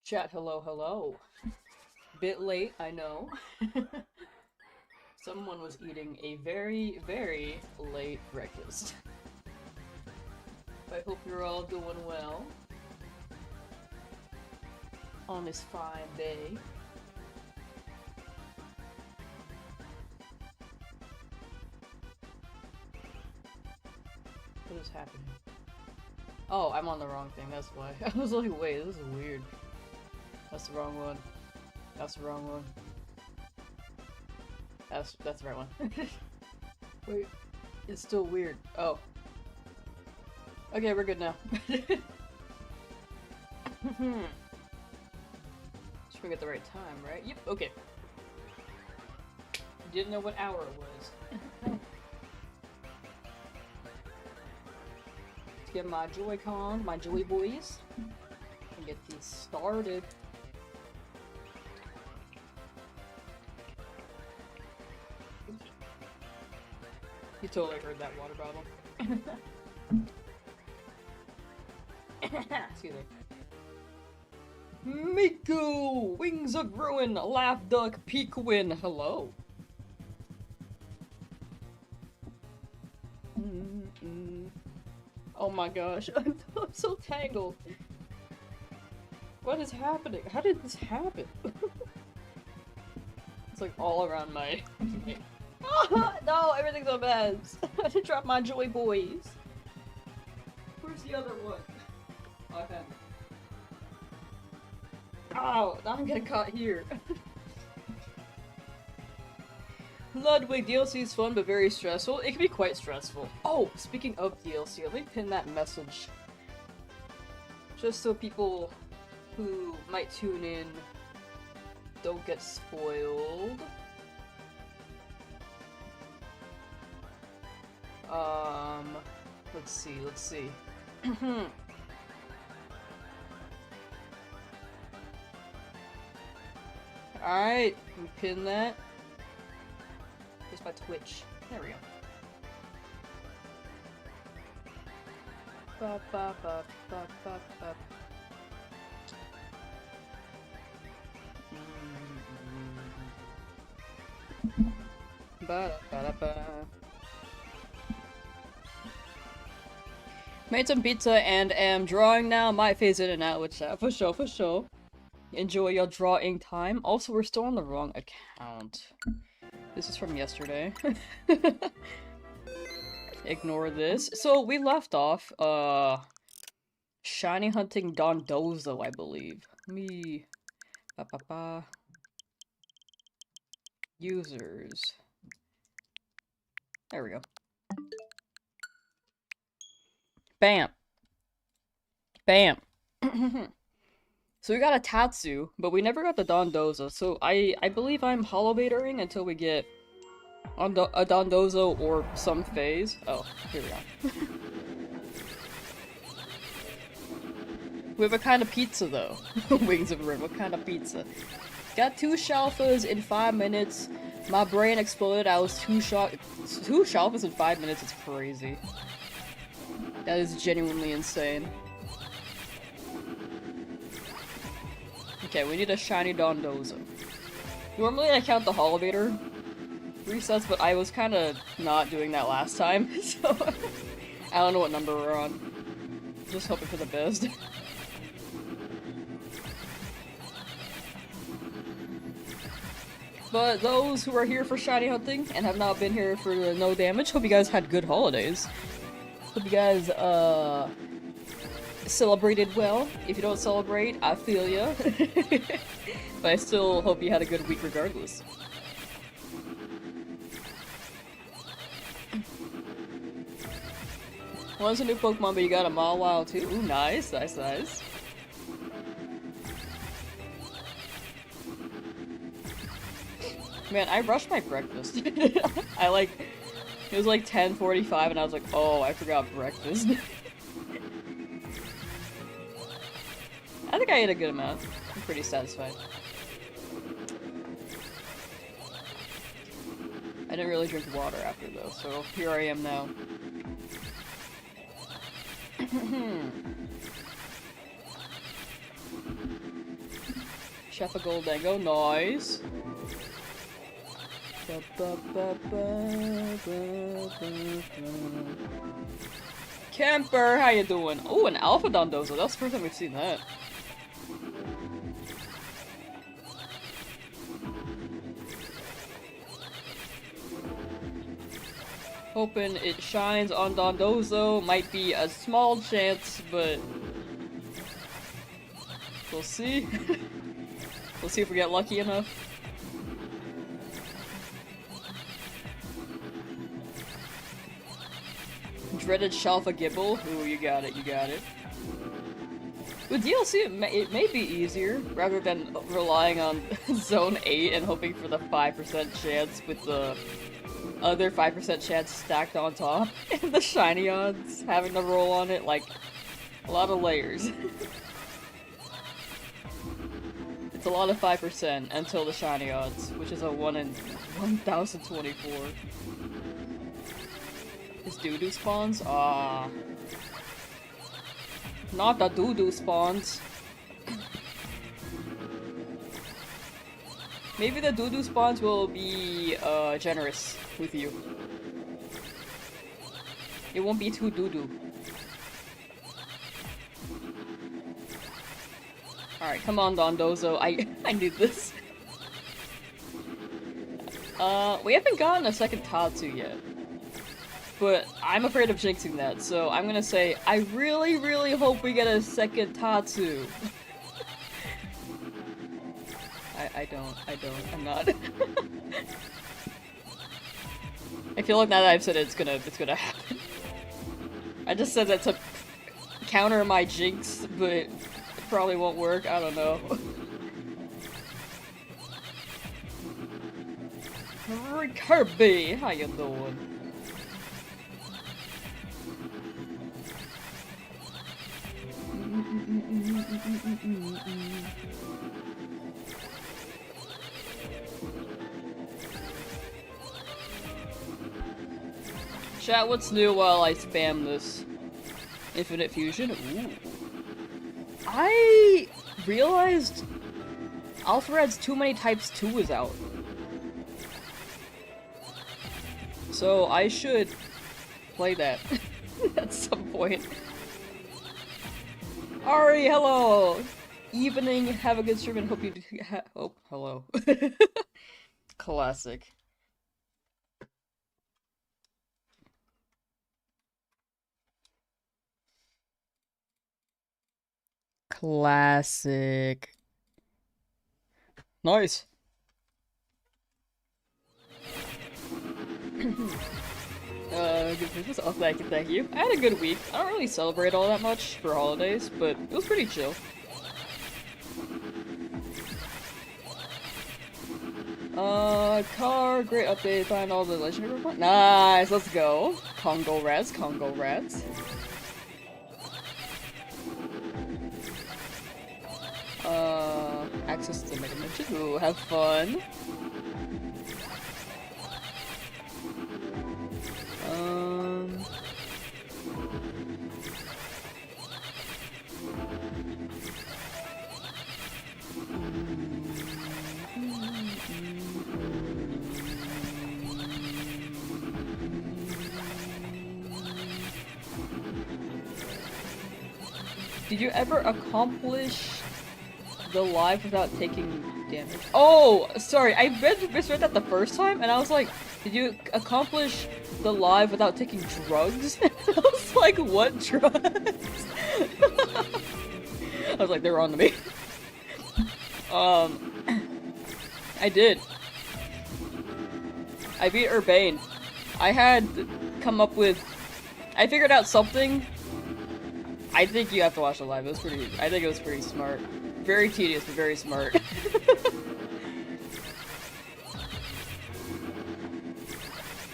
Chat, hello, hello. Bit late, I know. Someone was eating a very, very late breakfast. I hope you're all doing well on this fine day. What is happening? Oh, I'm on the wrong thing, that's why. I was like, wait, this is weird. That's the wrong one. That's the wrong one. That's the right one. Wait, it's still weird. Oh. Okay, we're good now. Just gonna get the right time, right? Yep, okay. Didn't know what hour it was. Let's get my Joy-Con, my Joy Boys, and get these started. You totally heard that water bottle. Excuse me. Miku! Wings are growing! Laugh duck peekwin! Hello! Oh my gosh, I'm so tangled. What is happening? How did this happen? It's like all around my... No, everything's a mess. I had to drop my Joy Boys. Where's the other one? Oh, I found it. Oh, now I'm getting caught here. Ludwig, DLC is fun but very stressful. It can be quite stressful. Oh, speaking of DLC, let me pin that message. Just so people who might tune in don't get spoiled. Let's see. Alright, we pin that. Just by Twitch. There we go. Ba ba ba ba ba ba. Ba ba ba ba. Made some pizza and am drawing now. Might phase in and out with that for sure, for sure. Enjoy your drawing time. Also, we're still on the wrong account. This is from yesterday. Ignore this. So we left off, shiny hunting Dondozo, I believe. Let me... Users. There we go. Bam! Bam! So we got a Tatsu, but we never got the Dondozo, so I believe I'm hollow-batering until we get a Dondozo or some phase. Oh, here we go. We have a kind of pizza, though. Wings of Rim, what kind of pizza? Got 2 Shalfas in 5 minutes. My brain exploded, I was 2 Shalfas in 5 minutes, it's crazy. That is genuinely insane. Okay, we need a shiny Dondozo. Normally I count the Holovator resets, but I was kind of not doing that last time, so I don't know what number we're on. Just hoping for the best. But those who are here for shiny hunting and have not been here for no damage, hope you guys had good holidays. Hope you guys, celebrated well. If you don't celebrate, I feel ya. But I still hope you had a good week regardless. One's a new Pokemon, but you got a Mawile too. Ooh, nice, nice, nice. Man, I rushed my breakfast. It was like 10:45 and I was like, oh, I forgot breakfast. I think I ate a good amount. I'm pretty satisfied. I didn't really drink water after though, so here I am now. Chef a Goldango, nice. Camper, how you doing? Oh, an Alpha Dondozo. That's the first time we've seen that. Hoping it shines on Dondozo. Might be a small chance, but we'll see. We'll see if we get lucky enough. Dreaded Shalfa Gibble. Ooh, you got it, you got it. With DLC, it may be easier, rather than relying on Zone 8 and hoping for the 5% chance with the other 5% chance stacked on top. And the shiny odds having to roll on it, like, a lot of layers. It's a lot of 5% until the shiny odds, which is a 1 in 1024. Is doo-doo spawns? Ah. Not the doo-doo spawns. Maybe the doo-doo spawns will be, generous with you. It won't be too doo-doo. Alright, come on, Dondozo. I need this. We haven't gotten a second Tatsu yet. But I'm afraid of jinxing that, so I'm gonna say, I really, really hope we get a second Tatsu. I'm not. I feel like now that I've said it, it's gonna happen. I just said that to counter my jinx, but it probably won't work, I don't know. Kirby, how you doing? Chat, what's new while I spam this? Infinite Fusion? Ooh. I realized Alphared's Too Many Types 2 is out. So I should play that at some point. Ari, hello! Evening, have a good stream and hope you oh, hello. Classic. Classic. Nice. Good Christmas. Oh, thank you, thank you. I had a good week. I don't really celebrate all that much for holidays, but it was pretty chill. Car, great update, find all the legendary points. Nice, let's go. Congo rats, Congo rats. Access to Mega Dimension. Ooh, have fun. Did you ever accomplish the live without taking damage? Oh, sorry, I misread that the first time, and I was like, did you accomplish the live without taking drugs? I was like, what drugs? I was like, they're on to me. I did. I beat Urbane. I had come up with... I figured out something. I think you have to watch the live. It was pretty... I think it was pretty smart. Very tedious, but very smart.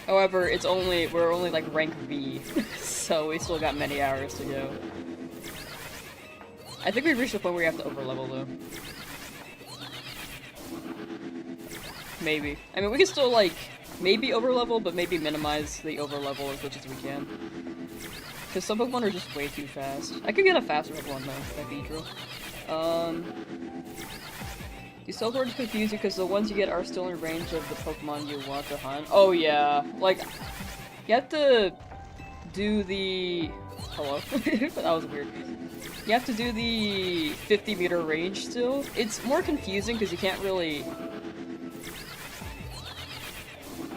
However, it's only... we're only like rank V. So we still got many hours to go. I think we've reached the point where we have to overlevel though. Maybe. I mean, we can still like... maybe overlevel, but maybe minimize the overlevel as much as we can. Because some Pokemon are just way too fast. I could get a faster one though, by Beedrill. You still to confuse you because the ones you get are still in range of the Pokemon you want to hunt. Oh yeah, like, you have to do the... Hello? That was weird. You have to do the 50-meter range still. It's more confusing because you can't really...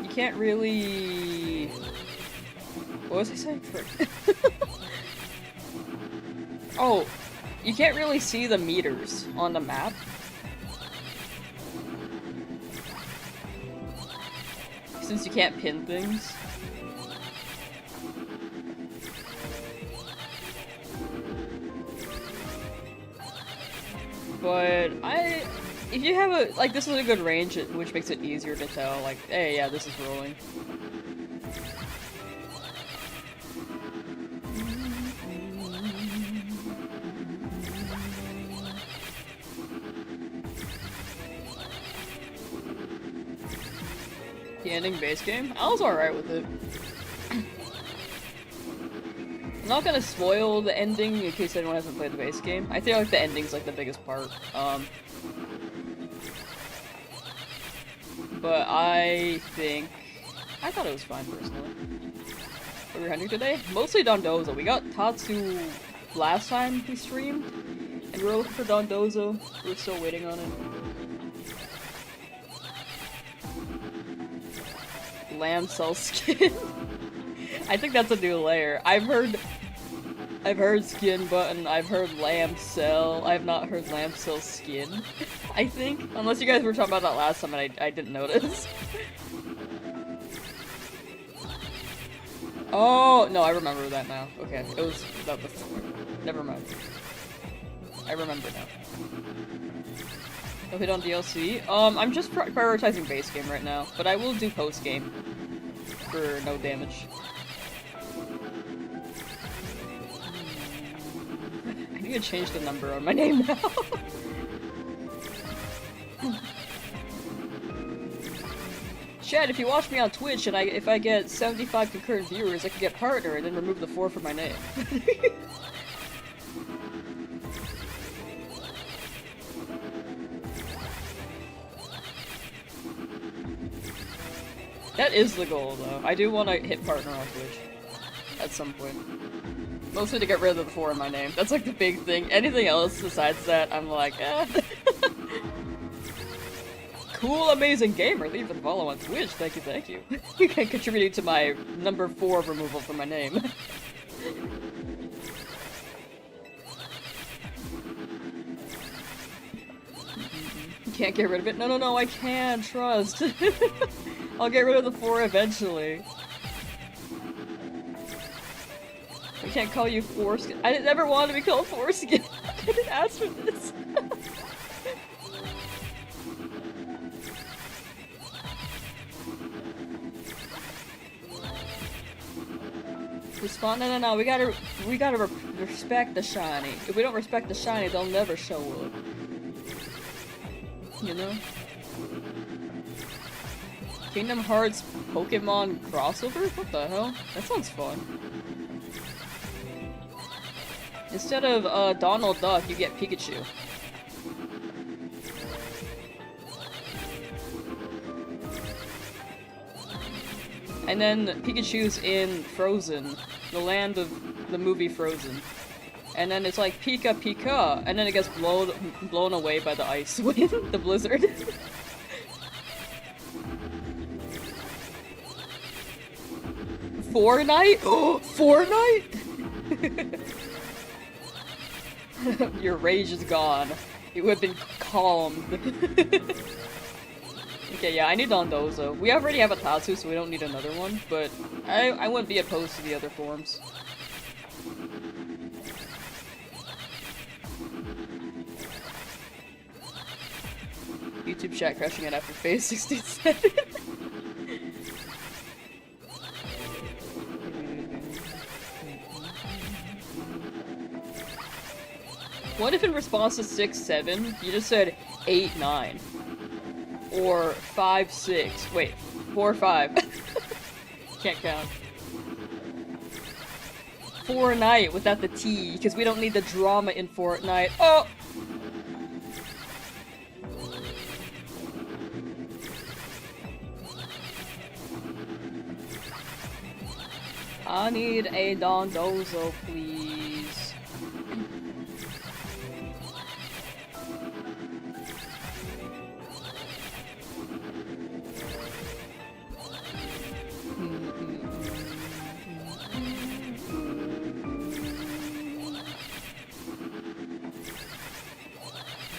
You can't really... What was I saying? Frick. Oh, you can't really see the meters on the map. Since you can't pin things. But if you have a, like, this is a good range, which makes it easier to tell, like, hey, yeah, this is rolling. The ending base game? I was alright with it. I'm not gonna spoil the ending in case anyone hasn't played the base game. I feel like the ending's like the biggest part. But I thought it was fine personally. What are we hunting today? Mostly Dondozo. We got Tatsu last time we streamed, and we were looking for Dondozo. We're still waiting on it. Lamsauce skin. I think that's a new layer. I've heard skin button, I've heard Lamsel, I've not heard Lamsel skin, I think. Unless you guys were talking about that last time and I didn't notice. Oh, no, I remember that now. Okay, it was that before. Never mind. I remember now. No hit on DLC? I'm just prioritizing base game right now, but I will do post game for no damage. I need to change the number on my name now. Chad, if you watch me on Twitch and if I get 75 concurrent viewers, I can get partner and then remove the 4 from my name. That is the goal, though. I do want to hit partner on Twitch. At some point. Mostly to get rid of the 4 in my name. That's like the big thing. Anything else besides that, I'm like, eh. Cool, amazing gamer. Leave a follow on Twitch. Thank you, thank you. You can contribute to my number 4 removal from my name. You can't get rid of it? No, no, no, I can. Trust. I'll get rid of the 4 eventually. I can't call you Foreskin. I never wanted to be called Foreskin. I didn't ask for this. Respond? No, no, no. We gotta respect the shiny. If we don't respect the shiny, they'll never show up. You know? Kingdom Hearts Pokemon crossover? What the hell? That sounds fun. Instead of Donald Duck, you get Pikachu. And then Pikachu's in Frozen, the land of the movie Frozen. And then it's like Pika Pika, and then it gets blown away by the ice wind, the blizzard. Fortnite? Oh, Fortnite? Your rage is gone. You have been calmed. Okay, yeah, I need Dondozo. We already have a Tatsu, so we don't need another one, but I wouldn't be opposed to the other forms. YouTube chat crashing it after phase 67. What if in response to 6-7, you just said 8-9? Or 5-6. Wait, 4-5. Can't count. Fortnite without the T, because we don't need the drama in Fortnite. Oh! I need a Dondozo, please.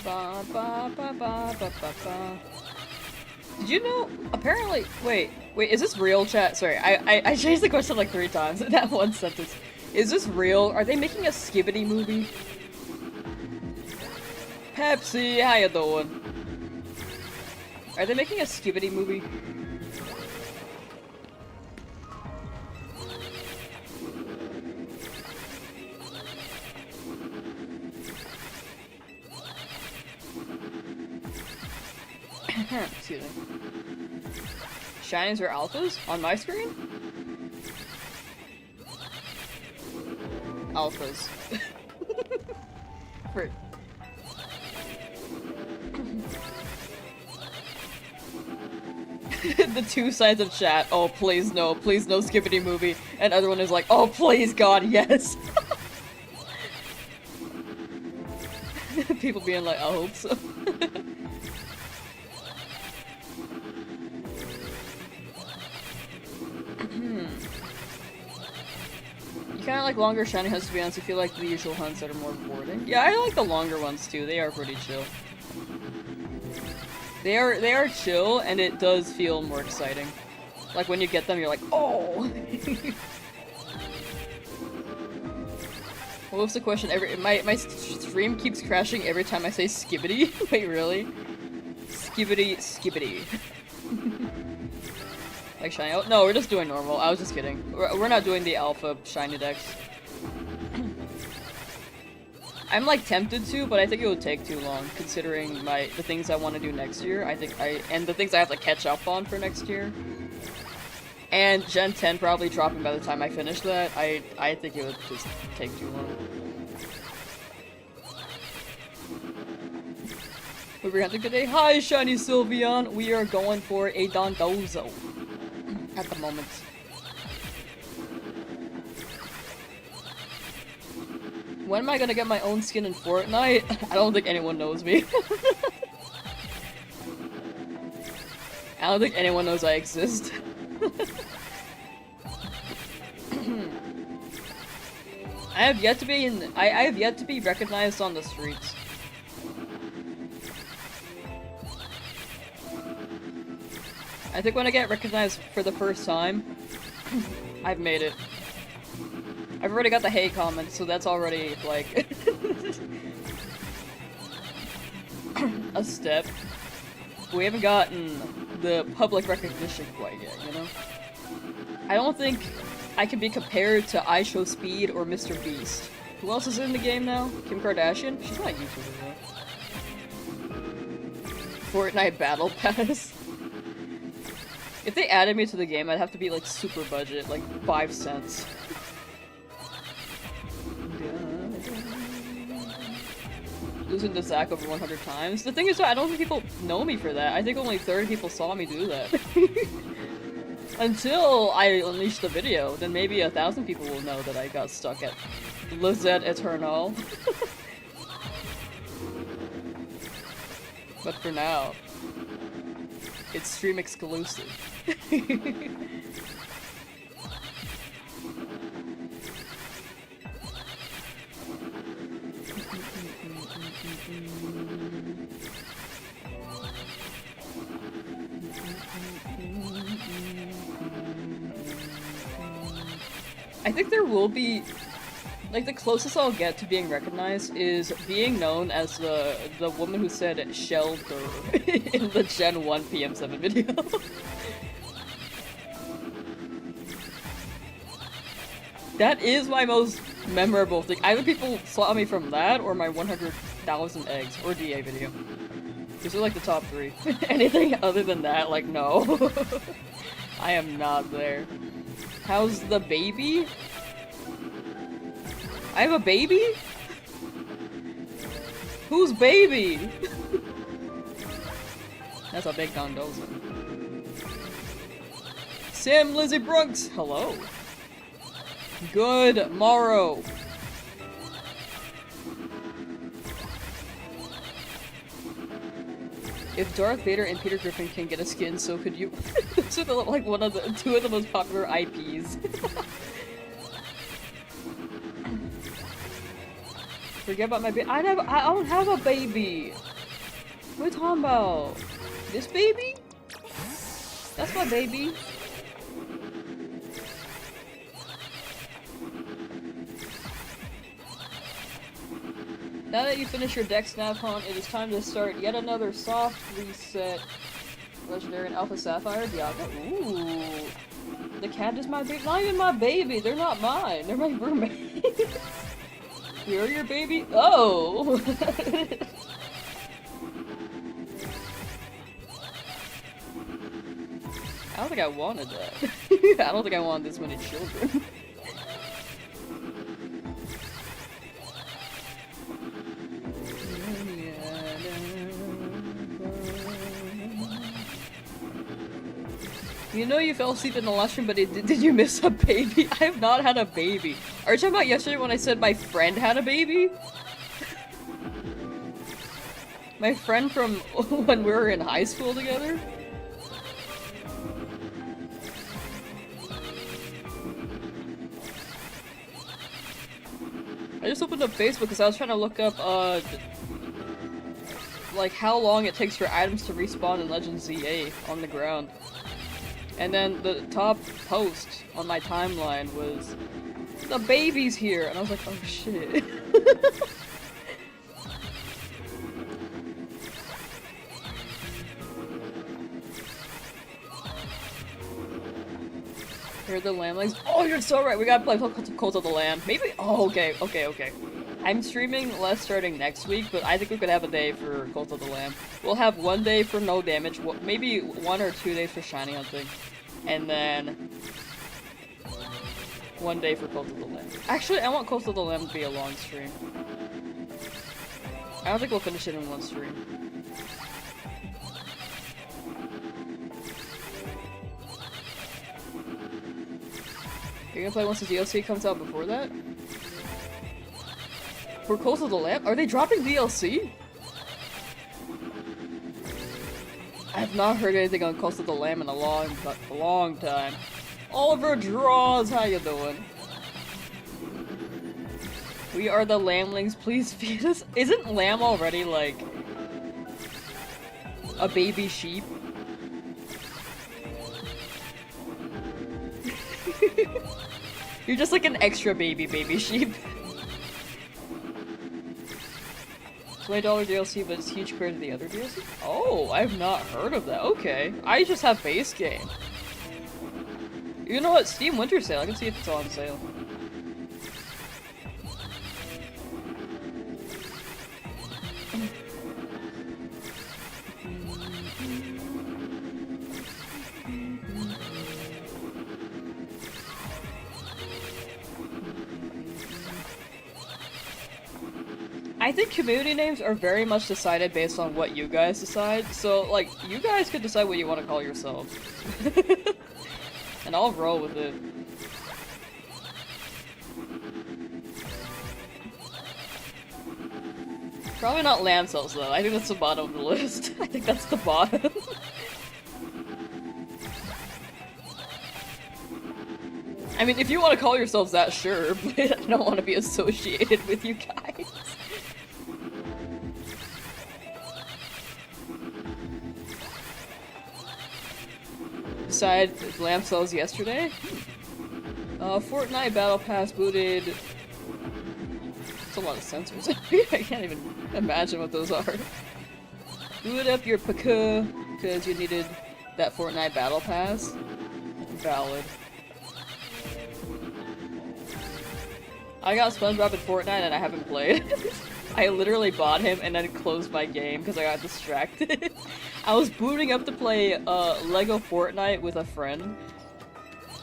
Ba, ba, ba, ba, ba, ba, ba. Did you know? Apparently, wait, is this real, chat? Sorry, I changed the question like 3 times in that one sentence. Is this real? Are they making a Skibbity movie? Pepsi, how you doing? Are they making a Skibbity movie? Excuse me. Shinies or alphas? On my screen? Alphas. For the 2 sides of chat. Oh, please no Skibbity movie. And other one is like, oh, please God, yes. People being like, I hope so. You kinda like longer shiny hunts, to be honest. I feel like the usual hunts that are more rewarding. Yeah, I like the longer ones too. They are pretty chill. They are chill, and it does feel more exciting. Like when you get them, you're like, oh! What was the question? My stream keeps crashing every time I say Skibbity. Wait, really? Skibbity. Like shiny? Oh, no, we're just doing normal. I was just kidding. We're not doing the alpha shiny decks. I'm like tempted to, but I think it would take too long considering the things I want to do next year. And the things I have to catch up on for next year. And Gen 10 probably dropping by the time I finish that. I think it would just take too long. We're hunting today. Hi, Shiny Sylveon. We are going for a Dondozo at the moment. When am I gonna get my own skin in Fortnite? I don't think anyone knows me. I don't think anyone knows I exist. I have yet to be recognized on the streets. I think when I get recognized for the first time, I've made it. I've already got the hate comment, so that's already, like, a step. We haven't gotten the public recognition quite yet, you know? I don't think I can be compared to iShowSpeed or Mr. Beast. Who else is in the game now? Kim Kardashian? She's not a YouTuber, though. Fortnite Battle Pass. If they added me to the game, I'd have to be, like, super budget, like 5 cents. Losing to Zach over 100 times. The thing is, I don't think people know me for that. I think only 30 people saw me do that. Until I unleash the video, then maybe 1,000 people will know that I got stuck at Lizette Eternal. But for now, it's stream exclusive. I think there will be, like, the closest I'll get to being recognized is being known as the woman who said shelter in the Gen 1 PM7 video. That is my most memorable thing. Either people saw me from that or my 100,000 eggs or DA video. These are like the top 3. Anything other than that, like, no. I am not there. How's the baby? I have a baby? Who's baby? That's a big Dondozo. Sam Lizzie Brooks, hello. Good morrow. If Darth Vader and Peter Griffin can get a skin, so could you. Those are like two of the most popular IPs. Forget about my baby. I don't have a baby. What are you talking about? This baby? That's my baby. Now that you finish your deck snap hunt, it is time to start yet another soft reset. Legendary and Alpha Sapphire Diablo. Ooh. The cat is my baby. Not even my baby. They're not mine. They're my roommate. You're your baby? Oh! I don't think I wanted that. I don't think I wanted this many children. You know you fell asleep in the last room, but did you miss a baby? I have not had a baby. Are you talking about yesterday when I said my friend had a baby? My friend from when we were in high school together? I just opened up Facebook because I was trying to look up, like how long it takes for items to respawn in Legend ZA on the ground. And then the top post on my timeline was, the baby's here! And I was like, oh shit. Here are the lamblings. Oh, you're so right! We gotta play Cult of the Lamb. Maybe- oh, okay. I'm streaming less starting next week, but I think we could have a day for Cult of the Lamb. We'll have one day for no damage, maybe 1 or 2 days for shiny hunting, and then 1 day for Cult of the Lamb. Actually, I want Cult of the Lamb to be a long stream. I don't think we'll finish it in 1 stream. You're gonna play once the DLC comes out before that? For Cult of the Lamb? Are they dropping DLC? I have not heard anything on Cult of the Lamb in a long time. Oliver Draws, how you doing? We are the lamblings, please feed us. Isn't lamb already like a baby sheep? You're just like an extra baby sheep. $20 DLC, but it's huge compared to the other DLC? Oh, I've not heard of that. Okay. I just have base game. You know what? Steam Winter Sale. I can see if it's on sale. I think community names are very much decided based on what you guys decide, so, like, you guys could decide what you want to call yourselves. And I'll roll with it. Probably not Lamsauce, though. I think that's the bottom of the list. I think that's the bottom. I mean, if you want to call yourselves that, sure, but I don't want to be associated with you guys. Decided Lamsauce yesterday. Fortnite Battle Pass booted. It's a lot of sensors. I can't even imagine what those are. Boot up your PK because you needed that Fortnite Battle Pass. Valid. I got SpongeBob in Fortnite and I haven't played. I literally bought him and then closed my game because I got distracted. I was booting up to play Lego Fortnite with a friend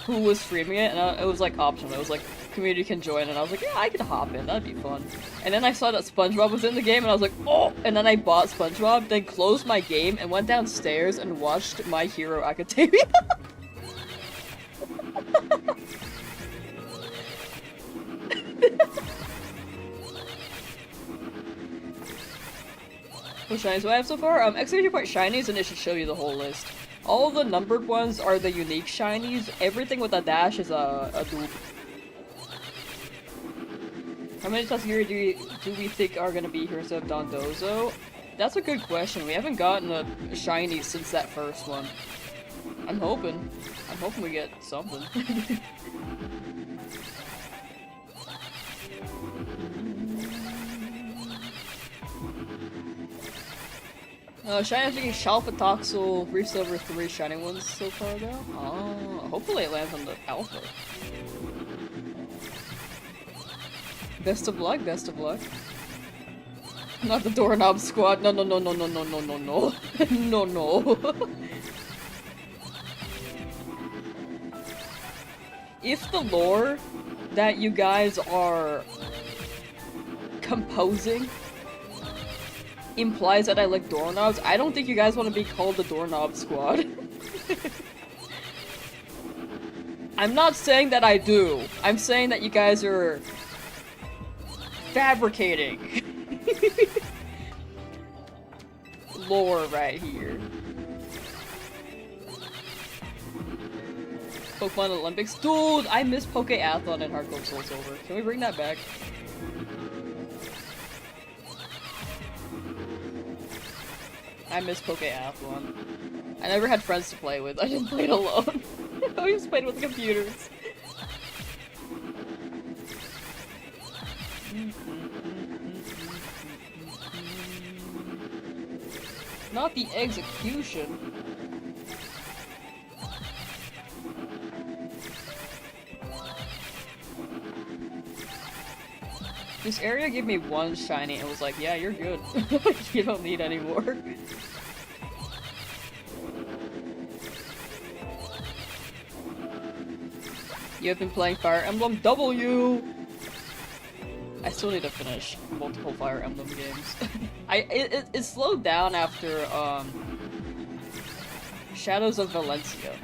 who was streaming it, and it was like optional. It was like, community can join, and I was like, yeah, I could hop in, that'd be fun. And then I saw that SpongeBob was in the game, and I was like, oh! And then I bought SpongeBob, then closed my game, and went downstairs and watched My Hero Academia. What shinies do I have so far? Exclamation point shinies, and it should show you the whole list. All the numbered ones are the unique shinies. Everything with a dash is a dupe. How many Tuskegee do we think are gonna be here instead of Dondozo? That's a good question. We haven't gotten a shiny since that first one. I'm hoping we get something. Shiny, I'm thinking Shalpatoxel, Reef Silver 3 shiny ones so far though. Oh, hopefully it lands on the alpha. Best of luck, best of luck. Not the doorknob squad. No, no, no, no, no, no, no, no, no. No, no. If the lore that you guys are composing implies that I like doorknobs, I don't think you guys want to be called the doorknob squad. I'm not saying that I do. I'm saying that you guys are fabricating lore right here. Pokemon Olympics? Dude, I miss Pokeathlon and Heart Gold Soul Silver. Can we bring that back? I miss Pokeathlon. I never had friends to play with. I didn't play it alone. I always played with computers. Not the execution. This area gave me one shiny and was like, yeah, you're good. You don't need any more. You have been playing Fire Emblem W! I still need to finish multiple Fire Emblem games. It slowed down after, Shadows of Valencia.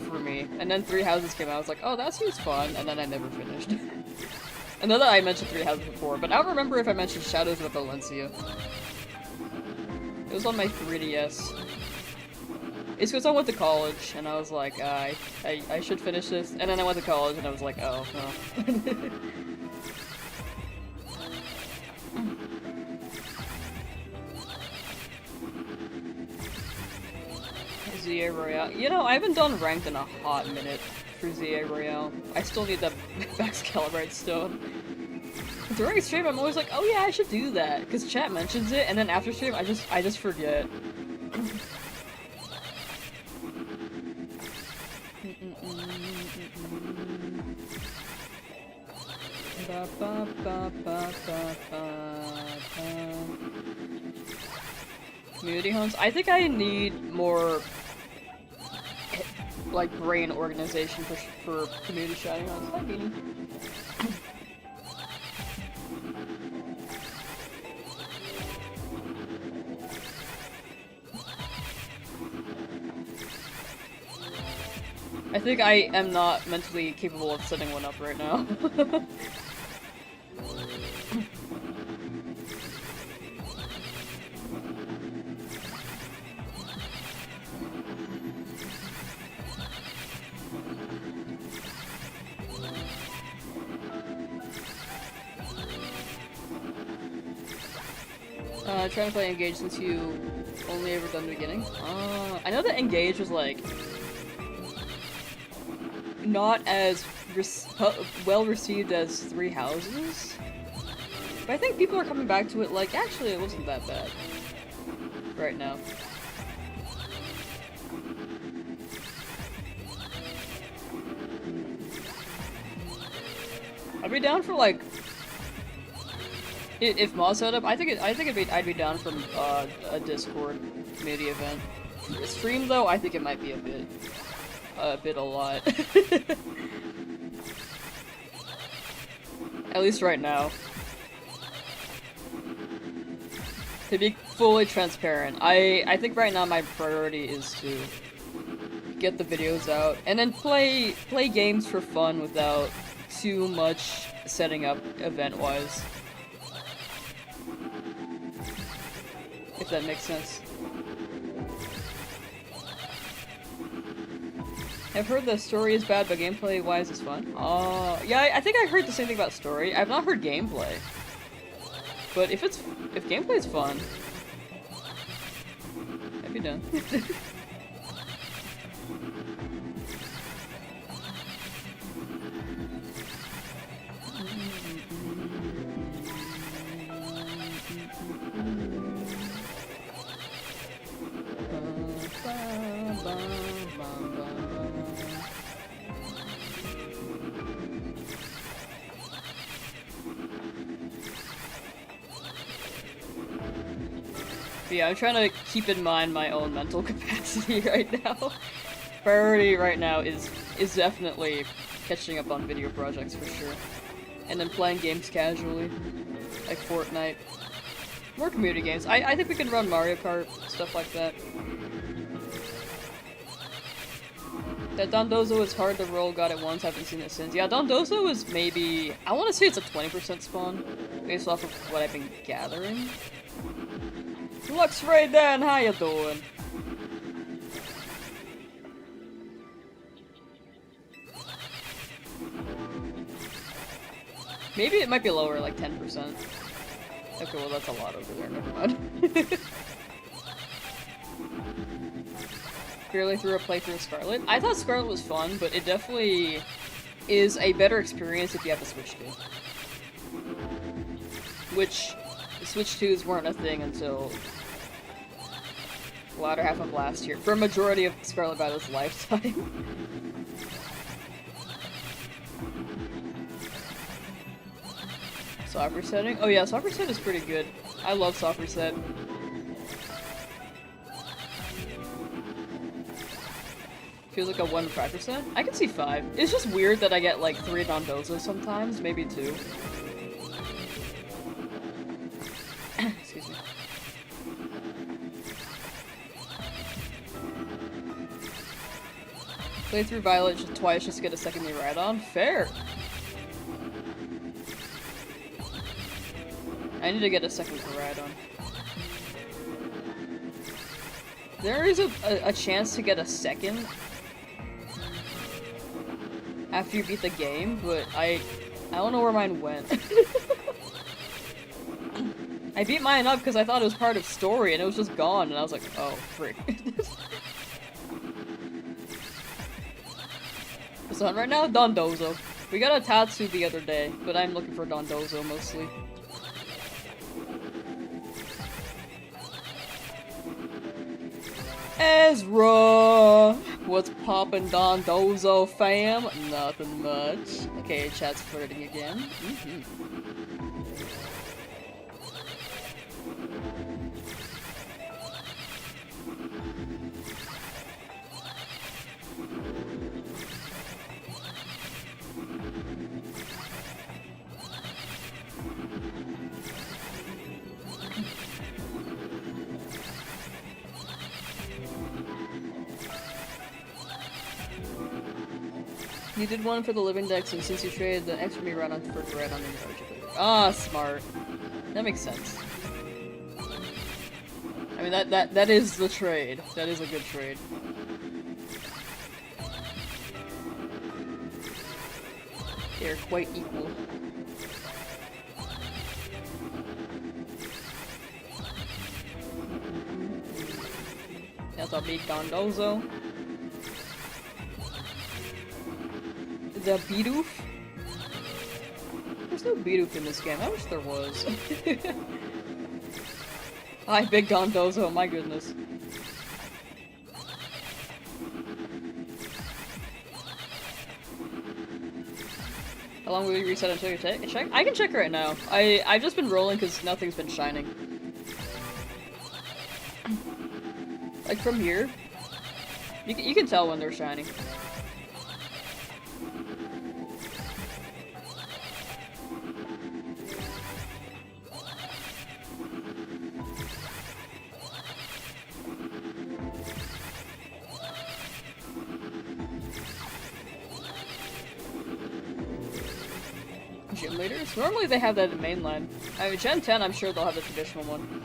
For me. And then Three Houses came out, I was like, oh, that seems fun, and then I never finished. I know that I mentioned Three Houses before, but I don't remember if I mentioned Shadows of Valencia. It was on my 3DS. It's because I went to college, and I was like, I should finish this, and then I went to college, and I was like, oh, no. ZA Royale. You know, I haven't done ranked in a hot minute for ZA Royale. I still need the Max Calibrite Stone. During stream, I'm always like, oh yeah, I should do that, because chat mentions it, and then after stream, I just forget. Community homes? I think I need more, like, brain organization for community shouting homes. Hi, Beanie. I think I am not mentally capable of setting one up right now. Trying to play Engage since you only ever done the beginning. I know that Engage was like not as well received as Three Houses, but I think people are coming back to it like, actually it wasn't that bad right now. I'd be down for like, if mods set up, I'd be down from a Discord community event. Stream though, I think it might be a lot. At least right now. To be fully transparent, I think right now my priority is to get the videos out, and then play games for fun without too much setting up event-wise. If that makes sense. I've heard the story is bad, but gameplay-wise is fun. Yeah, I think I heard the same thing about story. I've not heard gameplay. But if gameplay's fun, I'd be done. Yeah, I'm trying to keep in mind my own mental capacity right now. Priority right now is definitely catching up on video projects for sure. And then playing games casually, like Fortnite. More community games. I think we can run Mario Kart, stuff like that. That Dondozo is hard to roll, got it once, haven't seen it since. Yeah, Dondozo is maybe... I want to say it's a 20% spawn, based off of what I've been gathering. Lux Ray Dan, how you doing? Maybe it might be lower, like 10%. Okay, well that's a lot over there, never mind. Barely through a playthrough of Scarlet. I thought Scarlet was fun, but it definitely is a better experience if you have the Switch 2. Which, the Switch 2s weren't a thing until the latter half of last year, for a majority of Scarlet Violet's lifetime. Soft resetting? Oh yeah, soft reset is pretty good. I love soft reset. Feels like a 1 to 5%? I can see 5. It's just weird that I get like 3 Dondozos sometimes, maybe 2. Excuse me. Play through Violet just twice just to get a second me ride on? Fair! I need to get a second to ride on. There is a chance to get a second after you beat the game, but I don't know where mine went. I beat mine up because I thought it was part of story and it was just gone, and I was like, oh, frick. So right now, Dondozo. We got a Tatsu the other day, but I'm looking for Dondozo mostly. Ezra! What's poppin', Dondozo fam? Nothing much. Okay, chat's flirting again. You did one for the living decks, and since you traded the extra me run on for red on your archer. Ah, smart. That makes sense. I mean, that is the trade. That is a good trade. They're quite equal. That's a big Dondozo. The Bidoof? There's no Bidoof in this game. I wish there was. Hi, Big Dondozo, my goodness. How long will you reset until you check? I can check right now. I've just been rolling because nothing's been shining. Like from here, you can tell when they're shining. gym leaders? Normally they have that in mainline. I mean, Gen 10, I'm sure they'll have the traditional one.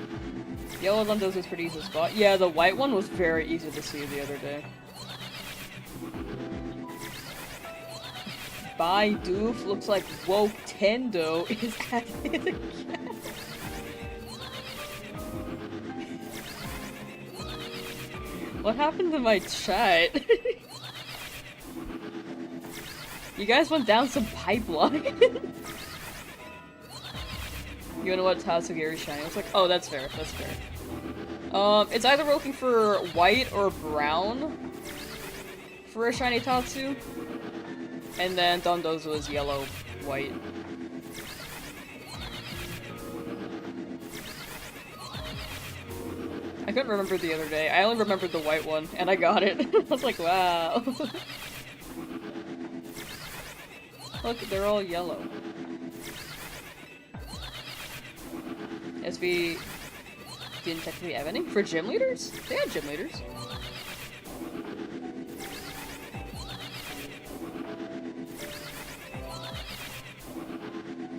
Yellow Lamsauce was pretty easy to spot. Yeah, the white one was very easy to see the other day. Doof looks like woke Tendo is at it again. What happened to my chat? You guys went down some pipeline. You know what Tatsugiri shiny? I was like, oh, that's fair, that's fair. It's either looking for white or brown for a shiny Tatsu. And then Dondozo is yellow, white. I couldn't remember the other day. I only remembered the white one, and I got it. I was like, wow. Look, they're all yellow. SV didn't technically have any. For gym leaders? They had gym leaders.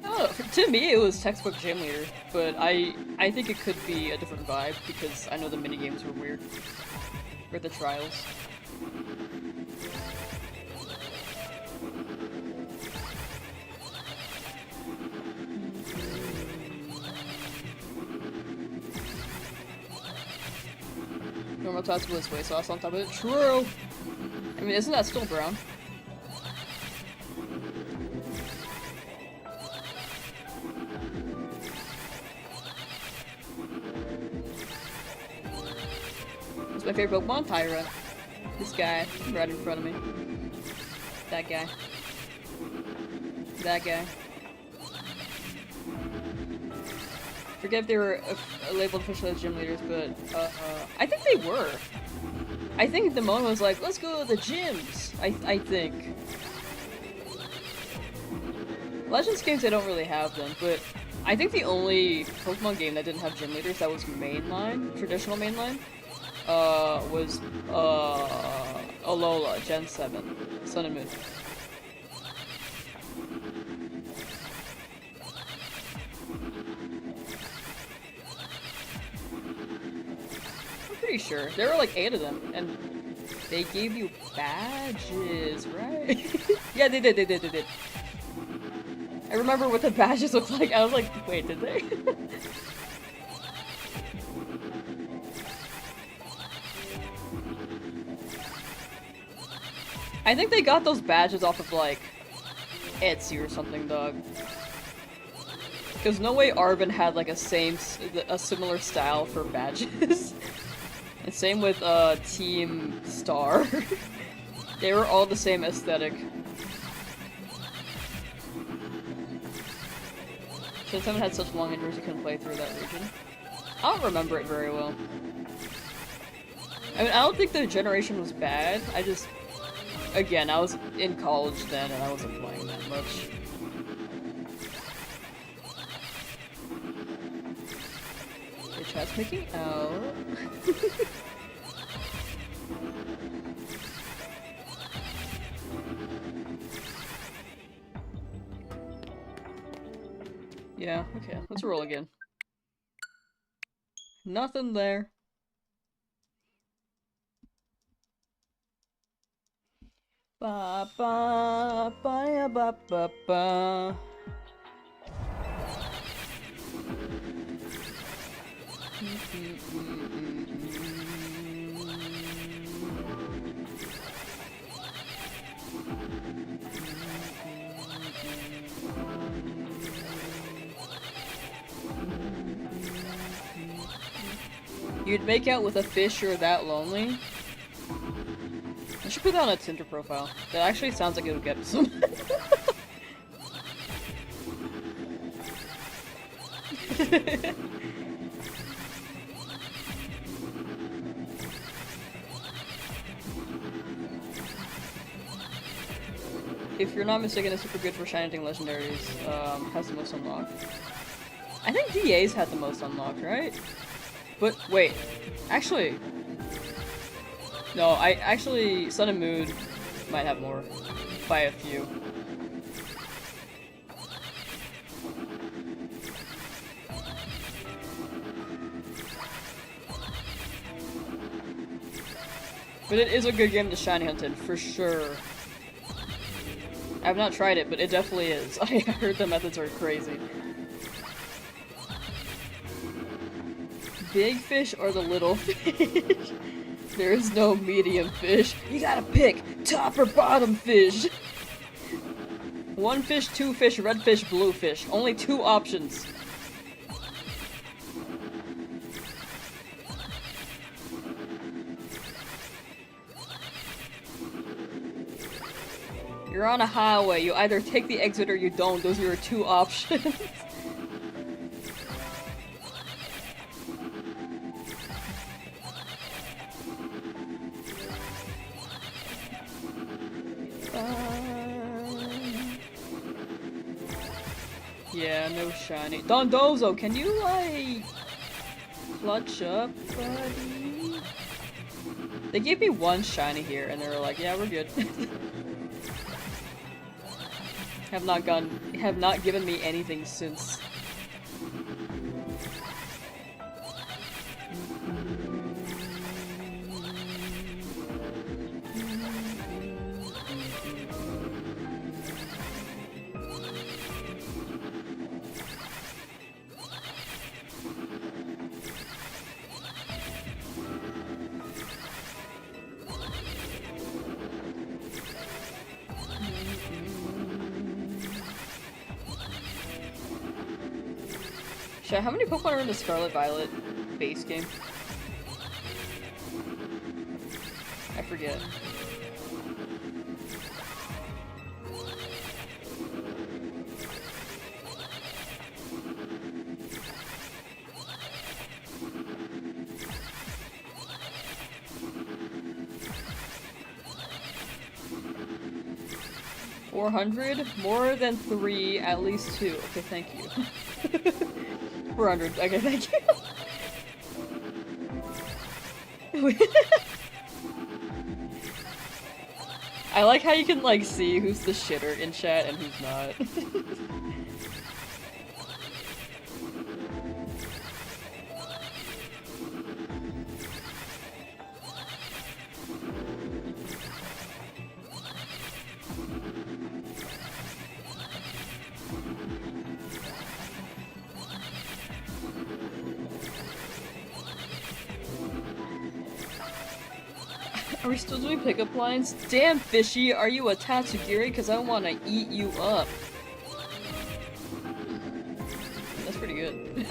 Oh, to me it was textbook gym leader, but I think it could be a different vibe because I know the minigames were weird. Or the trials. Normal Tatsu with soy sauce on top of it. True! I mean, isn't that still brown? It's my favorite Pokemon, Tyra. This guy, right in front of me. That guy. That guy. Forget if they were labeled officially as gym leaders, but I think they were. I think the Mon was like, let's go to the gyms. I think. Legends games, they don't really have them, but I think the only Pokemon game that didn't have gym leaders that was mainline, traditional mainline, was Alola, Gen 7, Sun and Moon. Pretty sure. There were like 8 of them, and they gave you badges, right? Yeah, they did. I remember what the badges looked like. I was like, wait, did they? I think they got those badges off of like Etsy or something, dog. Because no way Arvin had like a similar style for badges. And same with Team Star. They were all the same aesthetic. Gen 7 had such long intros you couldn't play through that region. I don't remember it very well. I mean, I don't think the generation was bad. I just... Again, I was in college then and I wasn't playing that much. The chat's making out. Yeah, okay, let's roll again. Nothing there. Ba ba ba ba ba ba. You'd make out with a fish you're that lonely? I should put that on a Tinder profile. That actually sounds like it would get some. If you're not mistaken, it's super good for Shining Legendaries. Has the most unlocked. I think DA's had the most unlocked, right? But wait, actually, no. Sun and Moon might have more by a few. But it is a good game to shiny hunt in, for sure. I've not tried it, but it definitely is. I heard the methods are crazy. Big fish or the little fish? There is no medium fish. You gotta pick top or bottom fish. One fish, two fish, red fish, blue fish. Only 2 options. You're on a highway. You either take the exit or you don't. Those are your 2 options. Yeah, no shiny. Dondozo, can you, like, clutch up, buddy? They gave me 1 shiny here, and they were like, yeah, we're good. have not given me anything since. How many Pokemon are in the Scarlet Violet base game? I forget. $400? More than 3, at least 2. Okay, thank you. 400. Okay, thank you. I like how you can, like, see who's the shitter in chat and who's not. Are we still doing pickup lines? Damn, Fishy, are you a Tatsugiri? Because I want to eat you up. That's pretty good.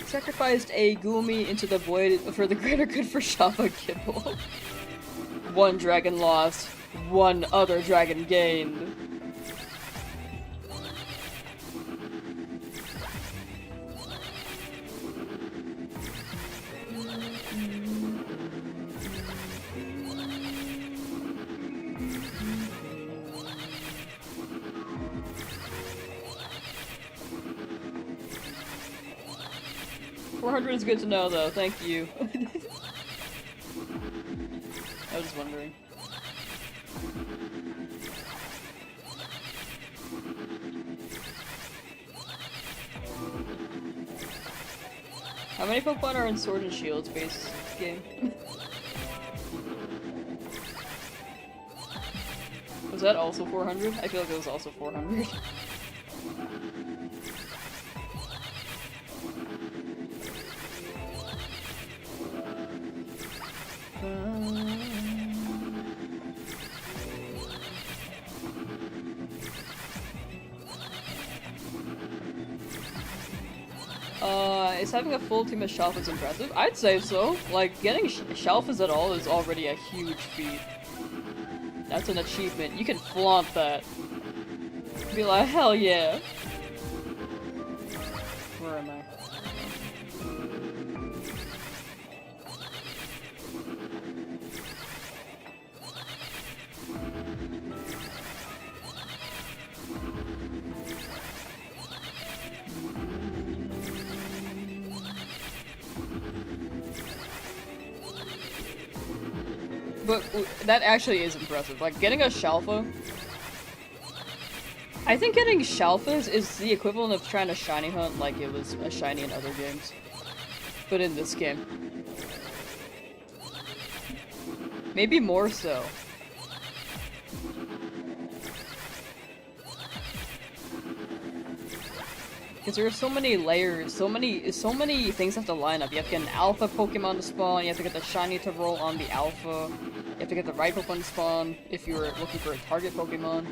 Sacrificed a Gumi into the void for the greater good for Shava Kibble. 1 dragon lost, 1 other dragon gained. Is good to know, though. Thank you. I was just wondering. How many Pokemon are in Sword and Shield's base game? Was that also 400? I feel like it was also 400. Is having a full team of Shalfas impressive? I'd say so. Like, getting Shalfas at all is already a huge feat. That's an achievement. You can flaunt that. Be like, hell yeah. Where am I? But that actually is impressive. Like, getting a Shalfa... I think getting Shalfas is the equivalent of trying to shiny hunt like it was a shiny in other games. But in this game. Maybe more so. Because there are so many layers, so many things have to line up. You have to get an alpha Pokemon to spawn, you have to get the shiny to roll on the alpha, you have to get the right Pokemon to spawn if you're looking for a target Pokemon.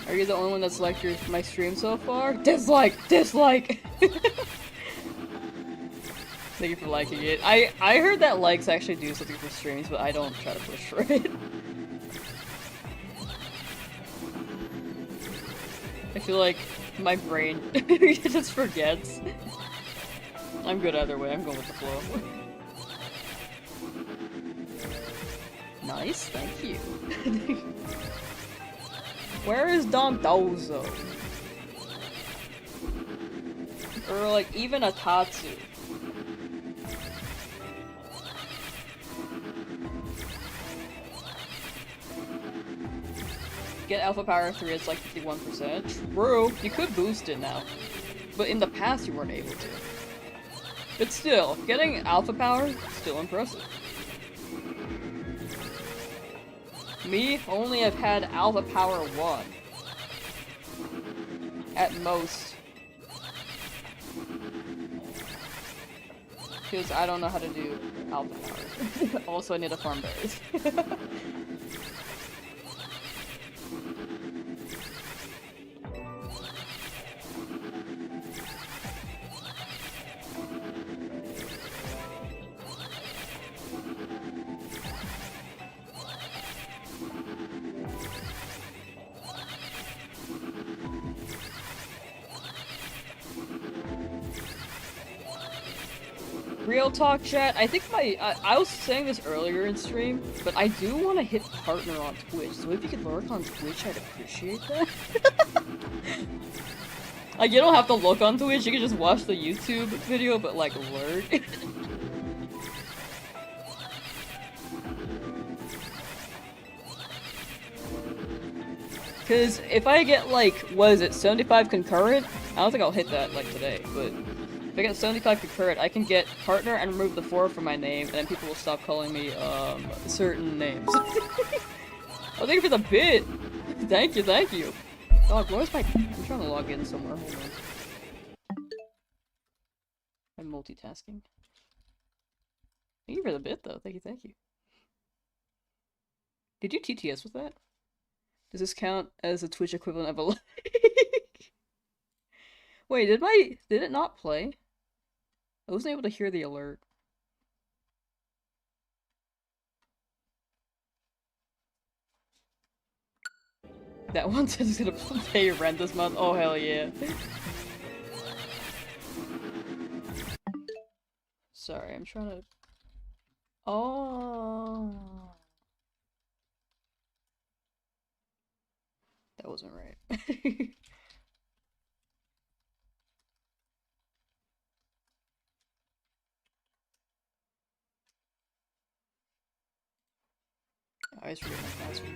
Are you the only one that's liked my stream so far? Dislike! Dislike! Thank you for liking it. I heard that likes actually do something for streams, but I don't try to push for it. I feel like my brain just forgets. I'm good either way, I'm going with the flow. Nice, thank you. Where is Dondozo? Or like even a Tatsu. Get Alpha Power 3, it's like 51%. True, you could boost it now. But in the past you weren't able to. But still, getting Alpha Power, still impressive. Me, only have had Alpha Power 1. At most. Because I don't know how to do Alpha Power. Also, I need to farm berries. Real talk, chat. I think I was saying this earlier in stream, but I do want to hit partner on Twitch. So if you could lurk on Twitch, I'd appreciate that. Like, you don't have to look on Twitch, you can just watch the YouTube video, but like, lurk. Cause if I get like, what is it, 75 concurrent? I don't think I'll hit that like today, but if I get 75 concurrent, I can get partner and remove the 4 from my name, and then people will stop calling me, certain names. Oh, thank you for the bit! Thank you, thank you! Dog, where's my- I'm trying to log in somewhere, hold on. I'm multitasking. Thank you for the bit, though. Thank you, thank you. Did you TTS with that? Does this count as a Twitch equivalent of a like? Wait, did it not play? I wasn't able to hear the alert. That one says it's gonna pay your rent this month. Oh, hell yeah. Sorry, I'm trying to... Oh. That wasn't right. I always forget my password.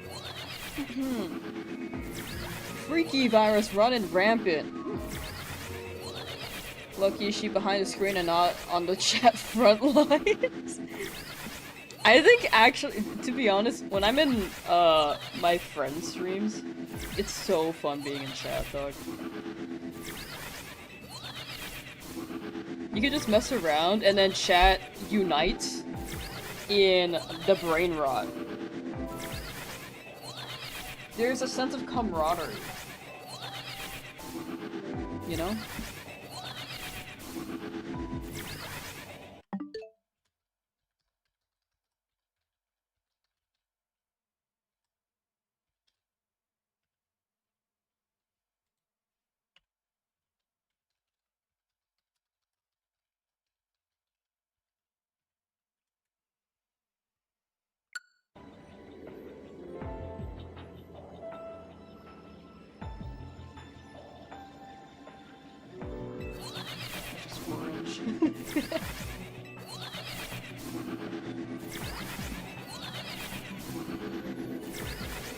Freaky virus running rampant. Lucky is she behind the screen and not on the chat front lines. I think actually, to be honest, when I'm in my friends' streams, it's so fun being in chat, dog. You can just mess around and then chat unites in the brain rot. There's a sense of camaraderie. You know? Just orange.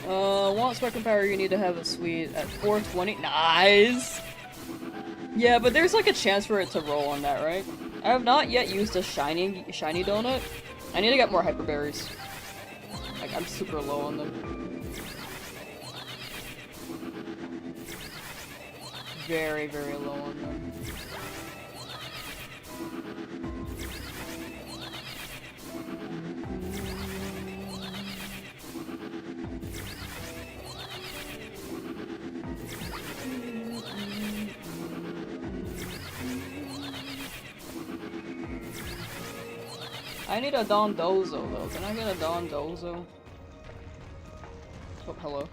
Want sparkling power, you need to have a sweet at 420. Nice! Yeah, but there's like a chance for it to roll on that, right? I have not yet used a shiny donut. I need to get more hyperberries. Like, I'm super low on them. Very, very low on them. I need a Don Dozo though. Can I get a Don Dozo? Oh, hello.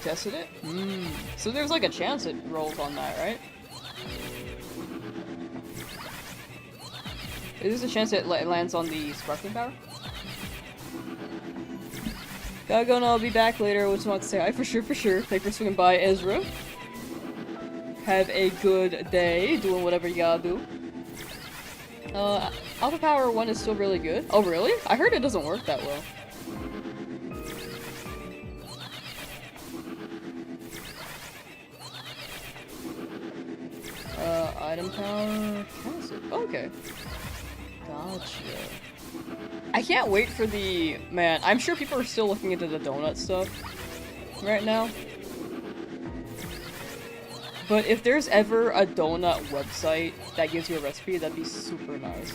Tested it? So there's like a chance it rolls on that, right? Is there a chance it lands on the sparkling power? Gotta go and I'll be back later. Just want to say hi for sure, for sure. Thanks for swinging by, Ezra. Have a good day, doing whatever you gotta do. Alpha Power 1 is still really good. Oh really? I heard it doesn't work that well. Item power... Cancel. Okay. Gotcha. I can't wait for the... Man, I'm sure people are still looking into the donut stuff right now. But if there's ever a donut website that gives you a recipe, that'd be super nice.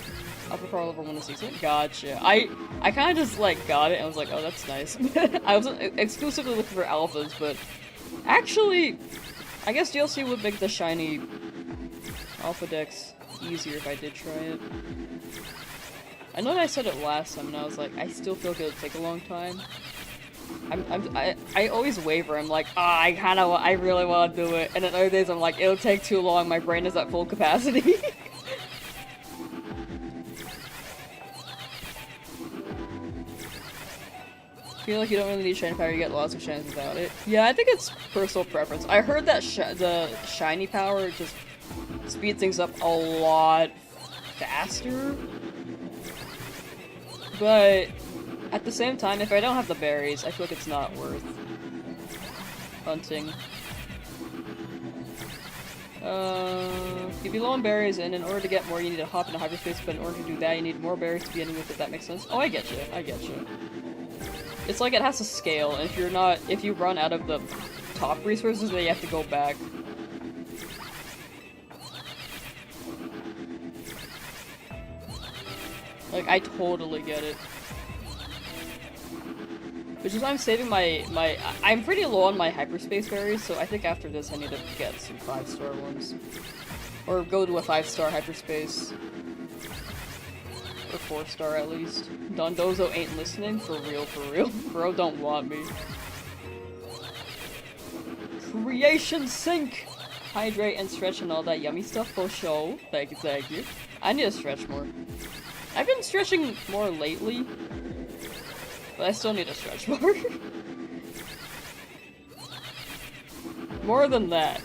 Alpha Power level 1 to 16. Gotcha. I kind of just, like, got it and was like, oh, that's nice. I wasn't exclusively looking for alphas, but... Actually, I guess DLC would make the shiny Alpha Dex easier if I did try it. I know that I said it last time and I was like, I still feel like it would take a long time. I always waver. I'm like, I really want to do it. And then other days I'm like, it'll take too long, my brain is at full capacity. Feel like you don't really need shiny power, you get lots of shines without it. Yeah, I think it's personal preference. I heard that the shiny power just speeds things up a lot faster. But at the same time, if I don't have the berries, I feel like it's not worth hunting. You'd be low on berries, and in order to get more, you need to hop into hyperspace, but in order to do that, you need more berries to be ending with it, that makes sense. Oh, I get you. I get you. It's like it has to scale, and if you run out of the top resources, then you have to go back. Like, I totally get it. Which is why I'm saving I'm pretty low on my hyperspace berries, so I think after this I need to get some 5-star ones. Or go to a 5-star hyperspace. Or 4-star at least. Dondozo ain't listening? For real, for real. Bro don't want me. Creation Sync! Hydrate and stretch and all that yummy stuff for show. Thank you, thank you. I need to stretch more. I've been stretching more lately. But I still need to stretch more. More than that.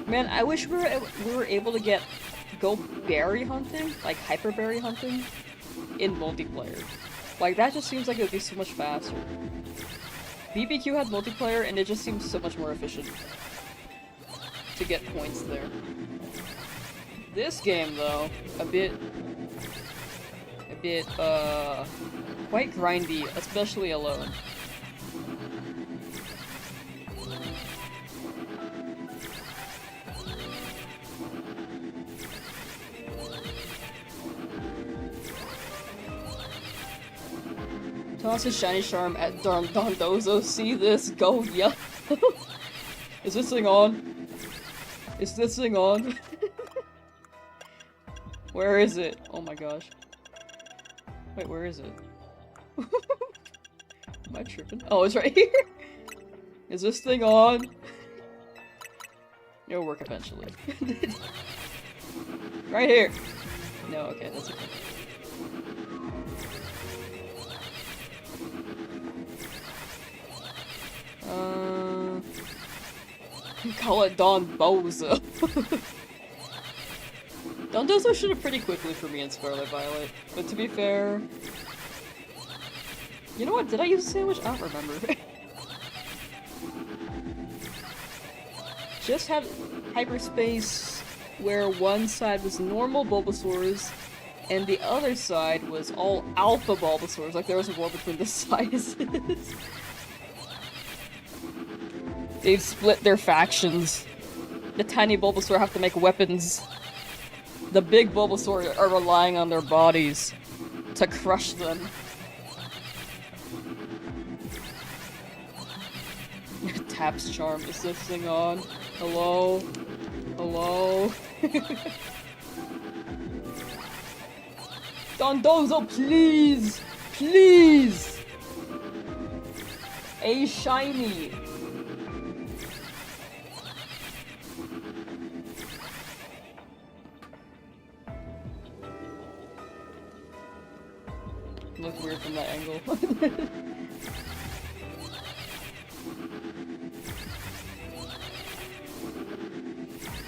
Man, I wish we were able to go berry hunting, like hyper berry hunting, in multiplayer. Like, that just seems like it would be so much faster. BBQ had multiplayer, and it just seems so much more efficient to get points there. This game, though, a bit, quite grindy, especially alone. Toss his shiny charm at Dondozo. See this? Go, yeah. Is this thing on? Is this thing on? Where is it? Oh my gosh. Wait, where is it? Am I tripping? Oh, it's right here! Is this thing on? It'll work eventually. Right here! No, okay, that's okay. Call it Don Bozo. Don Dozo should have pretty quickly for me in Scarlet Violet, but to be fair... You know what, did I use a sandwich? I don't remember. Just had hyperspace where one side was normal Bulbasaurs, and the other side was all Alpha Bulbasaurs, like there was a war between the sizes. They've split their factions. The tiny Bulbasaur have to make weapons. The big Bulbasaur are relying on their bodies to crush them. Tap's charm. Is this thing on? Hello? Hello? Dondozo, please! Please! A shiny! Looks weird from that angle.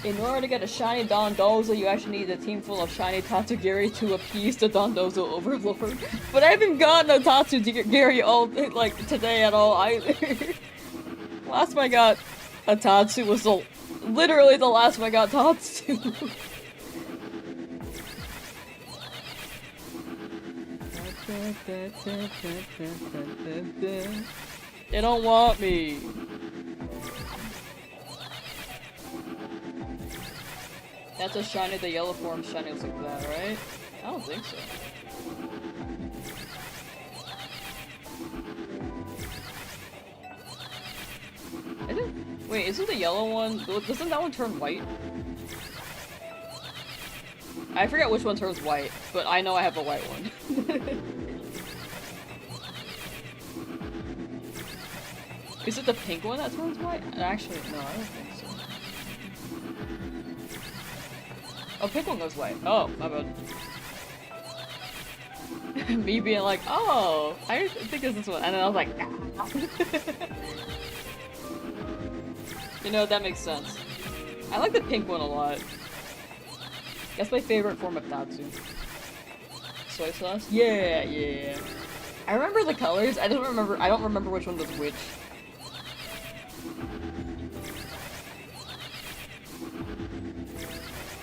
In order to get a shiny Dondozo, you actually need a team full of shiny Tatsugiri to appease the Dondozo overlord. But I haven't gotten a Tatsugiri all like today at all either. Last time I got a Tatsu was literally the last time I got Tatsu. They don't want me. That's a shiny, the yellow form shiny looks like that, right? I don't think so. Wait, isn't the yellow one... Doesn't that one turn white? I forget which one turns white, but I know I have a white one. Is it the pink one that turns white? Actually, no, I don't think so. Oh, pink one goes white. Oh, my bad. Me being like, oh, I think it's this one. And then I was like, ah. You know, that makes sense. I like the pink one a lot. That's my favorite form of Tatsu. Soy sauce? Yeah, yeah. I remember the colors. I don't remember which one was which.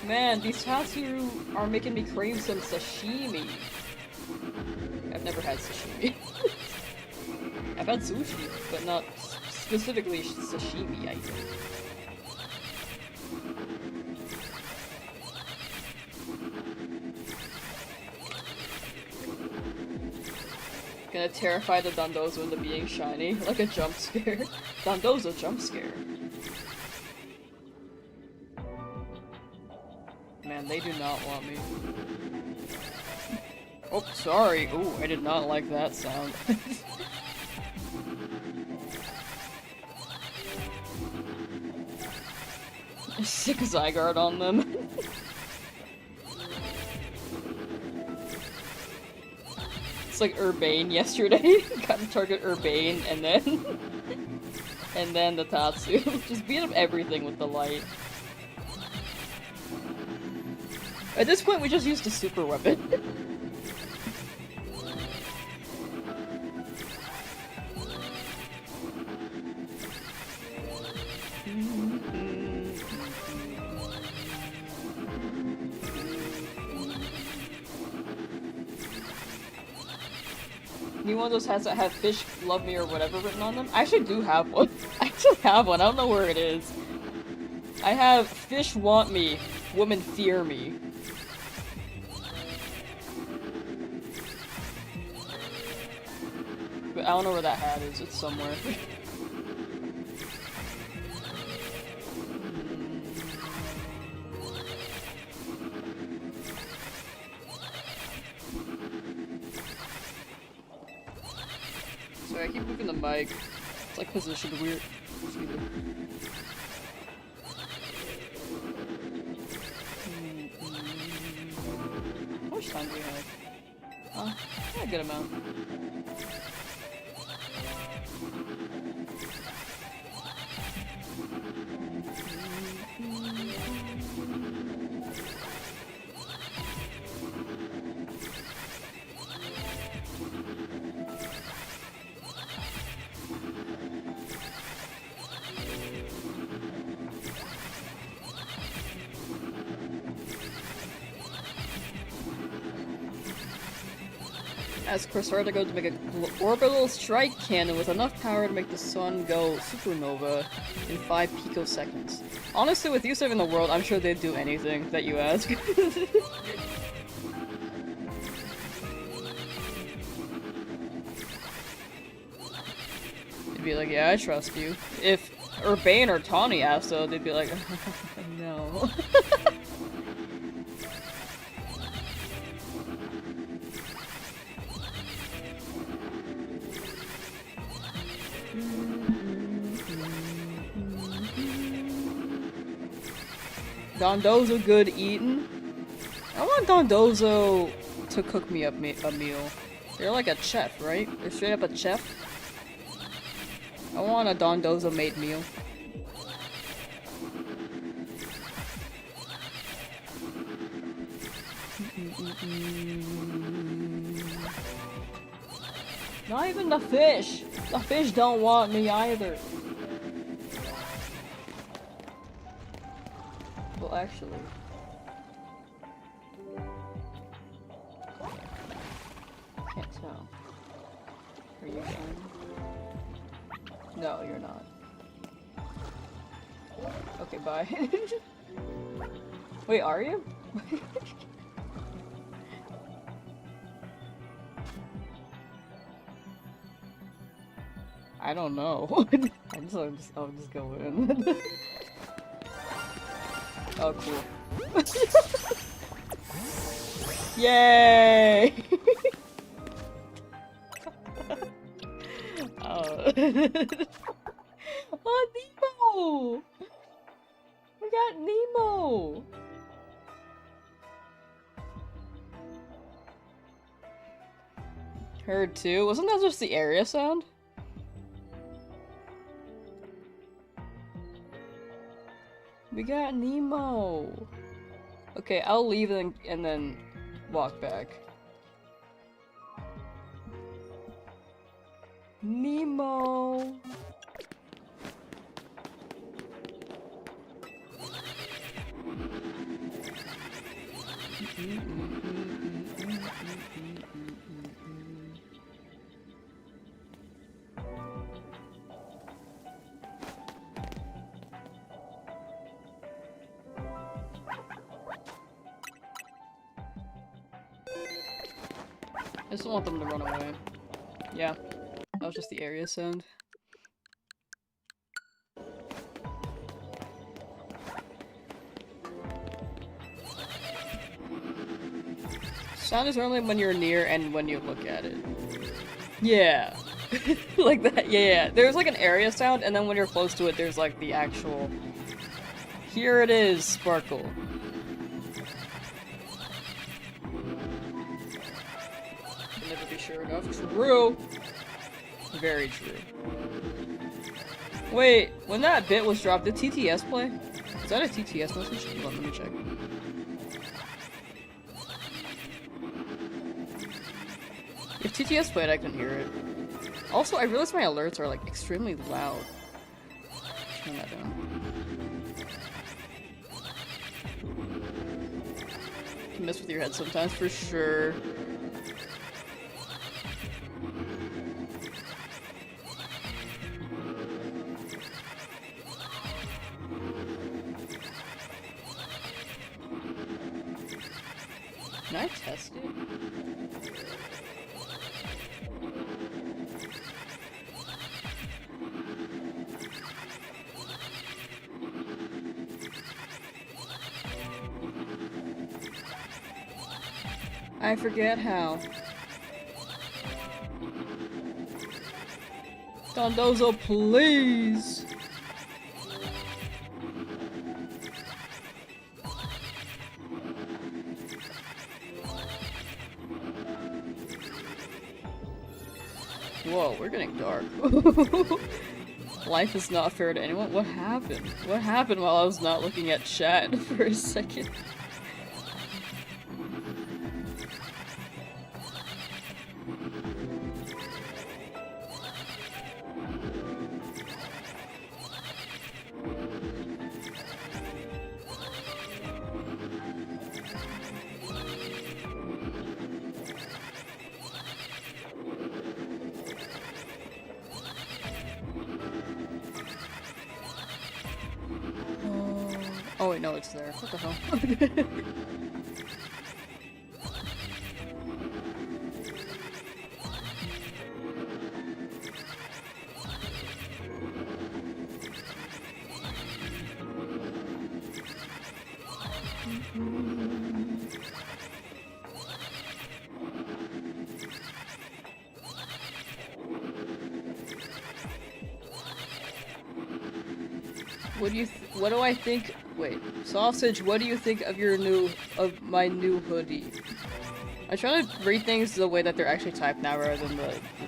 Man, these Tatsu are making me crave some sashimi. I've never had sashimi. I've had sushi, but not specifically sashimi, I think. Gonna terrify the Dondozo into being shiny, like a jump scare. Dondozo jump scare. Man, they do not want me. Oh, sorry. Ooh, I did not like that sound. Sick Zygarde on them. It's like Urbane yesterday. Got to target Urbane and then the Tatsu. Just beat up everything with the light. At this point, we just used a super weapon. New one of those hats that have "Fish Love Me" or whatever written on them? I actually do have one. I actually have one. I don't know where it is. I have "Fish Want Me, Women Fear Me." But I don't know where that hat is. It's somewhere. I keep moving the mic. It's like positioned weird. How much time do we have? Yeah, a good amount. Ask Corsair to make an orbital strike cannon with enough power to make the sun go supernova in 5 picoseconds. Honestly, with you saving the world, I'm sure they'd do anything that you ask. They'd be like, yeah, I trust you. If Urbane or Tawny asked though, they'd be like, no. Dondozo good eating? I want Dondozo to cook me up a meal. They're like a chef, right? They're straight up a chef. I want a Dondozo made meal. Not even the fish! The fish don't want me either. Well, actually. Can't tell. Are you done? No, you're not. Okay, bye. Wait, are you? I don't know. I'll just go in. Oh, cool. Yay! Oh. Oh, Nemo! We got Nemo! Heard too? Wasn't that just the area sound? We got Nemo! Okay, I'll leave and then walk back. Nemo! I just don't want them to run away. Yeah. That was just the area sound. Sound is normally when you're near and when you look at it. Yeah. Like that, yeah. There's like an area sound, and then when you're close to it, there's like the actual... Here it is, Sparkle. Can never be sure enough. True! Very true. Wait, when that bit was dropped, did TTS play? Is that a TTS message? Hold on, let me check. If TTS played, I can hear it. Also, I realized my alerts are like extremely loud. Turn that down. You can mess with your head sometimes, for sure. Can I test it? I forget how. Dondozo, please! Whoa, we're getting dark. Life is not fair to anyone. What happened? What happened while I was not looking at chat for a second? Oh wait, no, it's there. What the hell? What do I think? Wait, Sausage, what do you think of my new hoodie? I try to read things the way that they're actually typed now rather than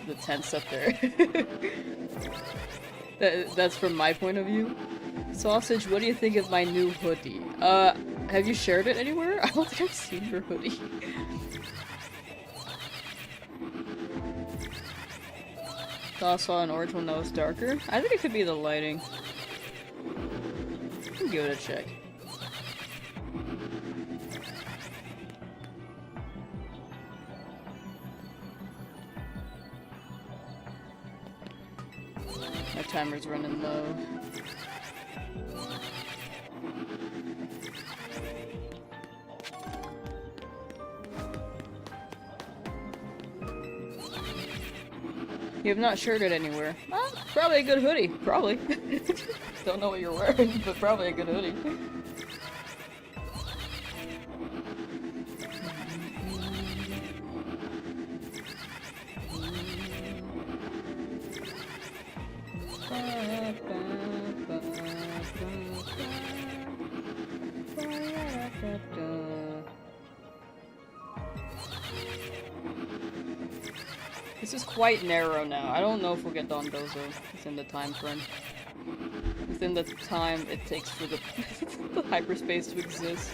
the tense up there. That's from my point of view. Sausage, what do you think of my new hoodie? Have you shared it anywhere? I don't think I've seen your hoodie. I saw an orange one that was darker. I think it could be the lighting. Give it a check. My timer's running low. You have not shared it anywhere. Well, probably a good hoodie. Probably. Don't know what you're wearing, but probably a good hoodie. This is quite narrow now. I don't know if we'll get Dondozo within the time frame. Within the time it takes for the, the hyperspace to exist.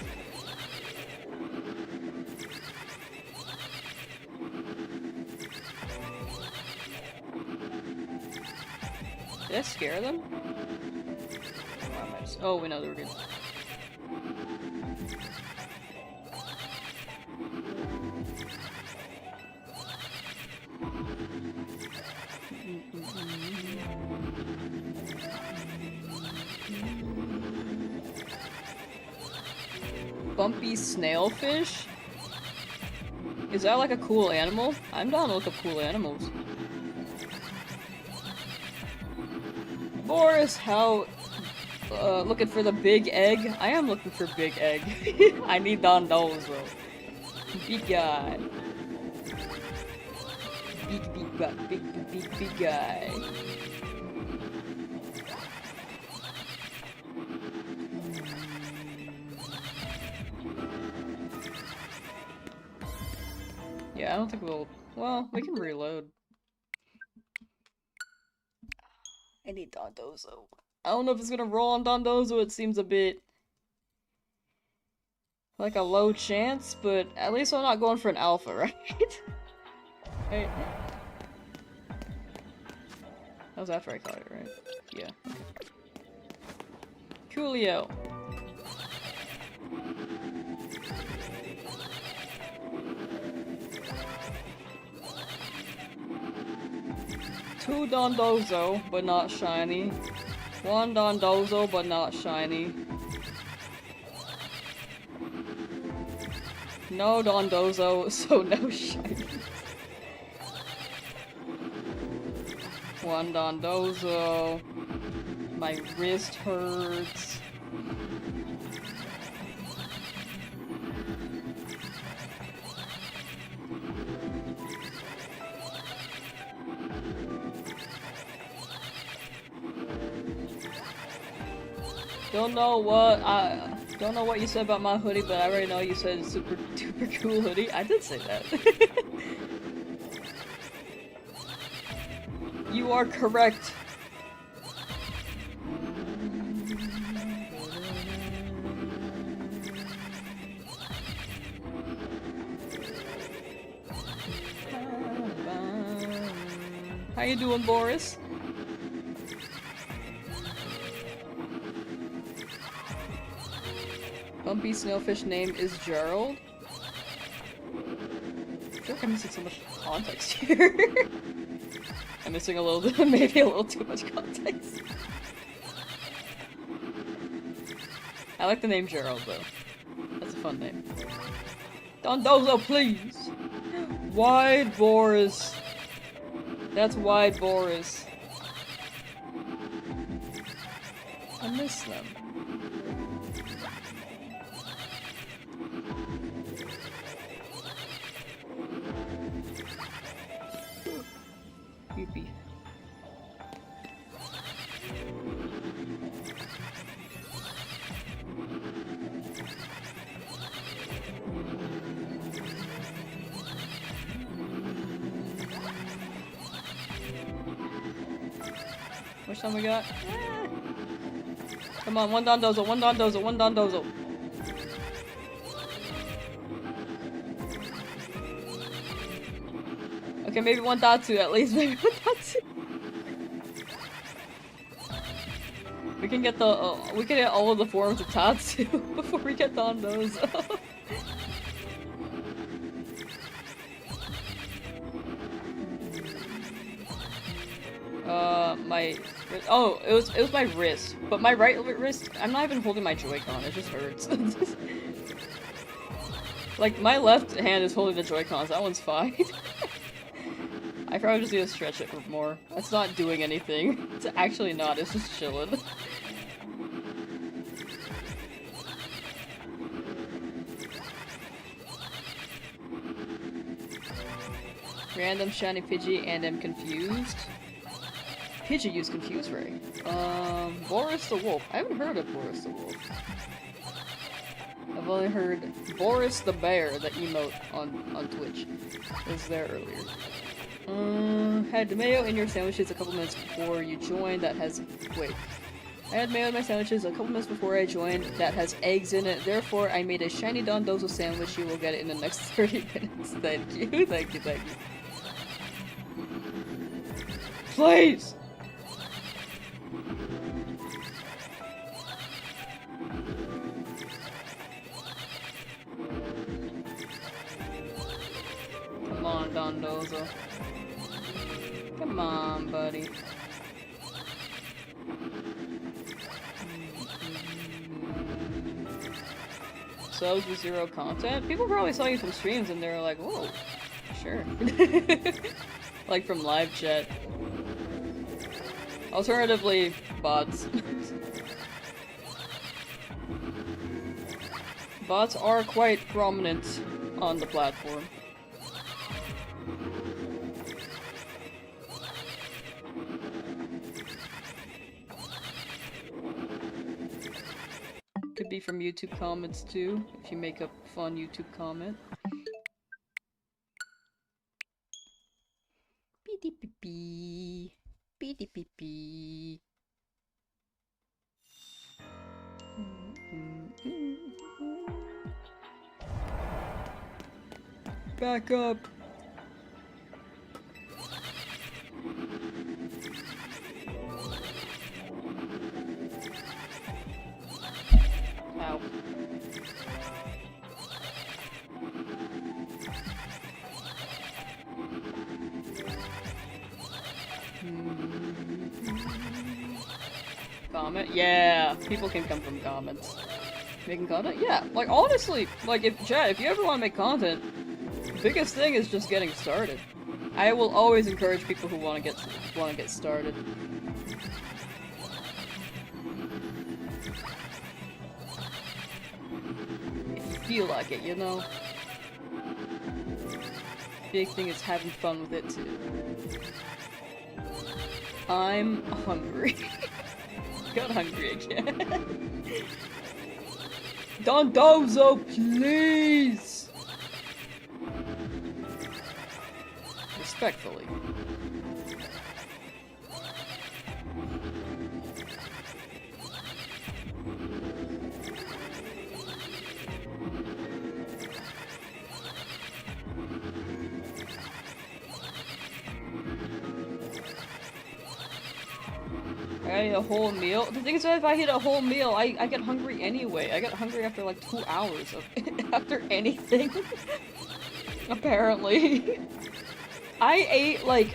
Did I scare them? Oh, we know they were good. Bumpy snailfish? Is that like a cool animal? I'm down to look up cool animals. Boris, how... looking for the big egg? I am looking for big egg. I need Dondozo. Big guy. Big guy. Yeah, I don't think we'll... Well, we can reload. I need Dondozo. I don't know if it's gonna roll on Dondozo, it seems a bit... like a low chance, but at least I'm not going for an alpha, right? Hey. That was after I caught it, right? Yeah. Coolio. Two Dondozo, but not shiny. One Dondozo, but not shiny. No Dondozo, so no shiny. One Dondozo. My wrist hurts. don't know what you said about my hoodie, but I already know you said it's super duper cool hoodie. I did say that. You are correct. How you doing, Boris? Bumpy Snailfish name is Gerald. I feel like I'm missing so much context here. I'm missing a little, maybe a little too much context. I like the name Gerald though. That's a fun name. Dondozo, please! Wide Boris. That's Wide Boris. I miss them. Creepy. Which time we got? Ah. Come on, one Dondozo, one Dondozo, one Dondozo. Okay, maybe one Datsu at least, maybe one Datsu. We can get the, we can get all of the forms of Tatsu before we get Dondozo. Oh, it was my wrist, but my right wrist, I'm not even holding my Joy-Con, it just hurts. Like, my left hand is holding the Joy-Cons, that one's fine. I probably just need to stretch it more. It's not doing anything. It's actually not, it's just chilling. Random shiny Pidgey and I'm confused. Pidgey used Confuse Ray. Boris the Wolf. I haven't heard of Boris the Wolf. I've only heard Boris the Bear, the emote on Twitch. It was there earlier. Had mayo in your sandwiches a couple minutes before you joined that has- wait. I had mayo in my sandwiches a couple minutes before I joined that has eggs in it, therefore I made a shiny Dondozo sandwich. You will get it in the next 30 minutes. Thank you, thank you, thank you. Please! Come on, Dondozo. Come on, buddy. Subs with 0 content? People probably saw you from streams and they're like, whoa, sure. Like from live chat. Alternatively, bots. Bots are quite prominent on the platform. Could be from YouTube comments too, if you make a fun YouTube comment. Pee-dee-pee-pee. Pee-dee-pee-pee. Back up! Ow. Comment? Yeah, people can come from comments. Making content? Yeah, like honestly, like if you ever want to make content, the biggest thing is just getting started. I will always encourage people who want to get started. If you feel like it, you know. Big thing is having fun with it too. I'm hungry. Got hungry again. Dondozo, please! Respectfully. I eat a whole meal? The thing is that if I eat a whole meal, I get hungry anyway. I get hungry after like 2 hours of after anything. Apparently. I ate like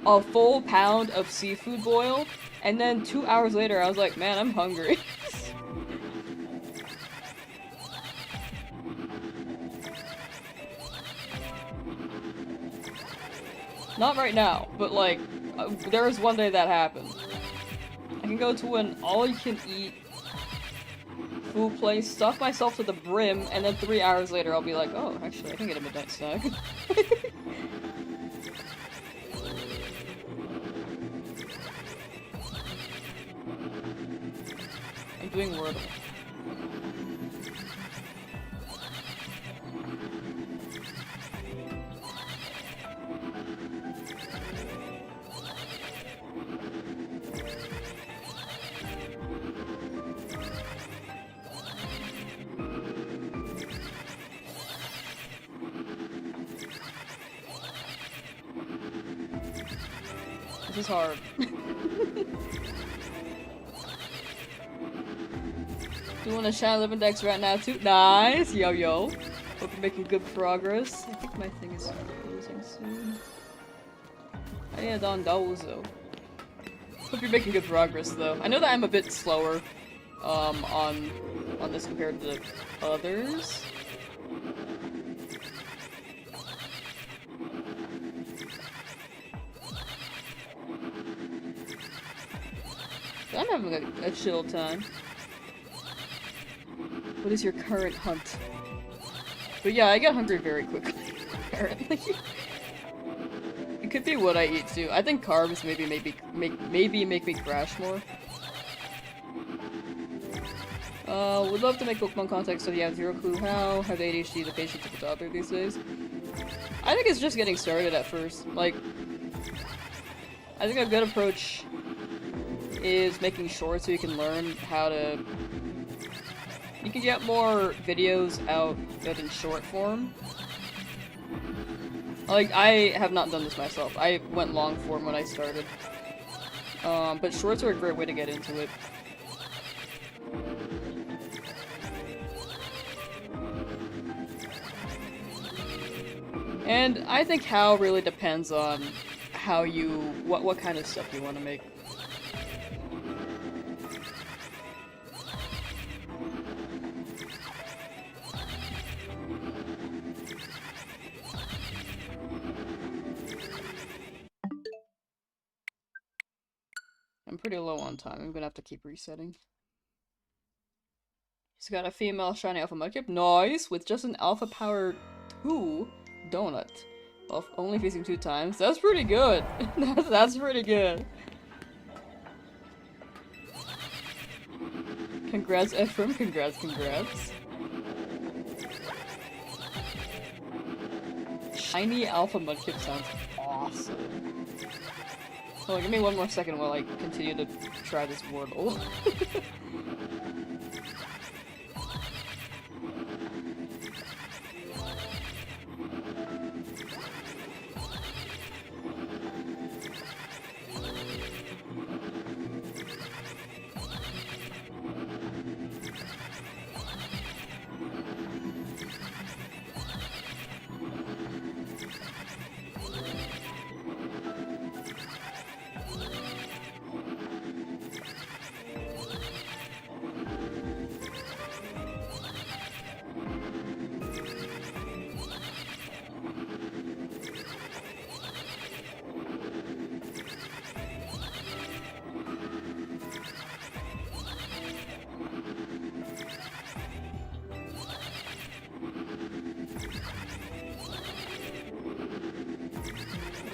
a full pound of seafood boil, and then 2 hours later I was like, man, I'm hungry. Not right now, but like, there was one day that happened. I can go to an all-you-can-eat food place, stuff myself to the brim, and then 3 hours later I'll be like, oh, actually, I can get a midnight snack. I'm doing Wordle. This is hard. Doing a Shine Living Dex right now too. Nice! Yo yo. Hope you're making good progress. I think my thing is closing soon. I need a Dondozo. Hope you're making good progress though. I know that I'm a bit slower on this compared to others. I'm having a chill time. What is your current hunt? But yeah, I get hungry very quickly, apparently. It could be what I eat too. I think carbs maybe make me crash more. Would love to make Pokemon contact so you have zero clue how. Have ADHD, the patience of a toddler these days. I think it's just getting started at first. Like, I think a good approach is making shorts so you can learn how to... You can get more videos out that in short form. Like, I have not done this myself. I went long form when I started. But shorts are a great way to get into it. And I think how really depends on how you... what kind of stuff you want to make. I'm pretty low on time. I'm gonna have to keep resetting. He's got a female shiny alpha mudkip. Nice! With just an alpha power 2 donut. Well, only facing 2 times. That's pretty good. That's pretty good. Congrats, Ephraim. Congrats, congrats. Shiny alpha mudkip sounds awesome. Hold on, give me one more second while I continue to try this Wordle.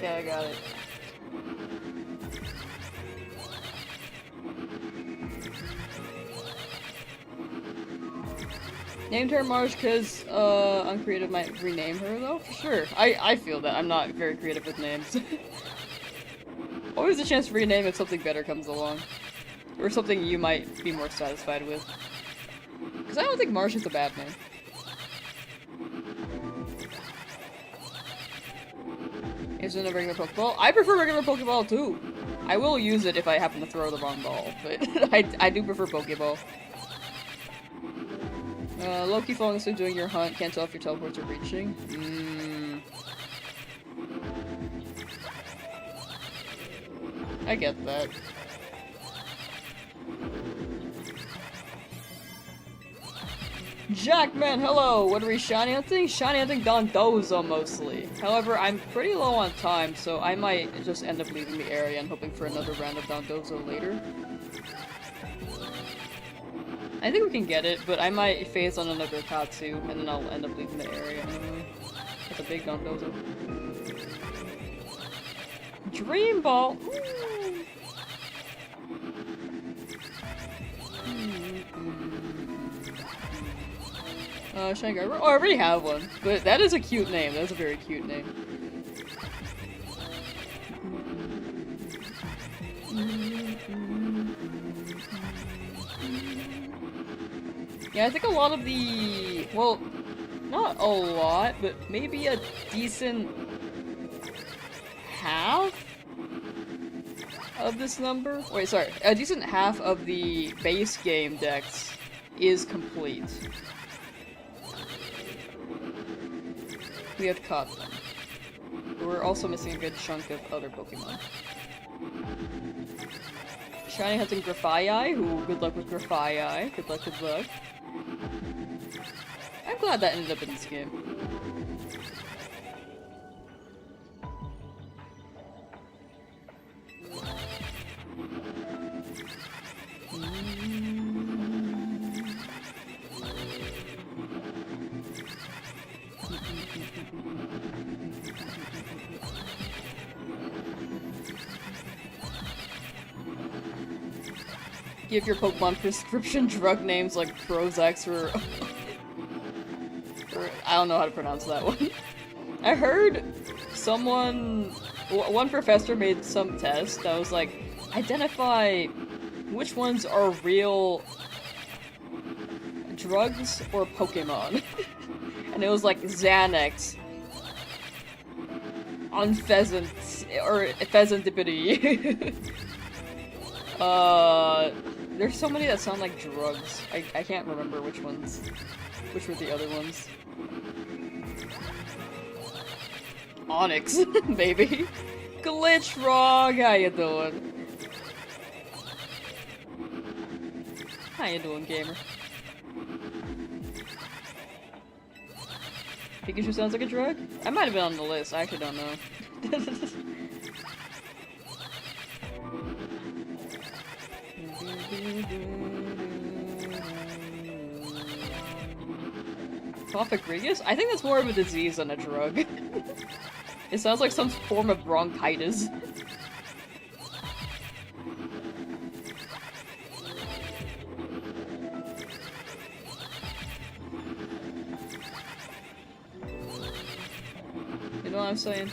Yeah, I got it. Named her Marge because uncreative might rename her though. For sure. I feel that. I'm not very creative with names. Always a chance to rename if something better comes along. Or something you might be more satisfied with. Because I don't think Marge is a bad name. Isn't a regular Pokeball? I prefer regular Pokeball too. I will use it if I happen to throw the wrong ball, but I do prefer Pokeball. Low-key falling asleep doing your hunt, can't tell if your teleports are reaching. I get that. Jackman, hello! What are we shiny hunting? Shiny hunting Dondozo mostly. However, I'm pretty low on time, so I might just end up leaving the area and hoping for another round of Dondozo later. I think we can get it, but I might phase on another Katsu, and then I'll end up leaving the area anyway. That's a big Dondozo. Dream Ball! Shiny Gardevoir. Oh, I already have one. But that is a cute name. That's a very cute name. Yeah, I think a lot of the... Well, not a lot, but maybe a decent half of this number? Wait, sorry. A decent half of the base game decks is complete. We have caught them. We're also missing a good chunk of other Pokemon. Shiny hunting Grafaiai, who good luck with Grafaiai. Good luck, good luck. I'm glad that ended up in this game. Give your Pokemon prescription drug names like Prozac or I don't know how to pronounce that one. I heard one professor made some test that was like, identify which ones are real drugs or Pokemon. And it was like Xanax on pheasant, or pheasantipity. There's so many that sound like drugs. I can't remember which were the other ones. Onyx, baby. Glitch Frog, how you doing? How you doing, gamer? Pikachu sounds like a drug? I might have been on the list, I actually don't know. Cophagrigus? I think that's more of a disease than a drug. It sounds like some form of bronchitis. You know what I'm saying?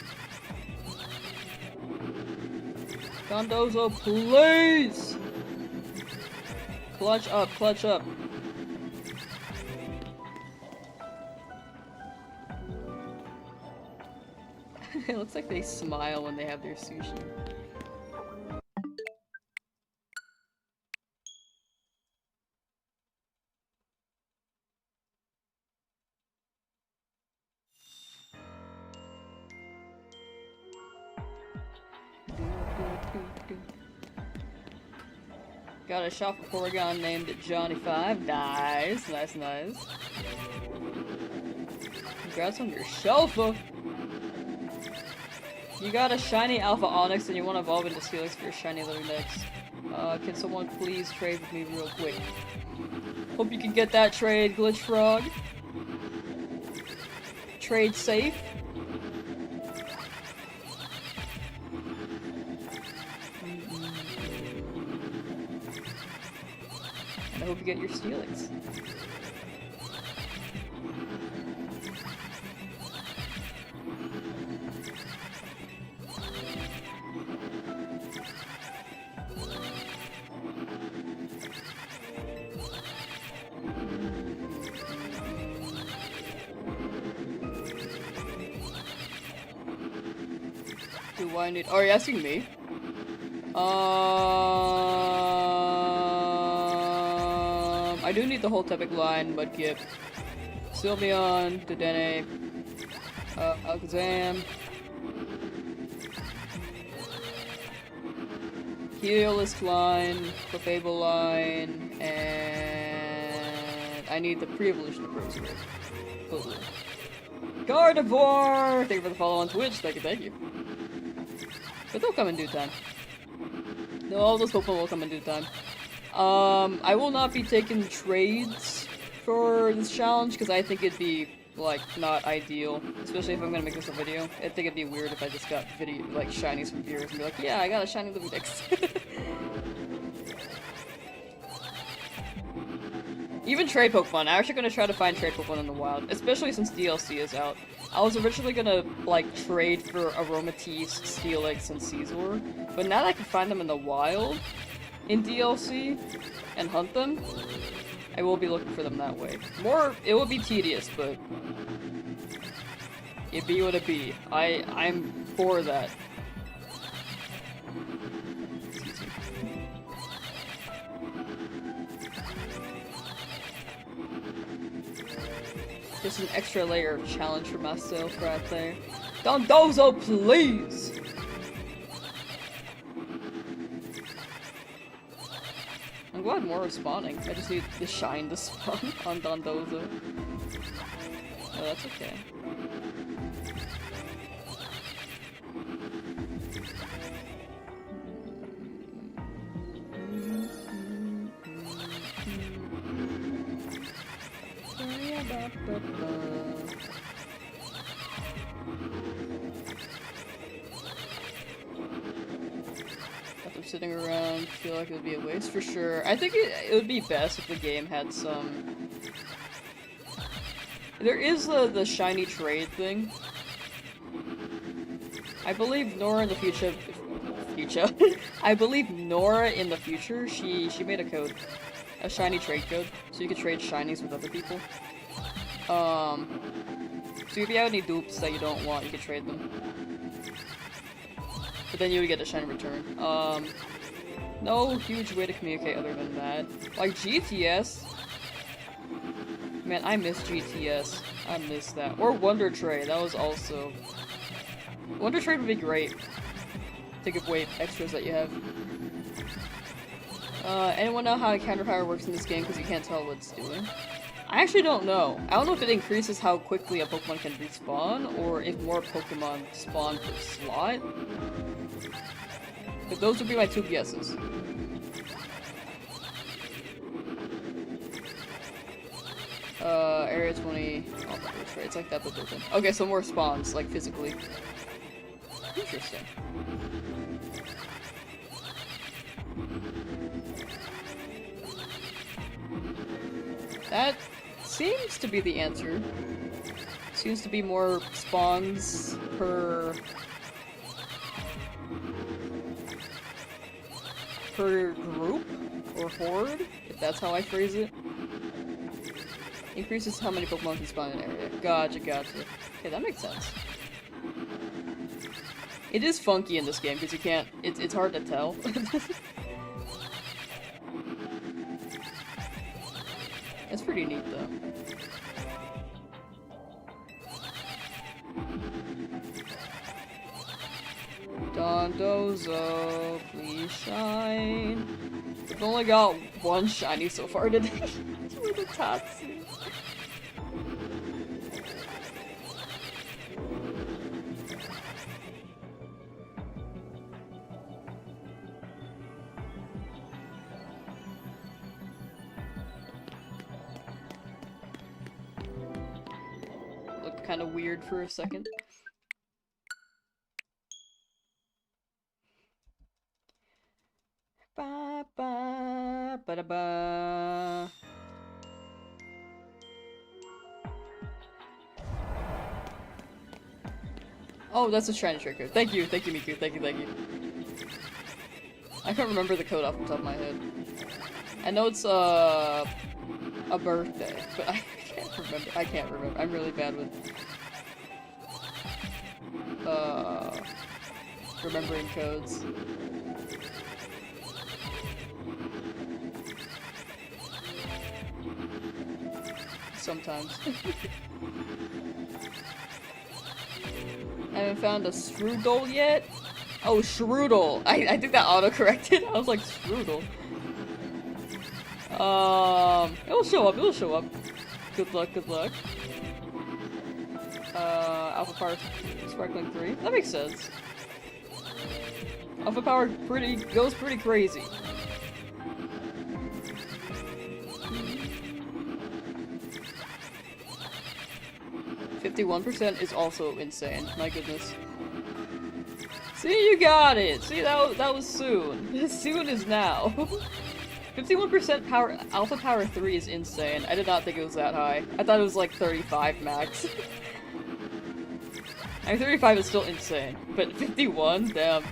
Dondozo, please! Clutch up, clutch up. It looks like they smile when they have their sushi. Got a shop of Porygon named Johnny5. Nice, nice, nice. Congrats on your Shelfa! You got a shiny Alpha Onyx and you want to evolve into Steelix for your shiny living next. Can someone please trade with me real quick? Hope you can get that trade, Glitch Frog. Trade safe. And I hope you get your Steelix. Do I need- Oh, are you asking me? I do need the whole Tepic line, Mudkip, Sylveon, Dedenne, Alakazam, Heliolisk line, Clefable line, and I need the pre-evolution of Rosegrave. Totally. Gardevoir! Thank you for the follow on Twitch, thank you. But they'll come in due time. All those Pokemon will come in due time. I will not be taking trades for this challenge, because I think it'd be, like, not ideal. Especially if I'm gonna make this a video. I think it'd be weird if I just got video, like, shinies from viewers and be like, yeah, I got a shiny Luminix. Even trade Pokemon. I'm actually gonna try to find trade Pokemon in the wild, especially since DLC is out. I was originally gonna, like, trade for Aromatisse, Steelix, and Caesar, but now that I can find them in the wild, in DLC, and hunt them, I will be looking for them that way. It will be tedious, but it be what it be. I'm for that. Just an extra layer of challenge for myself right there. Dondozo, please! I'm glad more are spawning. I just need the shine to spawn on Dondozo. Oh, that's okay. Sitting around, feel like it would be a waste for sure. I think it would be best if the game had some... There is the shiny trade thing. I believe Nora in the future... I believe Nora in the future, she made a code. A shiny trade code. So you could trade shinies with other people. So if you have any dupes that you don't want, you could trade them. But then you would get a shiny return. No huge way to communicate other than that. Like GTS. Man, I miss GTS. I miss that. Or Wonder Trade, that was also... Wonder Trade would be great. To give away extras that you have. Anyone know how Counter Power works in this game because you can't tell what it's doing? I actually don't know. I don't know if it increases how quickly a Pokemon can respawn, or if more Pokemon spawn per slot. But those would be my two guesses. Area 20... Oh, that's right. It's like that, but broken. Okay, so more spawns, like, physically. Interesting. That seems to be the answer. Seems to be more spawns per group or horde, if that's how I phrase it. Increases how many Pokemon can spawn in an area. Gotcha. Okay, that makes sense. It is funky in this game because you can't. It's hard to tell. It's pretty neat though. Dondozo, please shine. We've only got one shiny so far today. With the Tatsu. Looked kind of weird for a second. Ba ba ba da ba. Oh, that's a shiny trigger. Thank you, Miku. Thank you. I can't remember the code off the top of my head. I know it's a birthday, but I can't remember. I'm really bad with remembering codes. Sometimes. I haven't found a strudel yet. Oh, strudel. I think that auto-corrected. I was like, strudel. It'll show up, it'll show up. Good luck, good luck. Alpha Power Sparkling 3. That makes sense. Alpha Power goes pretty crazy. %51% is also insane. My goodness. See, you got it! See, that was soon. Soon is now. 51% power- Alpha Power 3 is insane. I did not think it was that high. I thought it was like 35 max. I mean, 35 is still insane, but 51? Damn.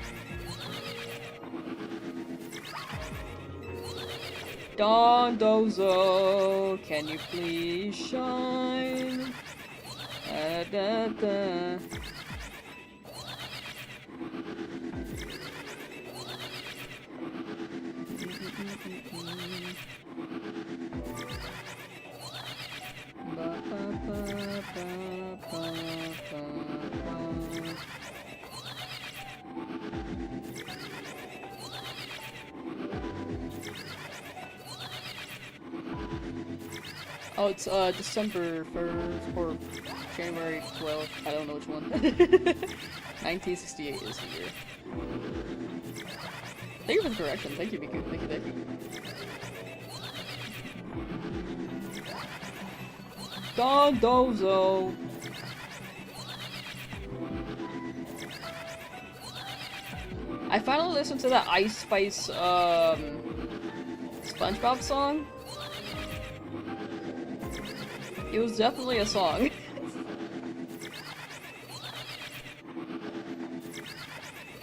Dondozo, can you please shine? Da, da. Oh, it's December 1st or January 12th. I don't know which one. 1968 is the year. Thank you for the correction. Thank you, Miku. Thank you, thank you. Dondozo. I finally listened to that Ice Spice, SpongeBob song. It was definitely a song.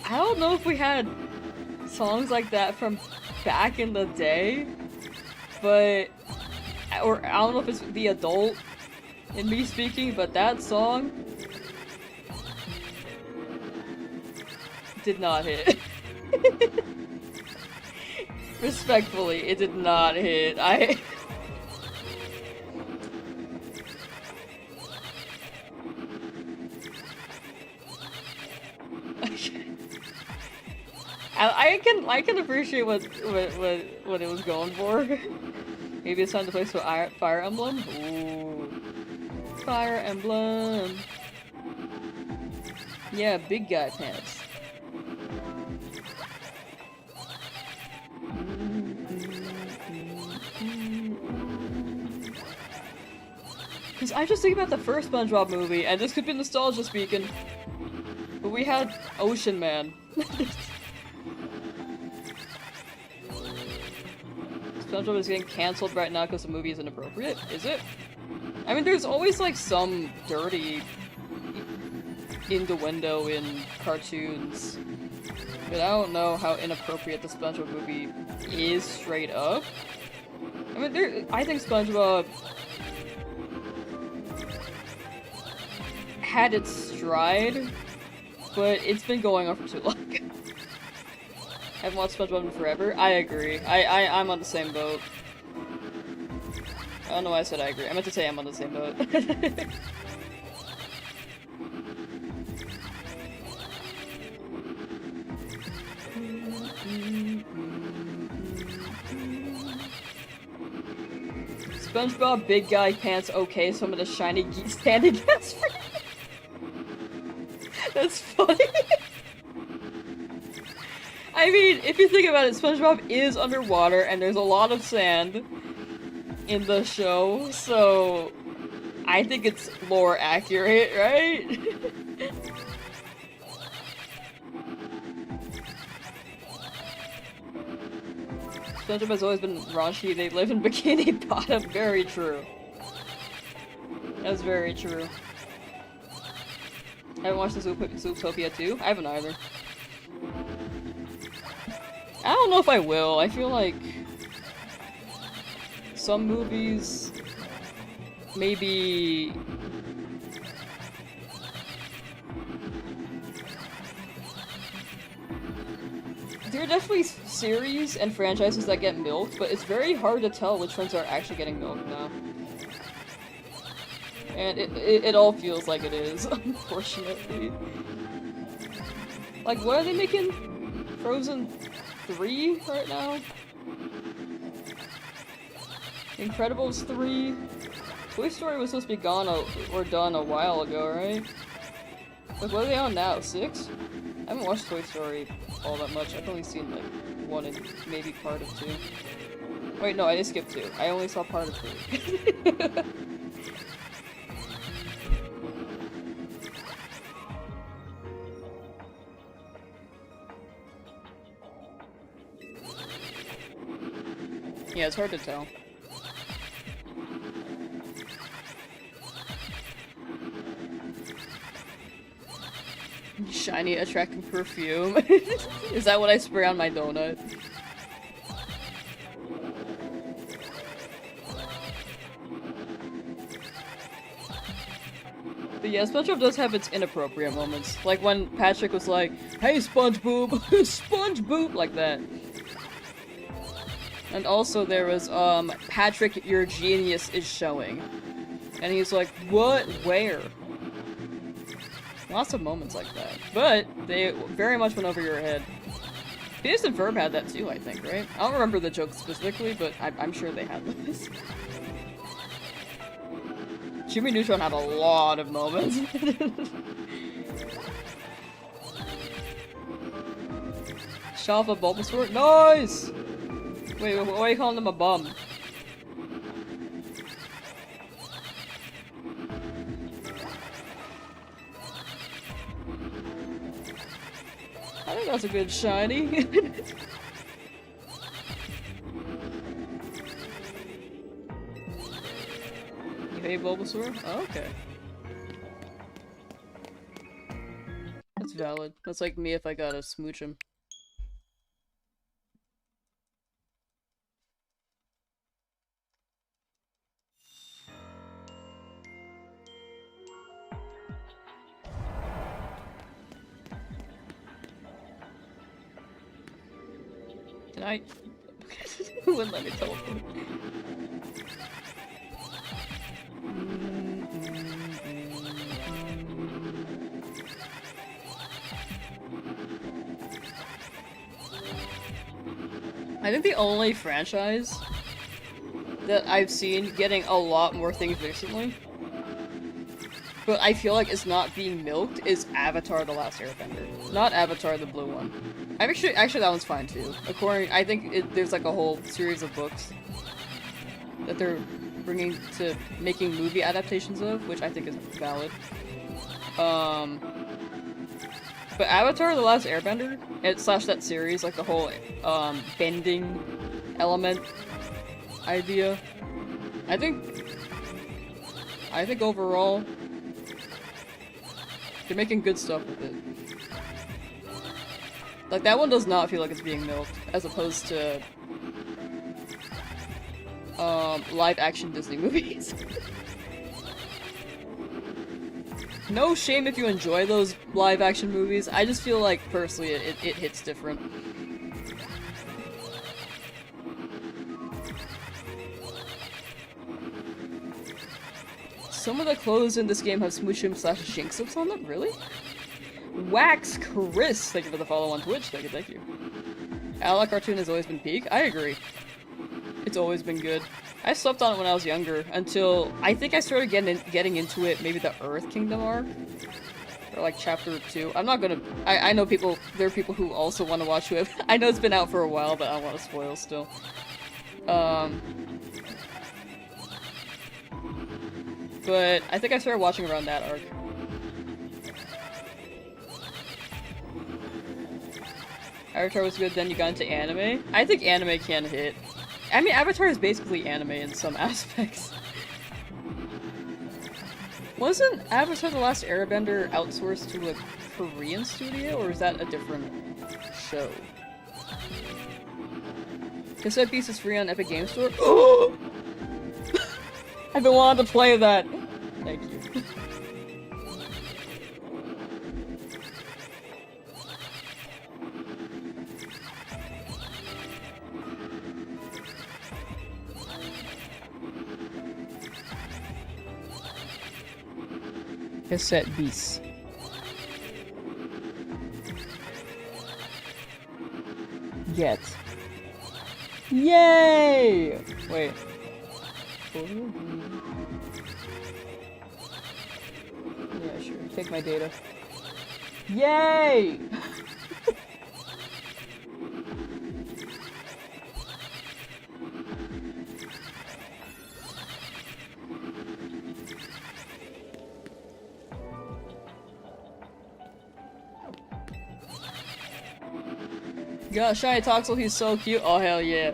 I don't know if we had songs like that from back in the day, but... Or I don't know if it's the adult in me speaking, but that song did not hit. Respectfully, it did not hit. I can appreciate what it was going for. Maybe it's time to play some Fire Emblem. Ooh, Fire Emblem. Yeah, big guy pants. Cause I just think about the first SpongeBob movie, and this could be nostalgia speaking, but we had Ocean Man. SpongeBob is getting cancelled right now because the movie is inappropriate. Is it? I mean, there's always like some dirty innuendo in cartoons, but I don't know how inappropriate the SpongeBob movie is straight up. I mean, I think SpongeBob had its stride, but it's been going on for too long. I haven't watched SpongeBob in forever. I agree. I'm on the same boat. I don't know why I said I agree. I meant to say I'm on the same boat. SpongeBob big guy pants okay, so I'm gonna shiny standing gas for you. That's funny. I mean, if you think about it, SpongeBob is underwater and there's a lot of sand in the show, so I think it's lore accurate, right? SpongeBob has always been raunchy, they live in Bikini Bottom. Very true. That's very true. I haven't watched the Zootopia 2. I haven't either. I don't know if I will. I feel like some movies maybe There are definitely series and franchises that get milked, but it's very hard to tell which ones are actually getting milked now. And it all feels like it is, unfortunately. Like, what are they making? Frozen 3 right now? Incredibles 3? Toy Story was supposed to be gone or done a while ago, right? Like, what are they on now? 6? I haven't watched Toy Story all that much. I've only seen, like, 1 and maybe part of 2. Wait, no, I did skip 2. I only saw part of 3. Yeah, it's hard to tell. Shiny, attracting perfume. Is that what I spray on my donut? But yeah, SpongeBob does have its inappropriate moments. Like when Patrick was like, "Hey, SpongeBob! SpongeBob!" like that. And also there was, Patrick, your genius is showing. And he's like, what? Where? Lots of moments like that. But they very much went over your head. Phineas and Ferb had that too, I think, right? I don't remember the joke specifically, but I'm sure they had this. Jimmy Neutron had a lot of moments. Shop of Bulbasaur? Nice! Wait, why are you calling him a bum? I think that's a good shiny. You hate Bulbasaur? Oh, okay. That's valid. That's like me if I gotta smooch him. I wouldn't let me teleport. I think the only franchise that I've seen getting a lot more things recently, but I feel like it's not being milked, is Avatar: The Last Airbender. Not Avatar, the blue one. Actually, that one's fine too. I think there's like a whole series of books that they're bringing to making movie adaptations of, which I think is valid. But Avatar: The Last Airbender, slash that series, like the whole bending element idea. I think overall they're making good stuff with it. Like, that one does not feel like it's being milked, as opposed to live-action Disney movies. No shame if you enjoy those live-action movies, I just feel like, personally, it hits different. Some of the clothes in this game have smoochum slash shinkslips on them? Really? Wax Chris, thank you for the follow on Twitch. Thank you. Alec cartoon has always been peak. I agree. It's always been good. I slept on it when I was younger until I think I started getting into it. Maybe the Earth Kingdom arc, or like chapter 2. I'm not gonna. I know people. There are people who also want to watch it. I know it's been out for a while, but I don't want to spoil still. But I think I started watching around that arc. Avatar was good, then you got into anime? I think anime can hit. I mean, Avatar is basically anime in some aspects. Wasn't Avatar: The Last Airbender outsourced to a Korean studio, or is that a different show? Cassette Beast is free on Epic Games Store? Oh! I've been wanting to play that! Thank you. Cassette bis. Get. Yay! Wait. Yeah, sure. Take my data. Yay! God, Shiny Toxel, he's so cute. Oh, hell yeah.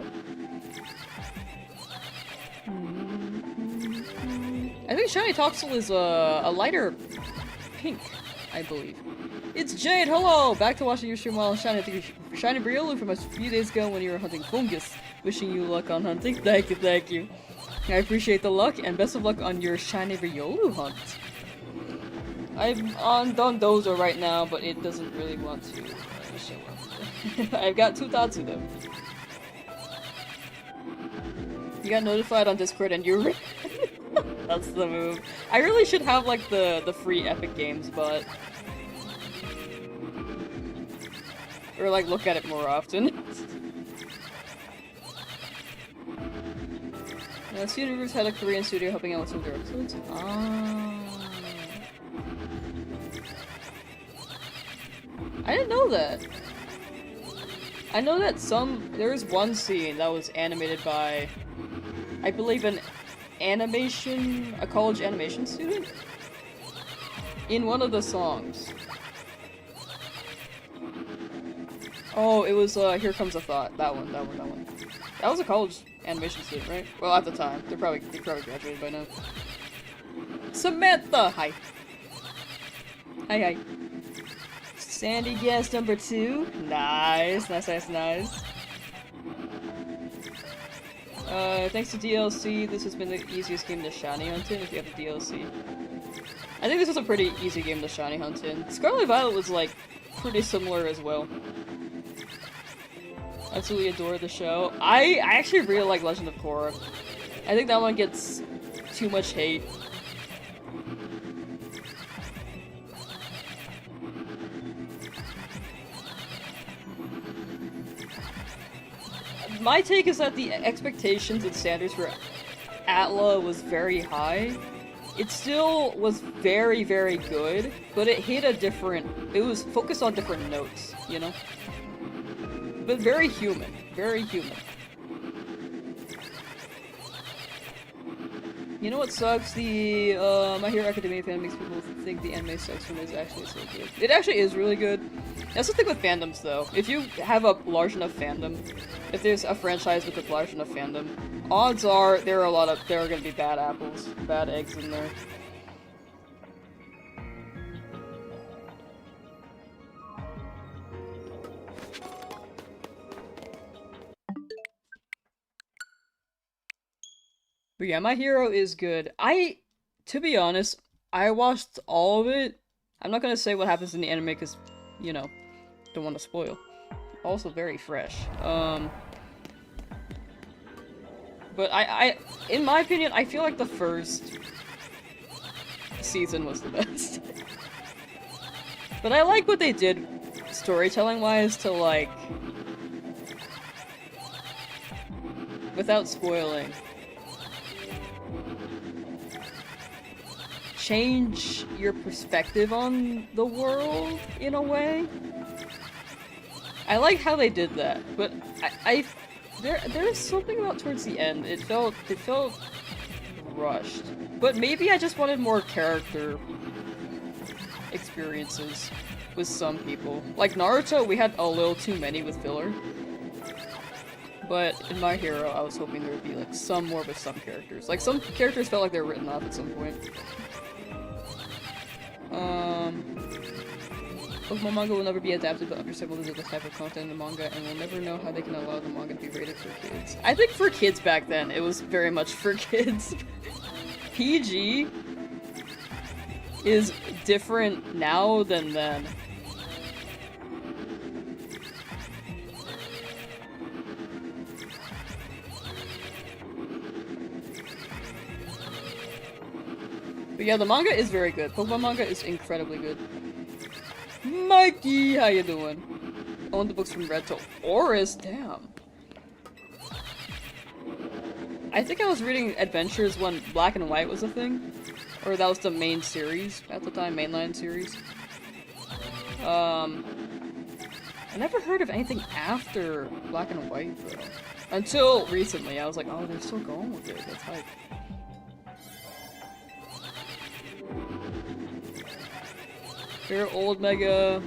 I think Shiny Toxel is a lighter pink, I believe. It's Jade, hello! Back to watching your stream while Shiny. Thank you for Shiny Briolu from a few days ago when you were hunting fungus. Wishing you luck on hunting. Thank you, thank you. I appreciate the luck, and best of luck on your Shiny Briolu hunt. I'm on Dondozo right now, but it doesn't really want to show up. I've got 2 Tatsu though. You got notified on Discord and you that's the move. I really should have like the free Epic Games, but or like look at it more often. Studio Roots had a Korean studio helping out with some of their episodes. I didn't know that. I know that there's one scene that was animated by, I believe a college animation student? In one of the songs. Oh, it was, Here Comes a Thought. That one. That was a college animation student, right? Well, at the time. They probably graduated by now. Samantha! Hi. Hi. Sandy guest number 2. Nice. Thanks to DLC, this has been the easiest game to shiny hunt in if you have the DLC. I think this was a pretty easy game to shiny hunt in. Scarlet Violet was like pretty similar as well. Absolutely adore the show. I actually really like Legend of Korra. I think that one gets too much hate. My take is that the expectations and standards for Atla was very high. It still was very, very good, but it hit it was focused on different notes, you know? But very human. Very human. You know what sucks? The My Hero Academia fan makes people think the anime sucks when it's actually so good. It actually is really good. That's the thing with fandoms, though. If you have a large enough fandom, if there's a franchise with a large enough fandom, odds are there are gonna be bad apples, bad eggs in there. But yeah, My Hero is good. To be honest, I watched all of it. I'm not gonna say what happens in the anime because, you know, don't want to spoil. Also very fresh. But in my opinion, I feel like the first season was the best. But I like what they did storytelling-wise to, like, without spoiling, change your perspective on the world in a way. I like how they did that, but there's something about towards the end. It felt rushed. But maybe I just wanted more character experiences with some people. Like Naruto, we had a little too many with filler. But in My Hero, I was hoping there would be like some more with some characters. Like some characters felt like they were written off at some point. Pokemon manga will never be adapted, but understandable is the type of content in the manga, and we'll never know how they can allow the manga to be rated for kids. I think for kids back then, it was very much for kids. PG is different now than then. But yeah, the manga is very good. Pokemon manga is incredibly good. Mikey, how you doing? Own the books from Red to Oris, damn. I think I was reading Adventures when Black and White was a thing. Or that was the main series at the time, mainline series. I never heard of anything after Black and White, though. Until recently, I was like, oh, they're still going with it. That's hype. Favorite old Mega...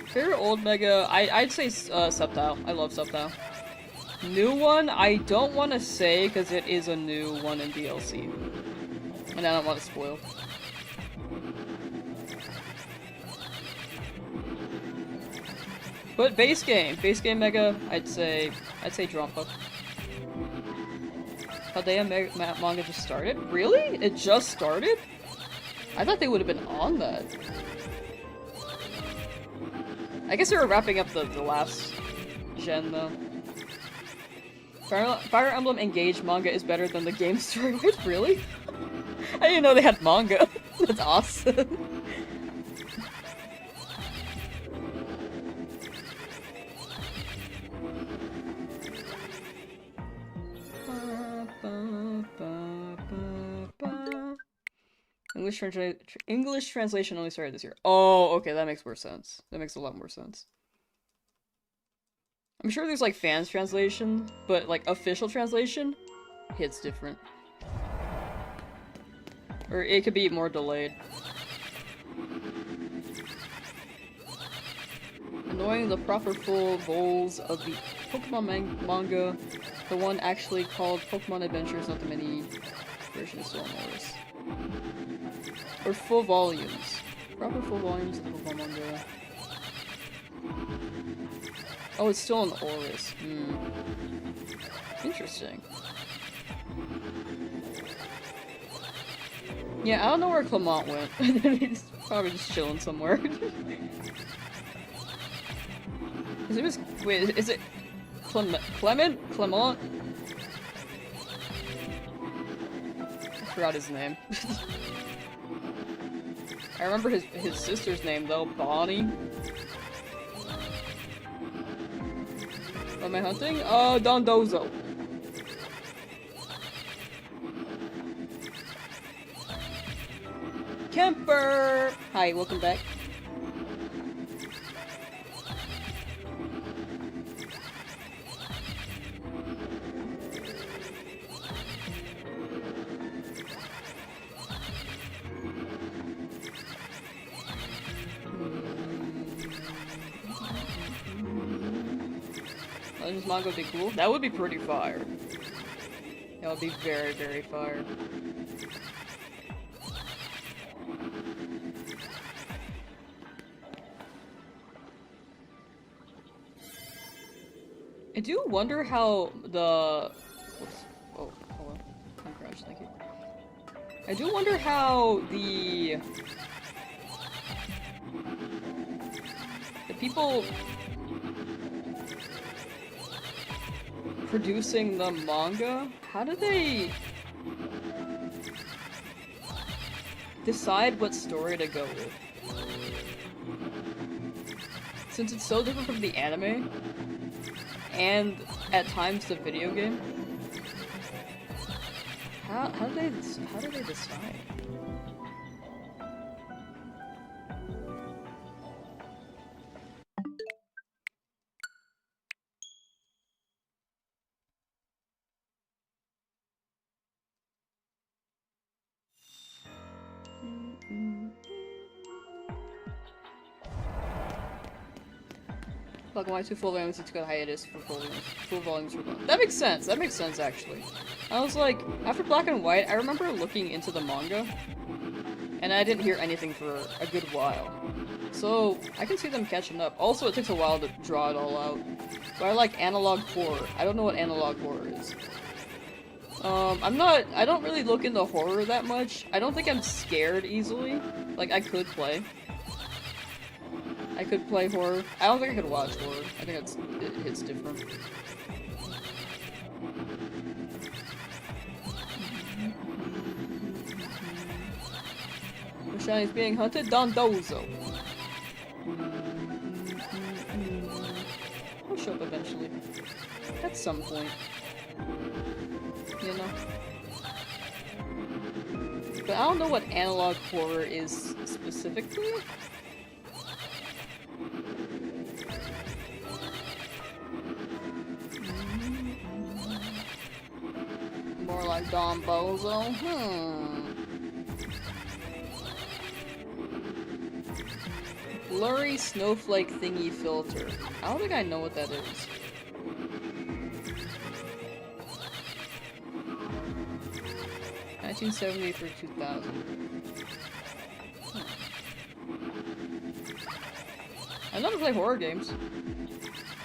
Favorite old Mega... I'd say Sceptile. I love Sceptile. New one, I don't want to say, because it is a new one in DLC. And I don't want to spoil. But base game Mega, I'd say Drumpa. Paldea manga just started? Really? It just started? I thought they would have been on that. I guess they were wrapping up the last gen though. Fire Emblem Engage manga is better than the game story. Wait, really? I didn't know they had manga. That's awesome. English translation only started this year. Oh, okay, that makes more sense. That makes a lot more sense. I'm sure there's like fans translation, but like official translation hits different. Or it could be more delayed. Annoying the proper full vols of the Pokemon manga. The one actually called Pokemon Adventures, not the mini version is still on Oris. Or full volumes. Proper full volumes of the Pokemon manga. Oh, it's still on Oris. Interesting. Yeah, I don't know where Clement went. He's probably just chilling somewhere. His name is... Wait, is it... Clement? Clement? I forgot his name. I remember his sister's name though, Bonnie. What am I hunting? Dondozo. Kemper! Hi, welcome back. Legends manga would be cool. That would be pretty fire. That would be very, very fire. I do wonder how the... Whoops. Oh, hello. I'm crashed, thank you. I do wonder how the people producing the manga, how do they decide what story to go with? Since it's so different from the anime, and at times the video game, how do they decide? Black and White 2 full volumes, it's got a hiatus for full volumes for them. That makes sense. That makes sense, actually. I was like, after Black and White, I remember looking into the manga, and I didn't hear anything for a good while. So, I can see them catching up. Also, it takes a while to draw it all out. But I like analog horror. I don't know what analog horror is. I don't really look into horror that much. I don't think I'm scared easily. Like, I could play horror. I don't think I could watch horror. I think it hits different. Shiny's being hunted. Dondozo. He'll show up eventually. At some point. You know? But I don't know what analog horror is specifically. More like Don Bozo. Blurry snowflake thingy filter. I don't think I know what that is. $1970 through 2000. I love to play horror games.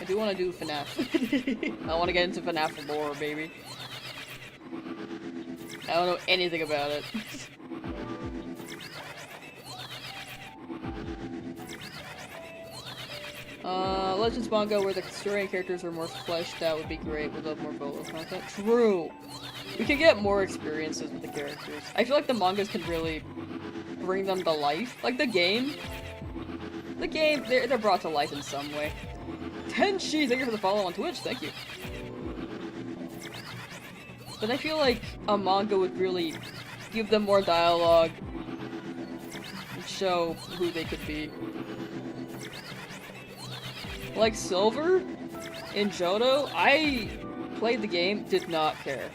I do want to do FNAF. I want to get into FNAF lore, baby. I don't know anything about it. Legends manga where the story and characters are more fleshed out would be great. Would love more Bolo content. True! We could get more experiences with the characters. I feel like the mangas can really bring them to life. Like the game. The game, they're brought to life in some way. Tenshi, thank you for the follow on Twitch, thank you. But I feel like a manga would really give them more dialogue and show who they could be. Like Silver in Johto, I played the game, did not care.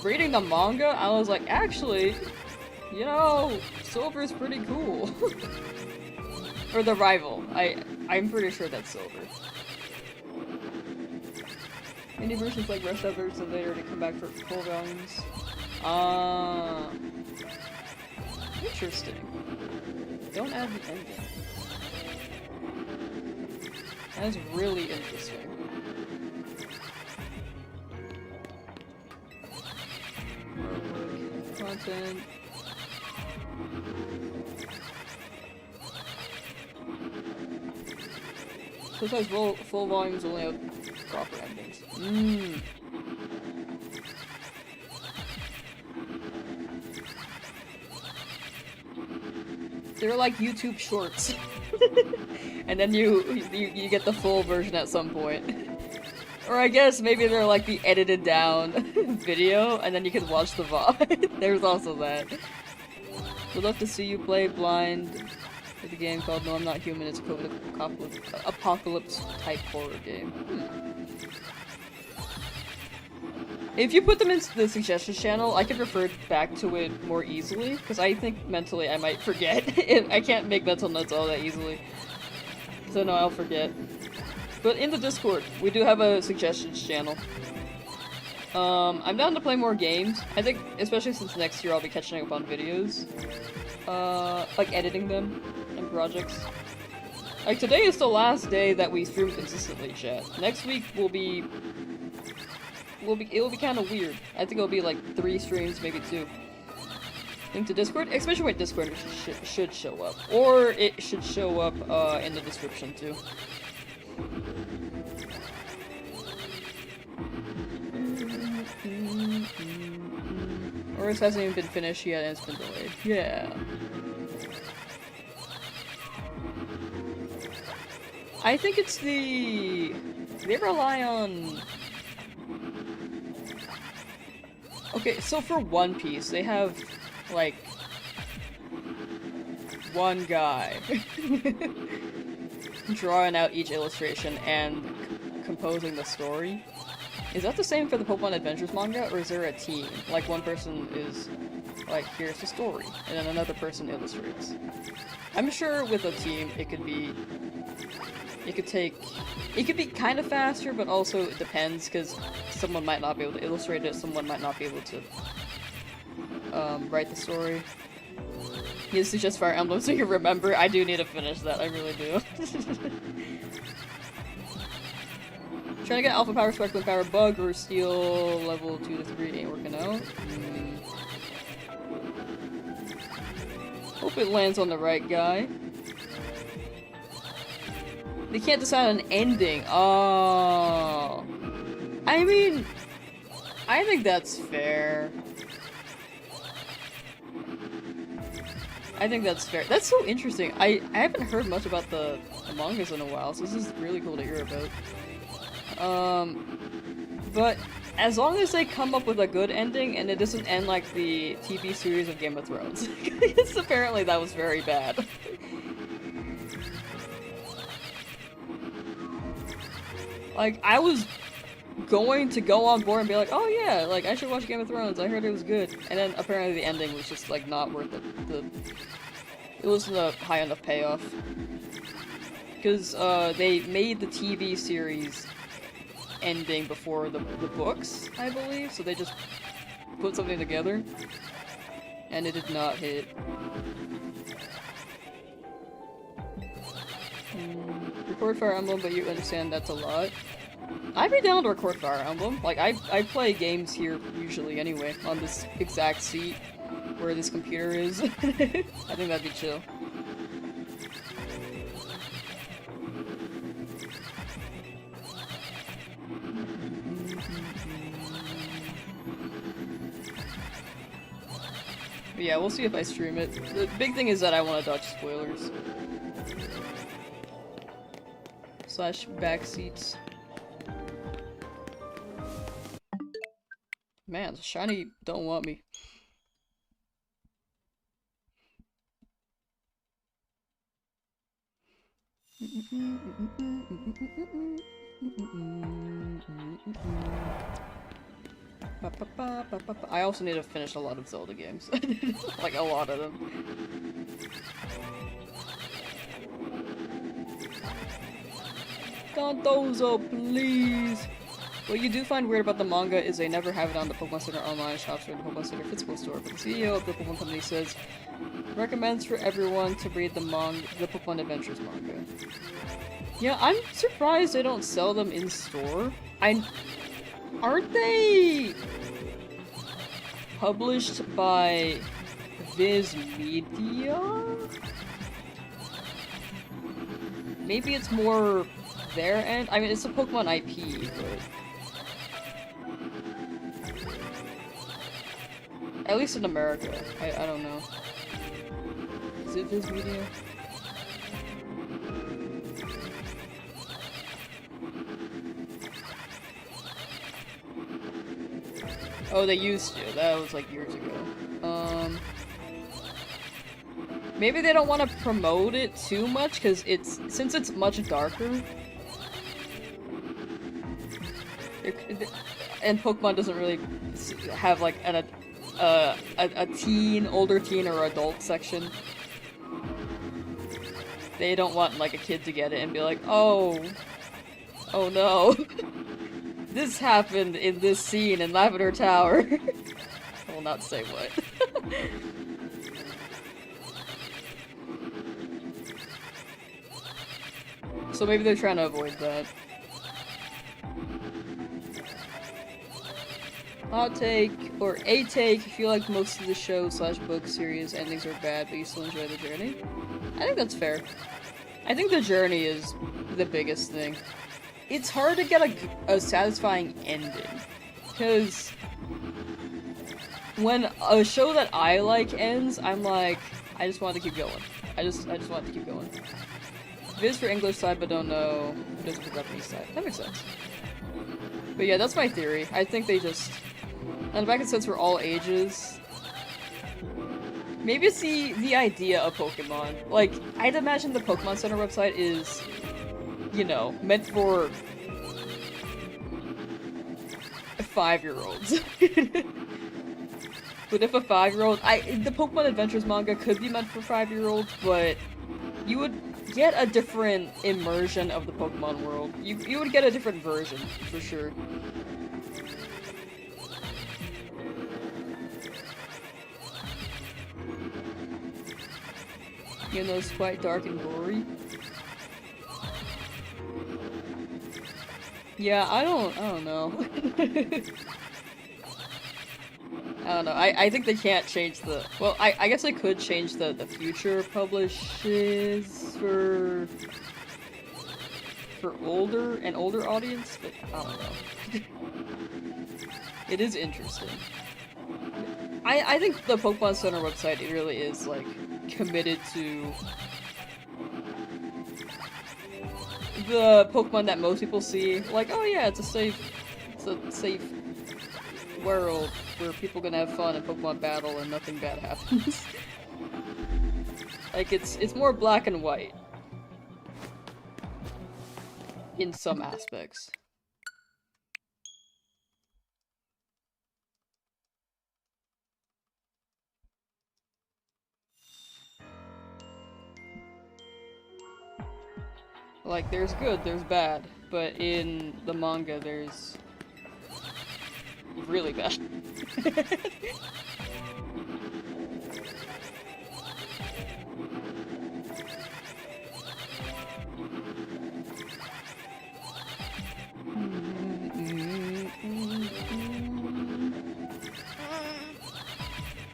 Reading the manga, I was like, actually, you know, Silver's pretty cool. Or the rival. I'm pretty sure that's Silver. Indie versions like Rush Hour versions later to come back for full volumes. Interesting. Don't add the ending. That is really interesting. Content. Sometimes full volumes only have proper endings. They're like YouTube shorts. And then you get the full version at some point. Or I guess maybe they're like the edited down video, and then you can watch the VOD. There's also that. Would love to see you play blind with a game called No I'm Not Human. It's a COVID apocalypse type horror game. If you put them into the suggestions channel, I could refer back to it more easily, because I think mentally I might forget. I can't make mental notes all that easily. So no, I'll forget. But in the Discord, we do have a suggestions channel. I'm down to play more games. I think, especially since next year I'll be catching up on videos. Like editing them and projects. Like today is the last day that we stream consistently, chat. Next week will be kind of weird. I think it'll be like 3 streams, maybe 2. Link to Discord, especially when Discord should show up. Or it should show up in the description too. Or it hasn't even been finished yet and it's been delayed. Yeah. I think it's they rely on... Okay, so for One Piece, they have, like, one guy drawing out each illustration and composing the story. Is that the same for the Pokemon Adventures manga, or is there a team? Like, one person is, like, here's the story, and then another person illustrates. I'm sure with a team, it could be kind of faster, but also it depends, because someone might not be able to illustrate it, someone might not be able to write the story. This is just Fire Emblem so you remember. I do need to finish that, I really do. Trying to get Alpha Power, Sparkling Power, Bug, or Steel level 2 to 3 ain't working out. Hope it lands on the right guy. They can't decide on an ending. Oh. I mean, I think that's fair. I think that's fair. That's so interesting. I haven't heard much about the mangas in a while, so this is really cool to hear about. But as long as they come up with a good ending and it doesn't end like the TV series of Game of Thrones. Because apparently that was very bad. Like, I was going to go on board and be like, oh yeah, like, I should watch Game of Thrones, I heard it was good. And then apparently the ending was just, like, not worth it. It wasn't a high enough payoff. Because, they made the TV series ending before the books, I believe, so they just put something together. And it did not hit. Record Fire Emblem, but you understand that's a lot. I'd be down to record Fire Emblem. Like, I play games here usually anyway, on this exact seat where this computer is. I think that'd be chill. But yeah, we'll see if I stream it. The big thing is that I want to dodge spoilers. Slash backseats. Man, shiny don't want me. I also need to finish a lot of Zelda games. Like, a lot of them. Gandozo, please! What you do find weird about the manga is they never have it on the Pokemon Center online shops or the Pokemon Center physical store, but the CEO of the Pokemon Company says recommends for everyone to read the Pokemon Adventures manga. Yeah, I'm surprised they don't sell them in store. Aren't they published by Viz Media? Maybe it's more their end? I mean, it's a Pokemon IP, but... At least in America. I don't know. Is it Viz Media? Oh, they used to. That was like years ago. Maybe they don't want to promote it too much because since it's much darker. And Pokemon doesn't really have like a older teen or adult section. They don't want like a kid to get it and be like, oh no. This happened in this scene in Lavender Tower. I will not say what. So maybe they're trying to avoid that. Hot take, or a take, if you like most of the show slash book series endings are bad, but you still enjoy the journey. I think that's fair. I think the journey is the biggest thing. It's hard to get a satisfying ending, because when a show that I like ends, I'm like, I just want to keep going. I just want to keep going. Viz for English side, but don't know Viz for Japanese side. That makes sense. But yeah, that's my theory. I think they just... And back in sense for all ages. Maybe it's the idea of Pokemon. Like, I'd imagine the Pokemon Center website is, you know, meant for 5-year-olds. But if a 5-year-old... the Pokemon Adventures manga could be meant for 5-year-olds, but you would get a different immersion of the Pokemon world. You would get a different version, for sure. Even though it's quite dark and gory. Yeah, I don't know. I don't know. I think they can't change the... Well, I guess they could change the future publishes for an older audience, but I don't know. It is interesting. I think the Pokemon Center website, it really is, like, committed to the Pokemon that most people see. Like, oh yeah, it's a safe world where people can have fun and Pokemon battle and nothing bad happens. Like, it's more black and white. In some aspects. Like, there's good, there's bad, but in the manga, there's really bad.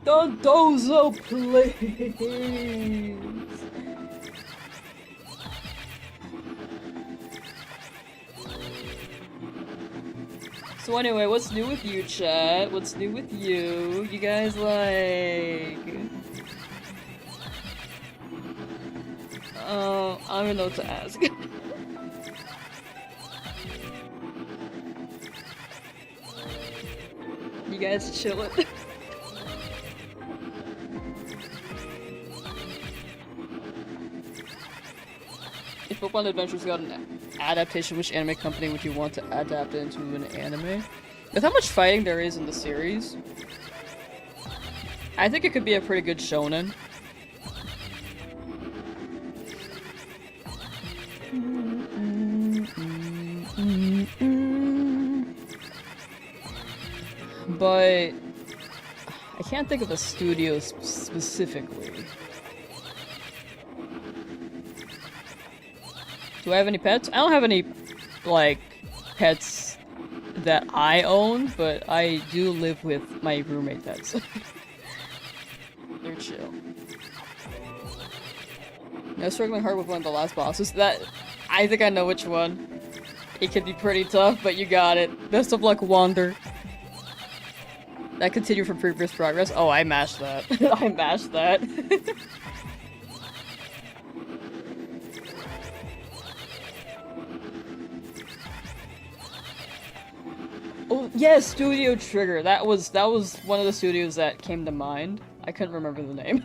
Don't dozo, please! So anyway, what's new with you, chat? What's new with you? You guys like... I don't even know what to ask. You guys chillin'? If Pokemon Adventures got an adaptation, which anime company would you want to adapt it into an anime? With how much fighting there is in the series, I think it could be a pretty good shonen. But I can't think of a studio specifically. Do I have any pets? I don't have any, like, pets that I own, but I do live with my roommate pets. They're chill. I was struggling hard with one of the last bosses. I think I know which one. It could be pretty tough, but you got it. Best of luck, Wander. That continued from previous progress. Oh, I mashed that. I mashed that. Oh, yes, Studio Trigger. That was one of the studios that came to mind. I couldn't remember the name.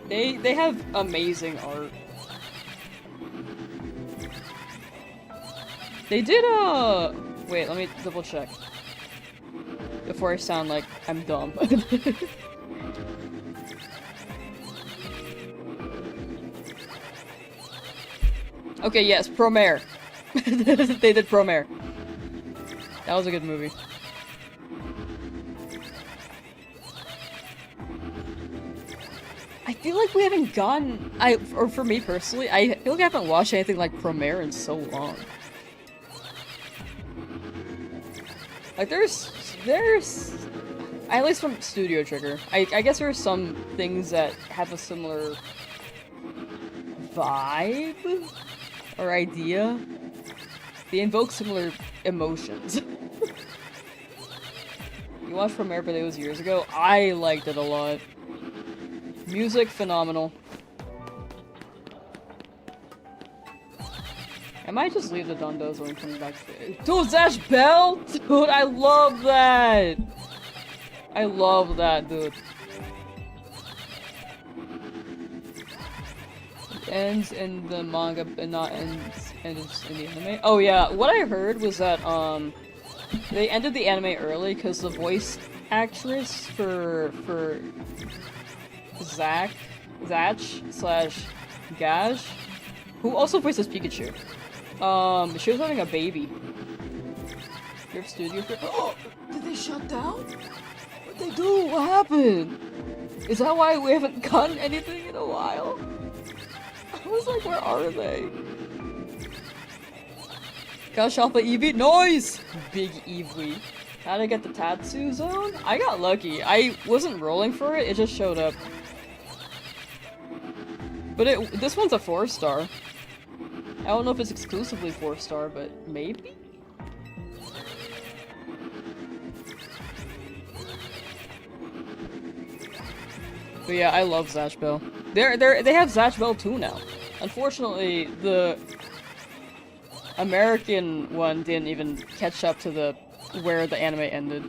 They have amazing art. They did wait, let me double check. Before I sound like I'm dumb. Okay, yes, Promare. They did Promare. That was a good movie. I feel like we haven't gotten... or for me personally, I feel like I haven't watched anything like Promare in so long. Like, there's... At least from Studio Trigger. I guess there are some things that have a similar... vibe? Or idea? They invoke similar emotions. You watched Promare, but it was years ago. I liked it a lot. Music, phenomenal. I might just leave the Dundos and come back to it. Dude, Zash Bell? Dude, I love that! I love that, dude. It ends in the manga, but not ends in the anime. Oh yeah, what I heard was that, they ended the anime early because the voice actress for Zach slash Gash, who also voices Pikachu, she was having a baby. Your studio for— oh, did they shut down? What'd they do? What happened? Is that why we haven't gotten anything in a while? I was like, where are they? Gosh, Alpha Eevee, noise! Big Eevee. How'd I get the Tatsu zone? I got lucky. I wasn't rolling for it, it just showed up. But this one's a 4-star. I don't know if it's exclusively 4-star, but maybe? But yeah, I love Zatch Bell. They have Zatch Bell too now. Unfortunately, the American one didn't even catch up to the where the anime ended.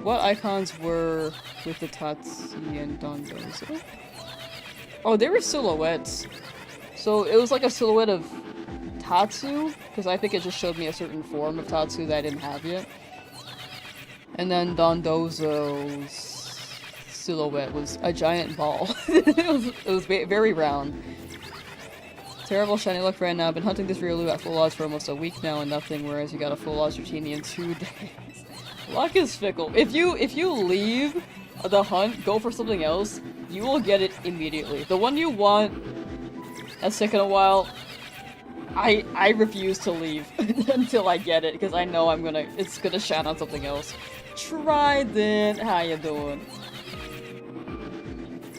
What icons were with the Tatsu and Dondozo? Oh, they were silhouettes. So it was like a silhouette of Tatsu, because I think it just showed me a certain form of Tatsu that I didn't have yet. And then Dondozo's silhouette was a giant ball. it was very round. Terrible shiny luck right now. I've been hunting this Riolu at full odds for almost a week now and nothing, whereas you got a full odds Dratini in 2 days. Luck is fickle. If you leave the hunt, go for something else, you will get it immediately. The one you want that's taken a while, I refuse to leave until I get it, because I know it's gonna shine on something else. Trident, how you doing?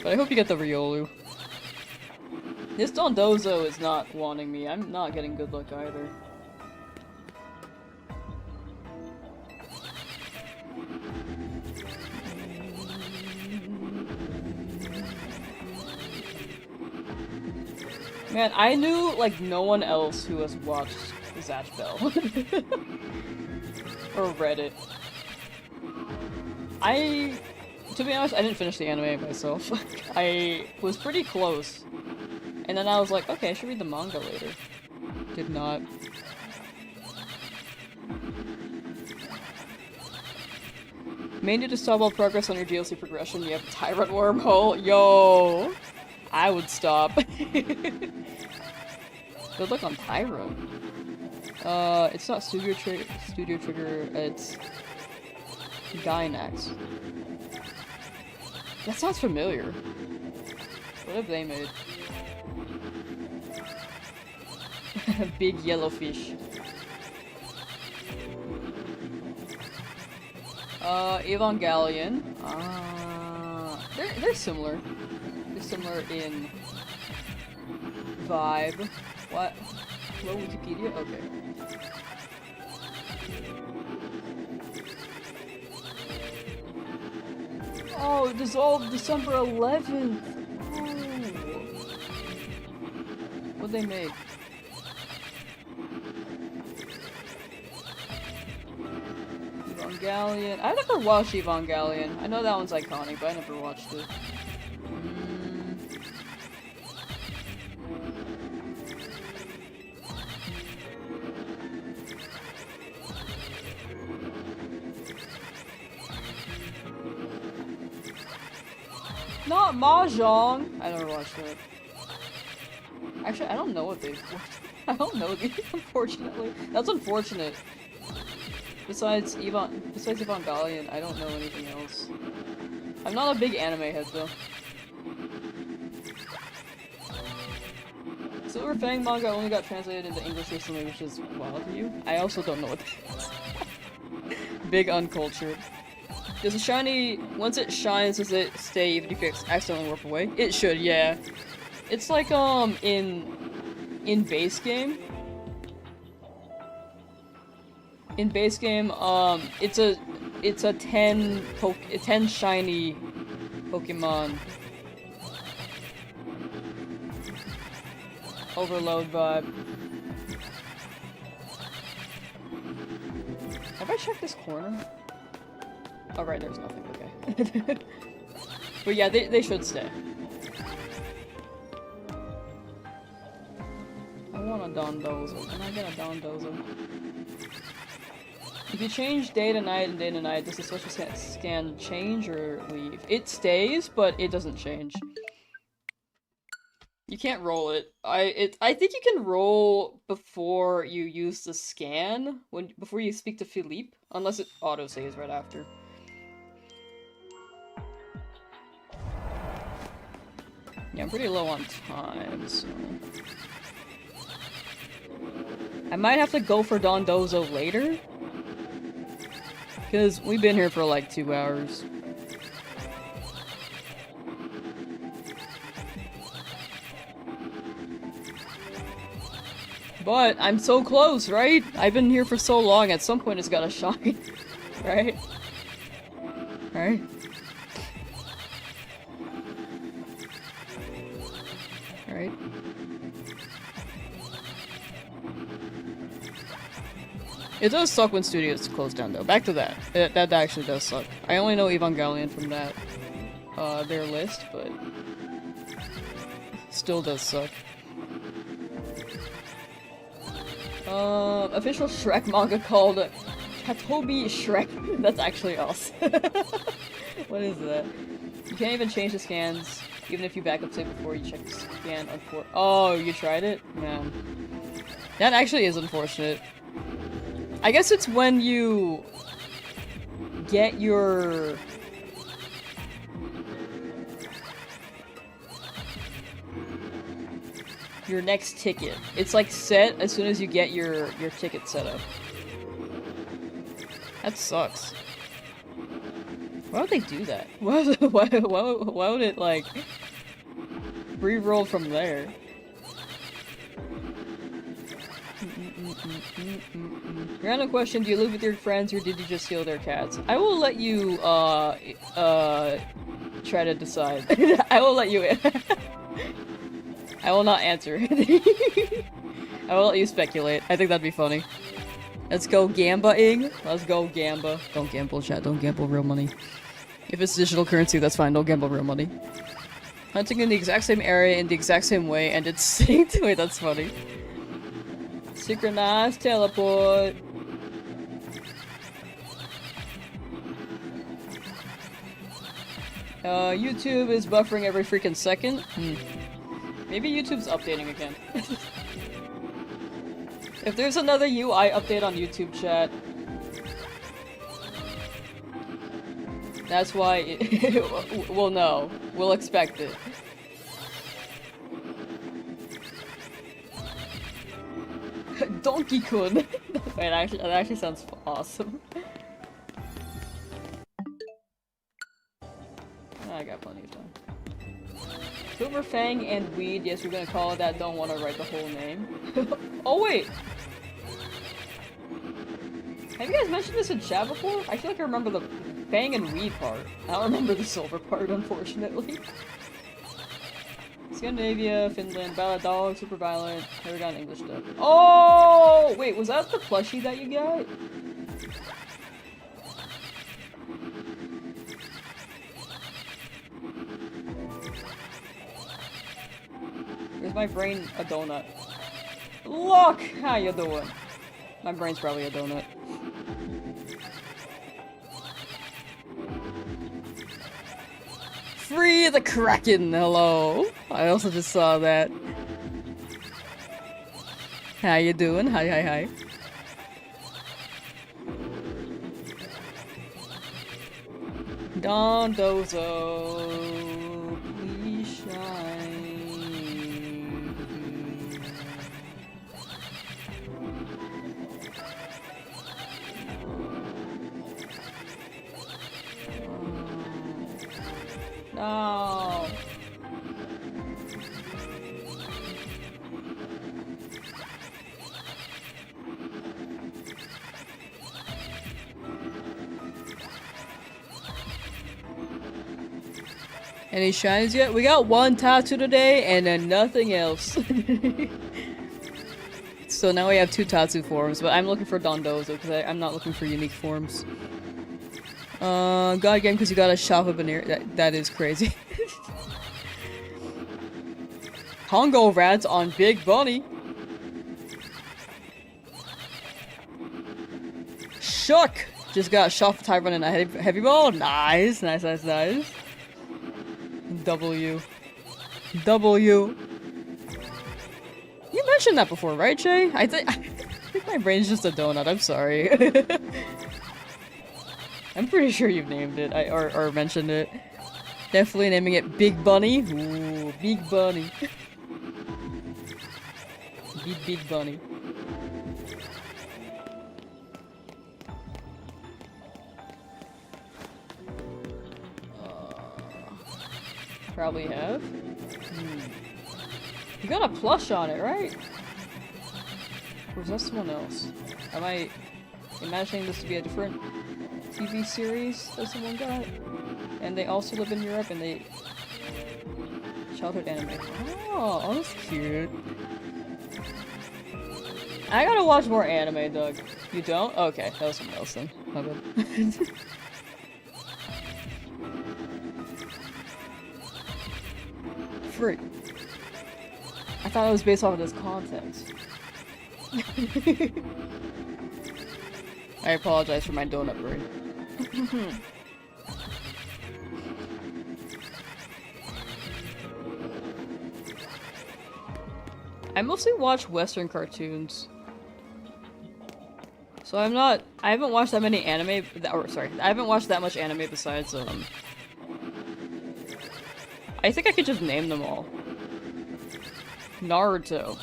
But I hope you get the Riolu. This Dondozo is not wanting me. I'm not getting good luck either. Man, I knew, like, no one else who has watched Zatch Bell. Or read it. To be honest, I didn't finish the anime myself. I was pretty close. And then I was like, okay, I should read the manga later. Did not. May need to stop all progress on your DLC progression. You have a Tyrant wormhole. Yo! I would stop. Good luck on Tyrant. It's not Studio Trigger, it's Gynax. That sounds familiar. What have they made? Big yellow fish. Evangelion. They're similar. They're similar in vibe. What? Hello, Wikipedia? Okay. Oh, it dissolved December 11th! Oh. What'd they make? Evangelion. I never watched Evangelion. I know that one's iconic, but I never watched it. Not Mahjong! I never watched it. Actually, I don't know what they... I don't know these, unfortunately. That's unfortunate. Besides Evangelion, I don't know anything else. I'm not a big anime head, though. Silver Fang manga only got translated into English recently, which is wild to you. I also don't know what that is. Big uncultured. Does a shiny, once it shines, does it stay even if you accidentally warp away? It should, yeah. It's like, in base game. In base game, it's a 10 shiny Pokemon overload vibe. Have I checked this corner? Oh right, there's nothing, okay. But yeah, they should stay. I want a Dondozo. Can I get a Dondozo? If you change day to night and day to night, does the social scan change or leave? It stays, but it doesn't change. You can't roll it. I think you can roll before you use the scan, before you speak to Philippe, unless it auto-saves right after. Yeah, I'm pretty low on time, so... I might have to go for Dondozo later. Because we've been here for like 2 hours. But I'm so close, right? I've been here for so long, at some point it's gotta shine. Right? Right? Right? It does suck when studios close down, though. Back to that. That actually does suck. I only know Evangelion from that, their list, but still does suck. Official Shrek manga called Katobi Shrek. That's actually us. What is that? You can't even change the scans, even if you back up to it before you check the scan. Oh, you tried it? Man. That actually is unfortunate. I guess it's when you get your next ticket. It's like set as soon as you get your ticket set up. That sucks. Why would they do that? Why would it like re-roll from there? Random question, do you live with your friends or did you just steal their cats? I will let you, try to decide. I will let you I will not answer. I will let you speculate. I think that'd be funny. Let's go gamba-ing. Let's go gamba. Don't gamble, chat. Don't gamble real money. If it's digital currency, that's fine. Don't gamble real money. Hunting in the exact same area in the exact same way and it's synced. Wait, that's funny. Synchronized teleport. YouTube is buffering every freaking second. Maybe YouTube's updating again. If there's another UI update on YouTube, chat, that's why we'll know. We'll expect it. Donkey-kun! Wait, that actually sounds awesome. I got plenty of time. Silver Fang and Weed, yes, we're gonna call it that, don't want to write the whole name. Oh wait! Have you guys mentioned this in chat before? I feel like I remember the Fang and Weed part. I don't remember the silver part, unfortunately. Scandinavia, Finland, Ballad Dog, Super Violent, never got an English dub. Oh! Wait, was that the plushie that you got? Where's my brain? A donut. Look! How you doing? My brain's probably a donut. Free the Kraken! Hello! I also just saw that. How you doing? Hi, hi, hi. Don Dozo, please shine. No. Any shinies yet? We got one tattoo today and then nothing else. So now we have 2 Tatsu forms, but I'm looking for Dondozo because I'm not looking for unique forms. God game because you got a shop of Banner. That is crazy. Congo rats on Big Bunny. Shook! Just got shot for Tyrant and a heavy ball. Nice, nice, nice, nice. W. W. You mentioned that before, right, Jay? I think my brain's just a donut. I'm sorry. I'm pretty sure you've named it, or mentioned it. Definitely naming it Big Bunny. Ooh, Big Bunny. Big Bunny. Probably have. You got a plush on it, right? Or is that someone else? Am I imagining this to be a different TV series that someone got? And they also live in Europe and they... Childhood anime. Oh, that's cute. I gotta watch more anime, Doug. You don't? Okay, that was someone else then. My bad. Frick. I thought it was based off of this context. I apologize for my donut brain. I mostly watch Western cartoons. So I haven't watched that many anime, I haven't watched that much anime besides, I think I could just name them all. Naruto.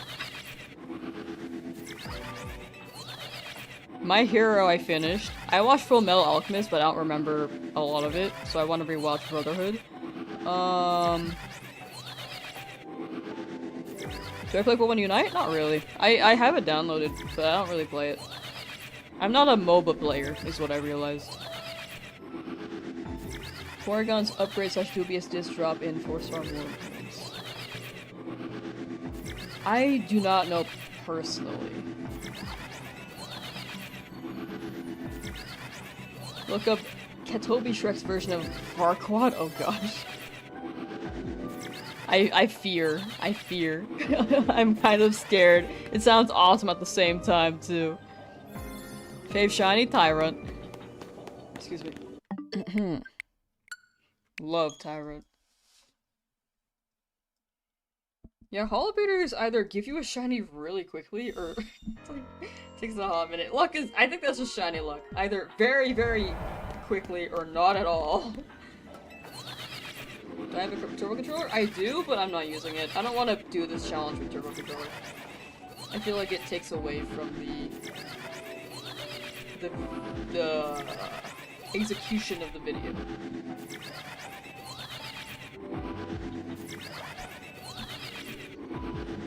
My Hero I finished. I watched Full Metal Alchemist, but I don't remember a lot of it, so I want to rewatch Brotherhood. Do I play Pokemon Unite? Not really. I have it downloaded, but I don't really play it. I'm not a MOBA player, is what I realized. Porygon's upgrade / dubious disc drop in 4-star warnings. I do not know personally. Look up Katobi Shrek's version of Farquaad. Oh gosh. I fear. I'm kind of scared. It sounds awesome at the same time, too. Fave Shiny Tyrant. Excuse me. Love Tyrant. Yeah, Holo Beaters either give you a shiny really quickly, or takes a hot minute. Luck is- I think that's just shiny luck. Either very, very quickly, or not at all. Do I have a Turbo Controller? I do, but I'm not using it. I don't want to do this challenge with Turbo Controller. I feel like it takes away from the execution of the video.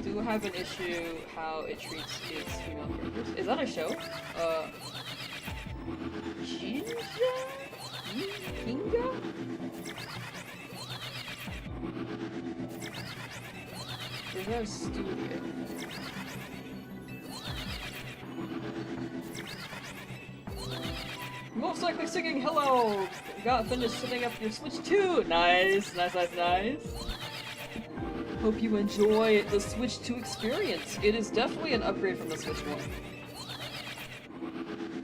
Do have an issue how it treats its female characters. Is that a show? Jinja? Kinga? There's no studio. Most likely singing hello! Got finished setting up your Switch 2! Nice, nice, nice, nice. Hope you enjoy the Switch 2 experience. It is definitely an upgrade from the Switch 1.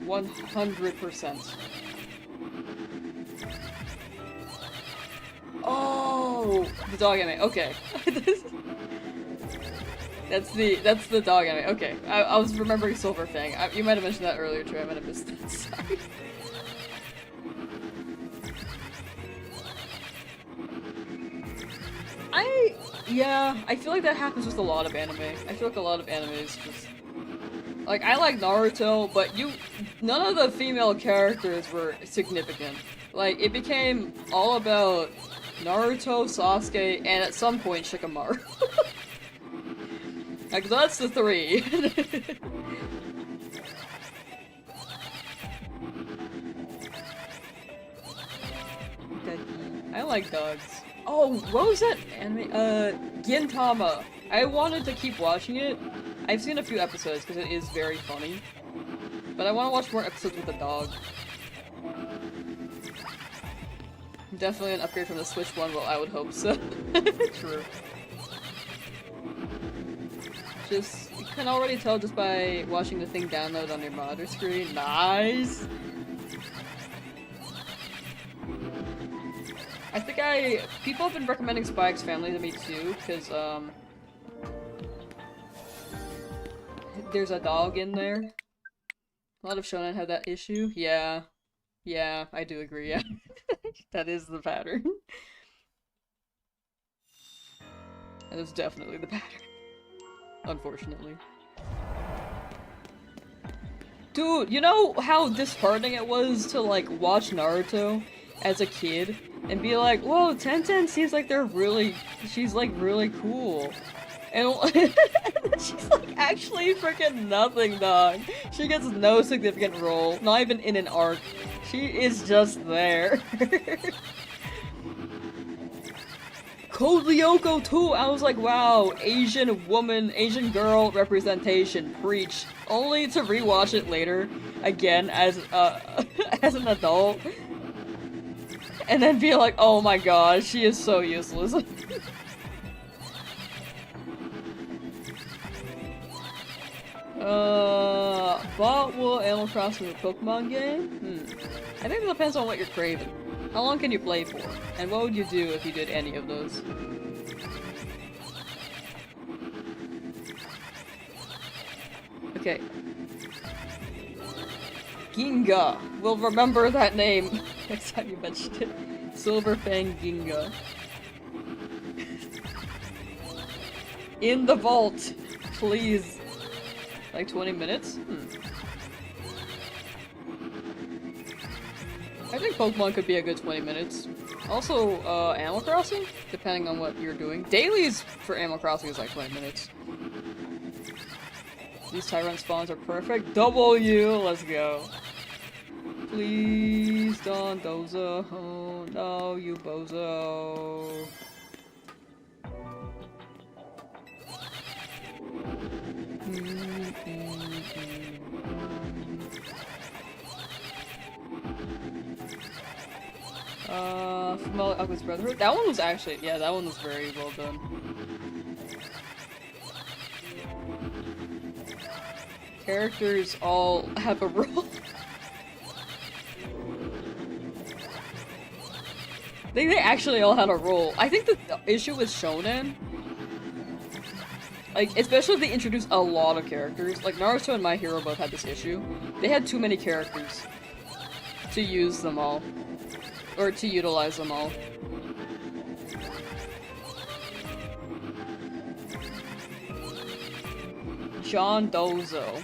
100%. Oh! The dog anime, okay. That's the dog anime, okay. I was remembering Silver Fang. You might have mentioned that earlier too, I might have missed that, sorry. Yeah, I feel like that happens with a lot of anime. I feel like a lot of anime is just... Like, I like Naruto, but none of the female characters were significant. Like, it became all about Naruto, Sasuke, and at some point Shikamaru. Like, that's the three. I like dogs. Oh, what was that anime? Gintama. I wanted to keep watching it. I've seen a few episodes because it is very funny. But I want to watch more episodes with a dog. Definitely an upgrade from the Switch 1, well, I would hope so. True. You can already tell just by watching the thing download on your monitor screen. Nice! I think people have been recommending Spy X Family to me too, because, there's a dog in there. A lot of shonen have that issue. Yeah. Yeah, I do agree, yeah. That is the pattern. That is definitely the pattern. Unfortunately. Dude, you know how disheartening it was to, like, watch Naruto as a kid and be like, whoa, Tenten seems like she's like really cool. And She's like actually freaking nothing, dog. She gets no significant role, not even in an arc. She is just there. Code Lyoko too! I was like, wow, Asian woman, Asian girl representation, preach. Only to rewatch it later, again, as as an adult. And then be like, oh my god, she is so useless. But will Animal Crossing be a Pokemon game? I think it depends on what you're craving. How long can you play for? And what would you do if you did any of those? Okay. Ginga! We'll remember that name next time you mention it. Silverfang Ginga. In the vault! Please. Like 20 minutes? I think Pokemon could be a good 20 minutes. Also, Animal Crossing? Depending on what you're doing. Dailies for Animal Crossing is like 20 minutes. These Tyrant spawns are perfect. W! Let's go. Please don't dozo. Oh, no, you bozo. Female Alchemist Brotherhood. That one was actually, yeah, that one was very well done. Characters all have a role. They actually all had a role. I think the issue with Shonen, like, especially if they introduced a lot of characters, like Naruto and My Hero both had this issue. They had too many characters to use them all. Or to utilize them all. John Dozo.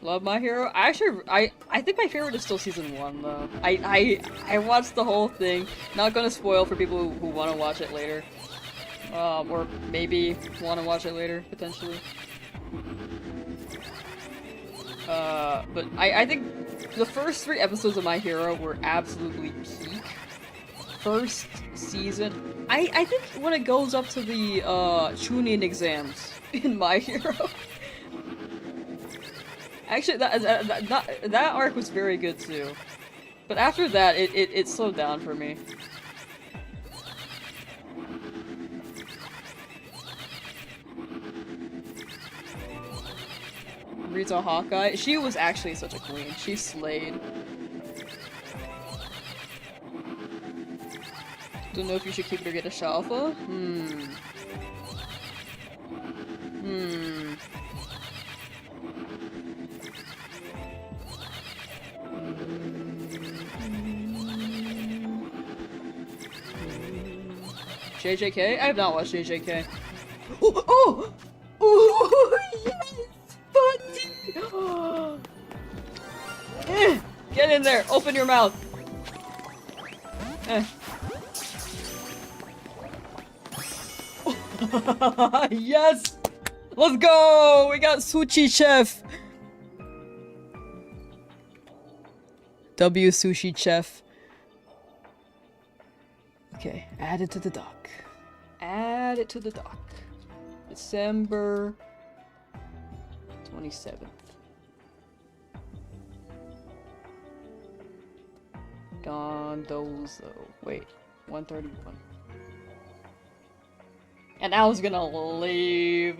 Love My Hero. I think my favorite is still season 1 though. I watched the whole thing. Not gonna spoil for people who want to watch it later. Or maybe want to watch it later, potentially. But I think the first 3 episodes of My Hero were absolutely peak. First season. I think when it goes up to the Chunin exams in My Hero. Actually, that arc was very good too. But after that, it slowed down for me. Rita Hawkeye. She was actually such a queen. She slayed. Don't know if you should keep it or get a Shalfa? JJK? I have not watched JJK. Oh! Oh! Yes! Buddy! Get in there! Open your mouth! Yes! Let's go! We got Sushi Chef! W Sushi Chef. Okay, add it to the dock. Add it to the dock. December 27th. Dondozo. Wait, 131. And I was gonna leave.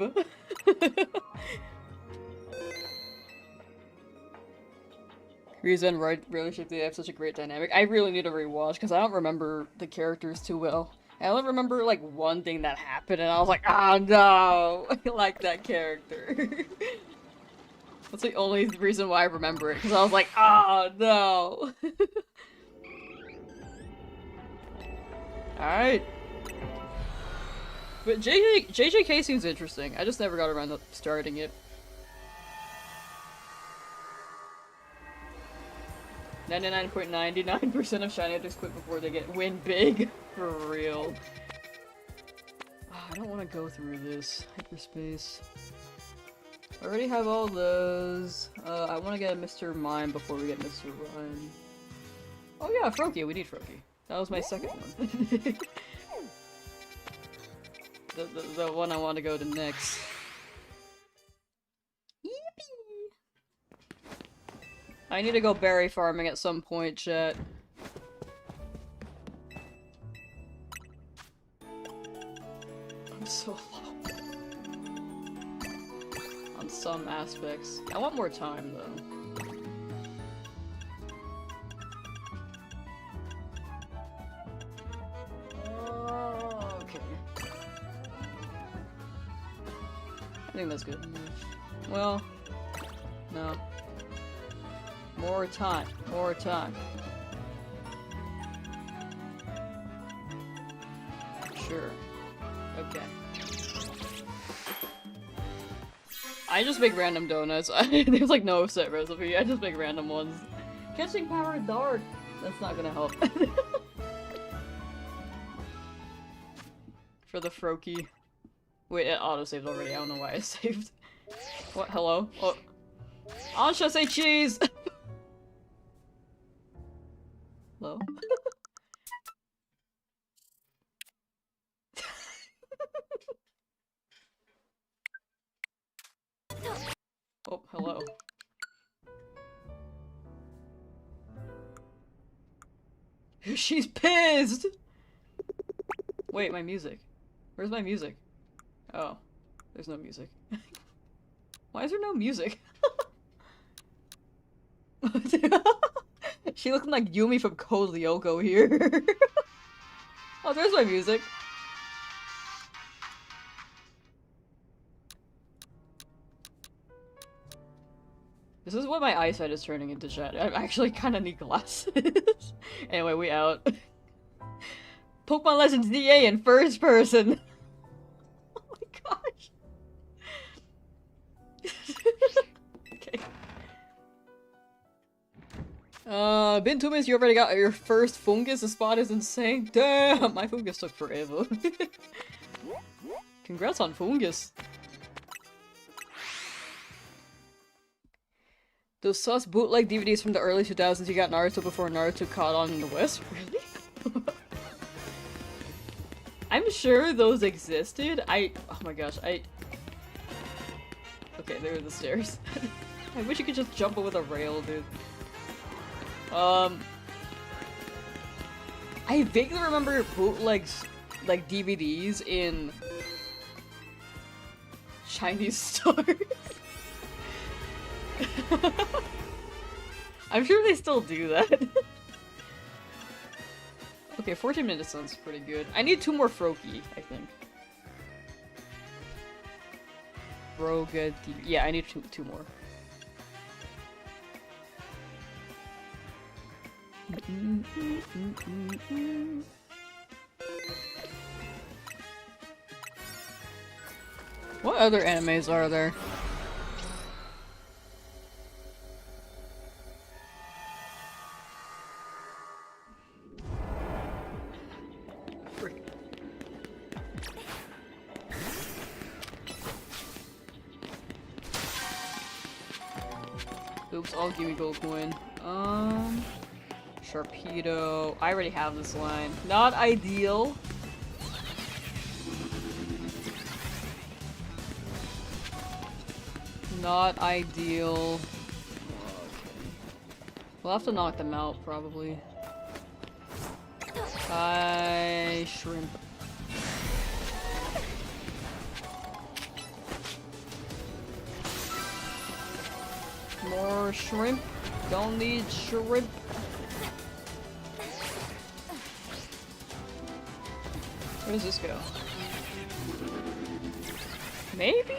Ryuza and relationship, they have such a great dynamic. I really need to rewatch because I don't remember the characters too well. I only remember like one thing that happened and I was like, oh no, I like that character. That's the only reason why I remember it, because I was like, oh no. Alright. But JJK seems interesting. I just never got around to starting it. 99.99% of shiny objects quit before they win big. For real. Oh, I don't want to go through this. Hyperspace. I already have all those. I want to get Mr. Mime before we get Mr. Rhyme. Oh yeah, Froakie. We need Froakie. That was my second one. the one I want to go to next. Yippee! I need to go berry farming at some point, chat. I'm so low. On some aspects. I want more time, though. I think that's good. Well, no. More time. More time. Sure. Okay. I just make random donuts. There's like no set recipe. I just make random ones. Catching power dark. That's not gonna help. For the Froakie. Wait, it auto-saved already. I don't know why it saved. What? Hello? Oh. I should say cheese! Hello? Oh, hello. She's pissed! Wait, my music. Where's my music? Oh, there's no music. Why is there no music? She looking like Yumi from Code Lyoko here. Oh, there's my music. This is what my eyesight is turning into, chat. I actually kind of need glasses. Anyway, we out. Pokemon Legends DA in first person. Oh my gosh. Okay. Been 2 minutes, you already got your first fungus. The spot is insane. Damn, my fungus took forever. Congrats on fungus. Those sus bootleg DVDs from the early 2000s, you got Naruto before Naruto caught on in the West? Really? I'm sure those existed. Oh my gosh, Okay, there are the stairs. I wish you could just jump over the rail, dude. I vaguely remember bootlegs, like DVDs in Chinese stores. I'm sure they still do that. Okay, 14 minutes sounds pretty good. I need 2 more Froakie, I think. Broga, yeah, I need two more. What other animes are there? Oops, I'll give me gold coin. Sharpedo. I already have this line. Not ideal. Not ideal. Okay. We'll have to knock them out, probably. Shrimp. More shrimp. Don't need shrimp. Where does this go? Maybe?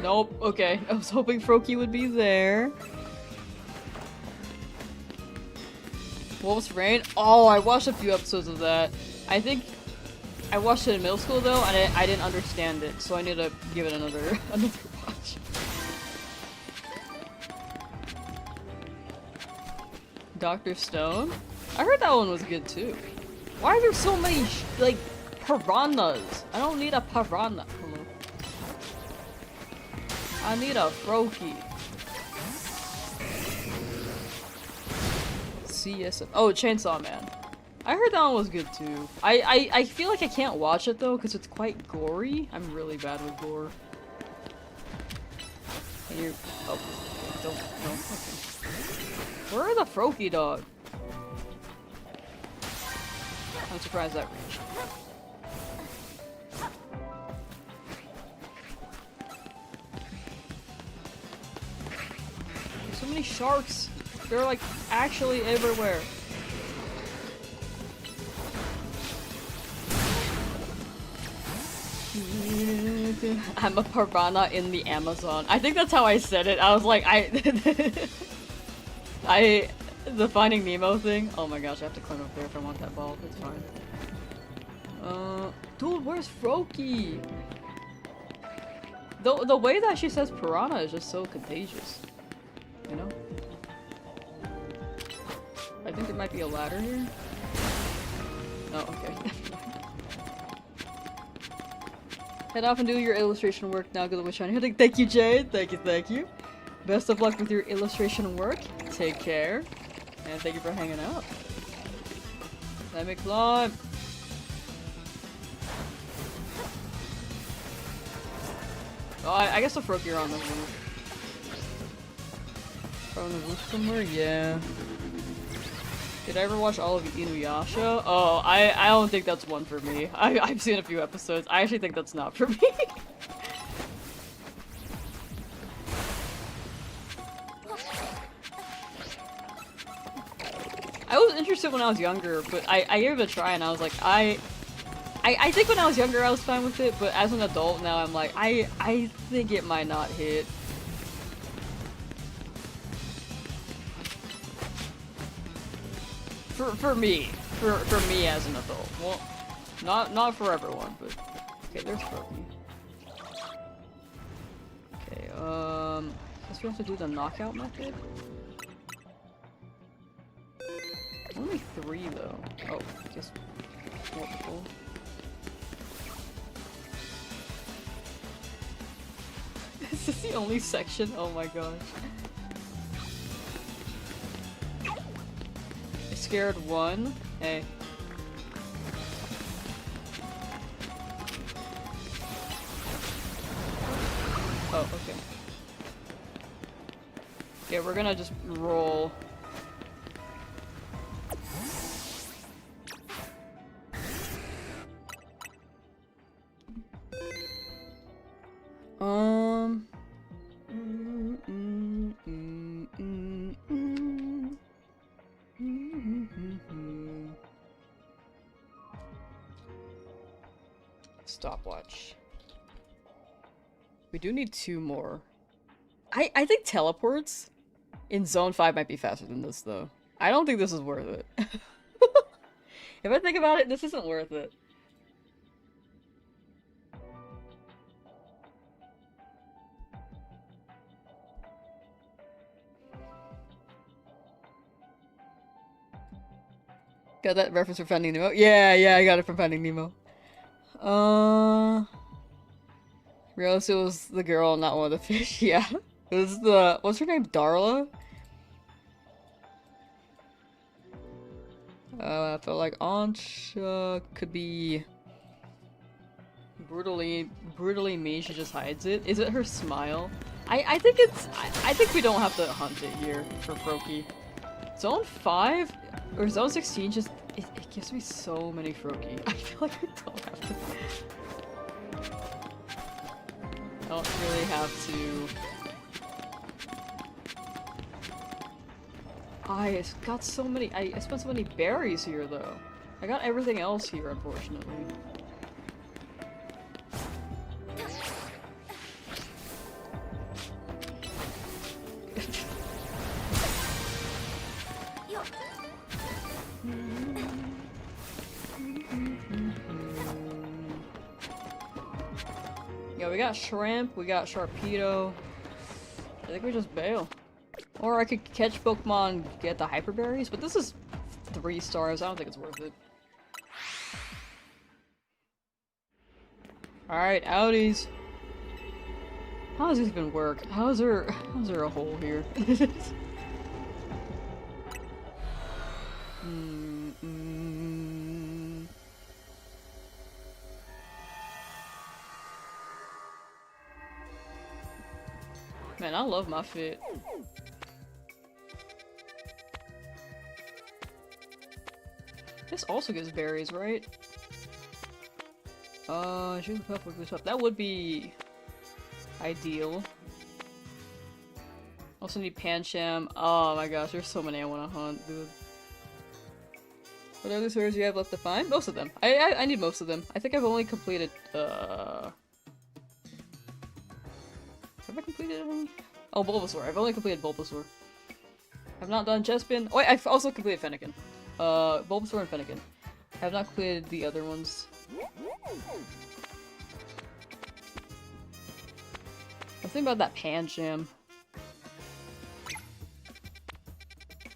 Nope. Okay. I was hoping Froakie would be there. Wolf's Rain? Oh, I watched a few episodes of that. I think I watched it in middle school though, and I didn't understand it, so I need to give it another watch. Dr. Stone? I heard that one was good too. Why are there so many like piranhas? I don't need a piranha. Hello. I need a Froakie. CSM. Oh, Chainsaw Man. I heard that one was good too. I feel like I can't watch it though because it's quite gory. I'm really bad with gore. And you. Oh, don't. No. Okay. Where are the Froakie dog? I'm surprised that reached. There's so many sharks. They're like actually everywhere. I'm a piranha in the Amazon. I think that's how I said it. I was like, the Finding Nemo thing. Oh my gosh, I have to climb up there if I want that ball. It's fine. Dude, where's Froakie? The way that she says piranha is just so contagious. You know? I think there might be a ladder here. Oh, okay. Head off and do your illustration work now. Good luck on your Thank you, Jade. Thank you. Best of luck with your illustration work. Take care. And thank you for hanging out. Let me climb. Oh, I guess the Froakie are on the roof. On the roof somewhere? Yeah. Did I ever watch all of Inuyasha? Oh, I don't think that's one for me. I've seen a few episodes. I actually think that's not for me. I was interested when I was younger, but I gave it a try and I was like, I think when I was younger I was fine with it, but as an adult now I'm like, I think it might not hit. For me as an adult. Well, not for everyone, but okay. There's Froakie. Okay, guess we have to do the knockout method. Only 3 though. Oh, just multiple. Is this the only section? Oh my gosh. Scared 1. Hey. Oh, okay. Okay, we're gonna just roll. Stopwatch. We do need 2 more. I think teleports in Zone 5 might be faster than this, though. I don't think this is worth it. If I think about it, this isn't worth it. Got that reference from Finding Nemo? Yeah, I got it from Finding Nemo. Realized it was the girl, not one of the fish. Yeah. It was the... What's her name? Darla? I felt like Ancha could be... brutally mean. She just hides it. Is it her smile? I think it's... I think we don't have to hunt it here for Froakie. Zone 5? Or Zone 16 just... It gives me so many Froakie. I feel like I don't have to... I don't really have to... I got so many... I spent so many berries here, though. I got everything else here, unfortunately. Yeah, we got shrimp, we got Sharpedo. I think we just bail. Or I could catch Pokemon, get the Hyper Berries, but this is 3 stars. I don't think it's worth it. Alright, outies. How does this even work? How's there a hole here? Man, I love my fit. This also gives berries, right? Shoot the puff with up. That would be ideal. Also need Pancham. Oh my gosh, there's so many I want to hunt, dude. What other swords do you have left to find? Most of them. I need most of them. I think I've only completed, Have I completed any? Oh, Bulbasaur. I've only completed Bulbasaur. I've not done Chespin. Oh wait, I've also completed Fennekin. Bulbasaur and Fennekin. I have not completed the other ones. I'm thinking about that Pancham.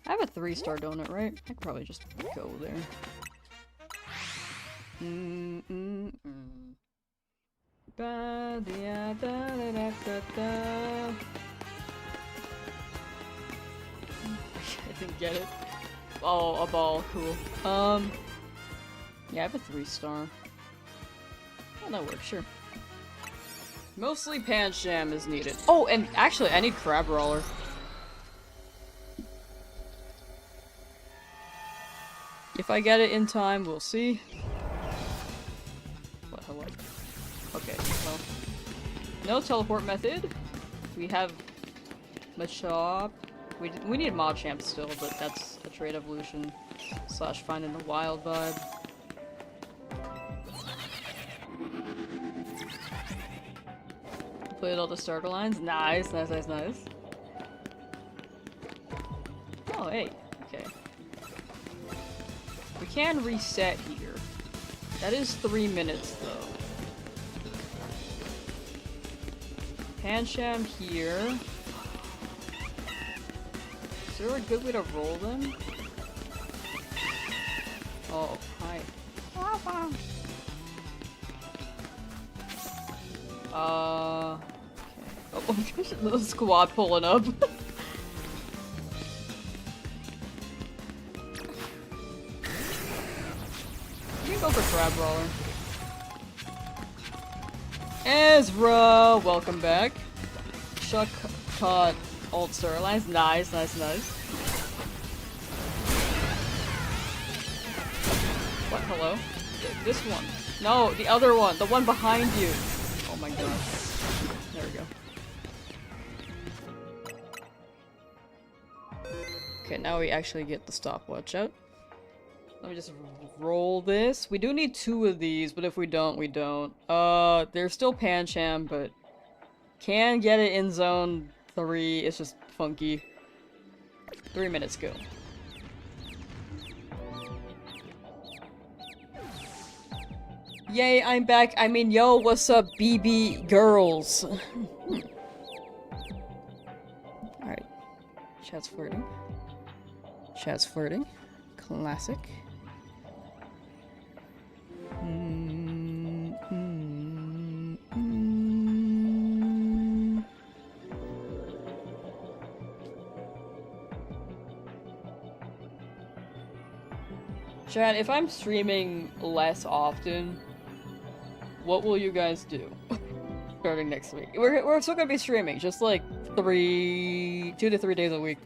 I have a 3-star donut, right? I could probably just go there. I didn't get it. Oh, a ball. Cool. Yeah, I have a 3-star. Oh, that works, sure. Mostly Pancham is needed. Oh, and actually, I need Crabrawler. If I get it in time, we'll see. What, hello? Okay, well. No teleport method. We have Machop. We need Machamp still, but that's a trade evolution / finding the wild vibe. Played all the starter lines. Nice, nice, nice, nice. Oh, hey. Okay. We can reset here. That is 3 minutes, though. Pancham here. Is there a good way to roll them? Oh, hi. Okay. Oh, the squad pulling up. You can go for Crabrawler. Ezra, welcome back. Chuck caught Old Star Lines. Nice, nice, nice. What? Hello? This one. No, the other one. The one behind you. Oh my god. There we go. Okay, now we actually get the stopwatch out. Let me just roll this. We do need 2 of these, but if we don't, we don't. There's still Pancham, but can get it in zone 3. It's just funky. 3 minutes go. Yay, I'm back. I mean, yo, what's up, BB girls? Alright. Chat's flirting. Chat's flirting. Classic. Chat, if I'm streaming less often, what will you guys do? Starting next week. We're still gonna be streaming, just like 2 to 3 days a week.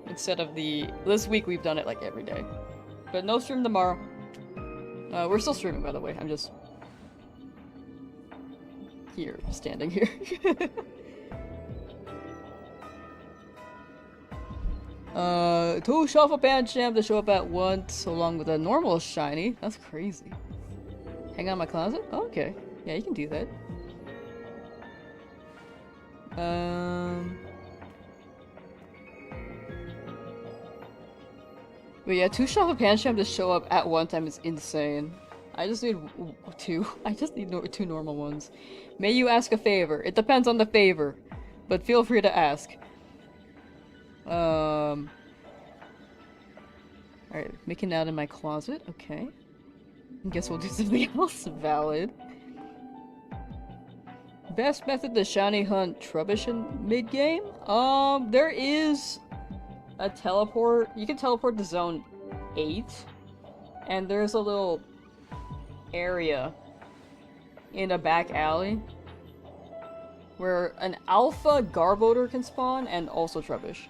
Instead of this week we've done it like every day. But no stream tomorrow. We're still streaming, by the way. I'm just here, standing here. 2 Shuffle Pancham to show up at once, along with a normal shiny. That's crazy. Hang out in my closet? Oh, okay. Yeah, you can do that. But yeah, 2 Shuffle Pancham to show up at one time is insane. I just need 2. I just need 2 normal ones. May you ask a favor? It depends on the favor, but feel free to ask. Alright, making out in my closet, okay. I guess we'll do something else valid. Best method to shiny hunt Trubbish in mid-game? There is a teleport. You can teleport to zone 8. And there's a little area in a back alley where an alpha Garbodor can spawn and also Trubbish.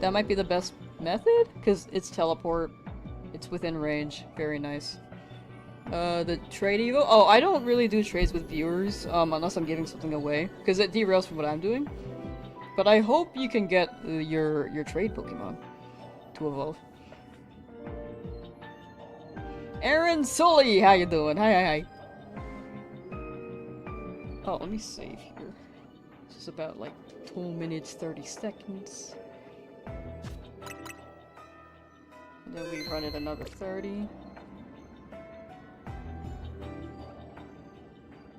That might be the best method, because it's teleport. It's within range. Very nice. The trade evo? Oh, I don't really do trades with viewers, unless I'm giving something away, because it derails from what I'm doing. But I hope you can get your trade Pokemon to evolve. Aaron Sully, how you doing? Hi. Oh, let me save here. This is about like 2 minutes 30 seconds. And then we run it another 30.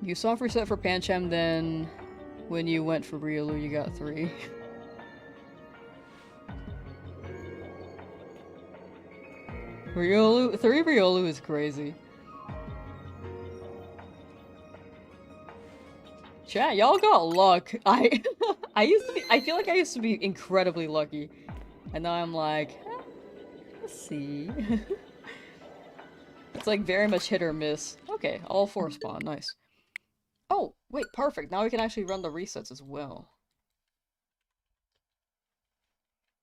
You soft reset for Pancham, then when you went for Riolu, you got 3. Riolu, 3 Riolu is crazy. Chat, y'all got luck. I feel like I used to be incredibly lucky. And now I'm like, let's see. It's like very much hit or miss. Okay, all 4 spawn, nice. Oh, wait, perfect. Now we can actually run the resets as well.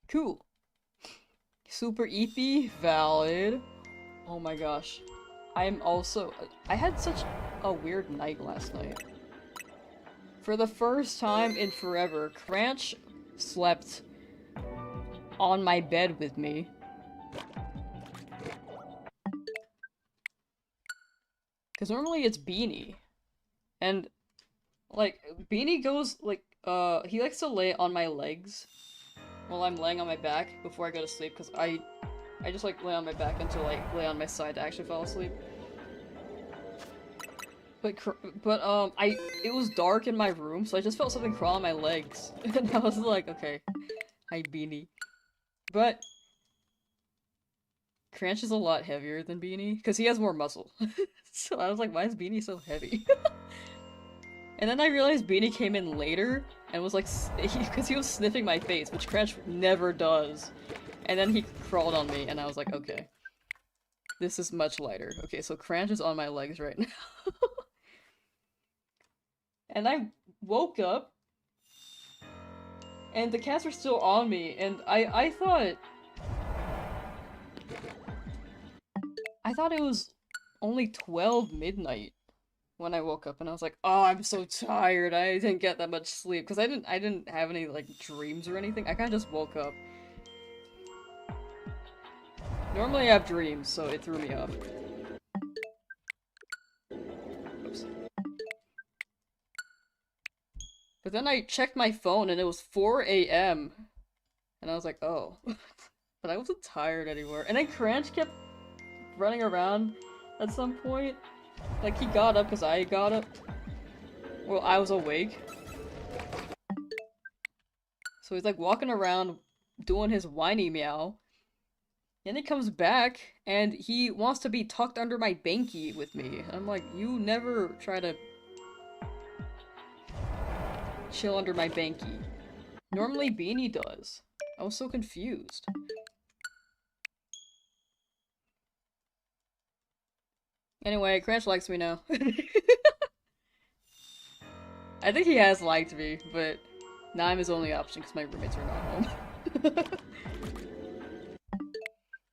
Cool. Super EP, valid. Oh my gosh. I had such a weird night last night. For the first time in forever, Cranch slept on my bed with me. Because normally it's Beanie. And, like, Beanie goes, like, he likes to lay on my legs while I'm laying on my back before I go to sleep, because I just, like, lay on my back until I lay on my side to actually fall asleep. But it was dark in my room, so I just felt something crawl on my legs. And I was like, okay, hi, Beanie. But Cranch is a lot heavier than Beanie, because he has more muscle. So I was like, why is Beanie so heavy? And then I realized Beanie came in later, and was like, because he was sniffing my face, which Cranch never does. And then he crawled on me, and I was like, okay. This is much lighter. Okay, so Cranch is on my legs right now. And I woke up, and the cats were still on me, and I thought it was only 12 midnight when I woke up, and I was like, oh, I'm so tired, I didn't get that much sleep, because I didn't have any, like, dreams or anything. I kinda just woke up. Normally I have dreams, so it threw me off. Oops. But then I checked my phone and it was 4 AM. And I was like, oh. But I wasn't tired anymore. And then Cranch kept running around at some point. Like, he got up because I got up. Well, I was awake. So he's like walking around doing his whiny meow. And he comes back and he wants to be tucked under my banky with me. And I'm like, you never try to chill under my banky. Normally Beanie does. I was so confused. Anyway, Cranch likes me now. I think he has liked me, but now I'm his only option because my roommates are not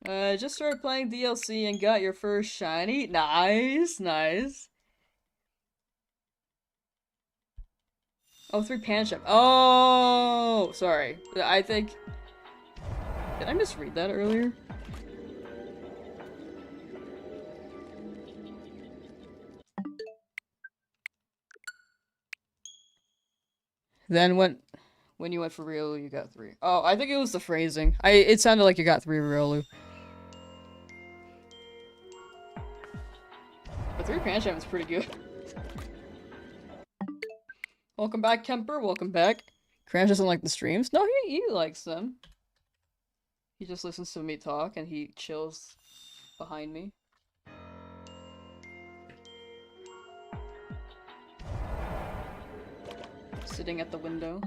home. Just started playing DLC and got your first shiny. Nice, nice. Oh, 3 Pancham. Oh, sorry. I think... Did I misread that earlier? Then when you went for Riolu, you got 3. Oh, I think it was the phrasing. It sounded like you got 3 Riolu. But 3 Pancham is pretty good. Welcome back, Kemper. Welcome back. Cranch doesn't like the streams. No, he likes them. He just listens to me talk and he chills behind me. Sitting at the window.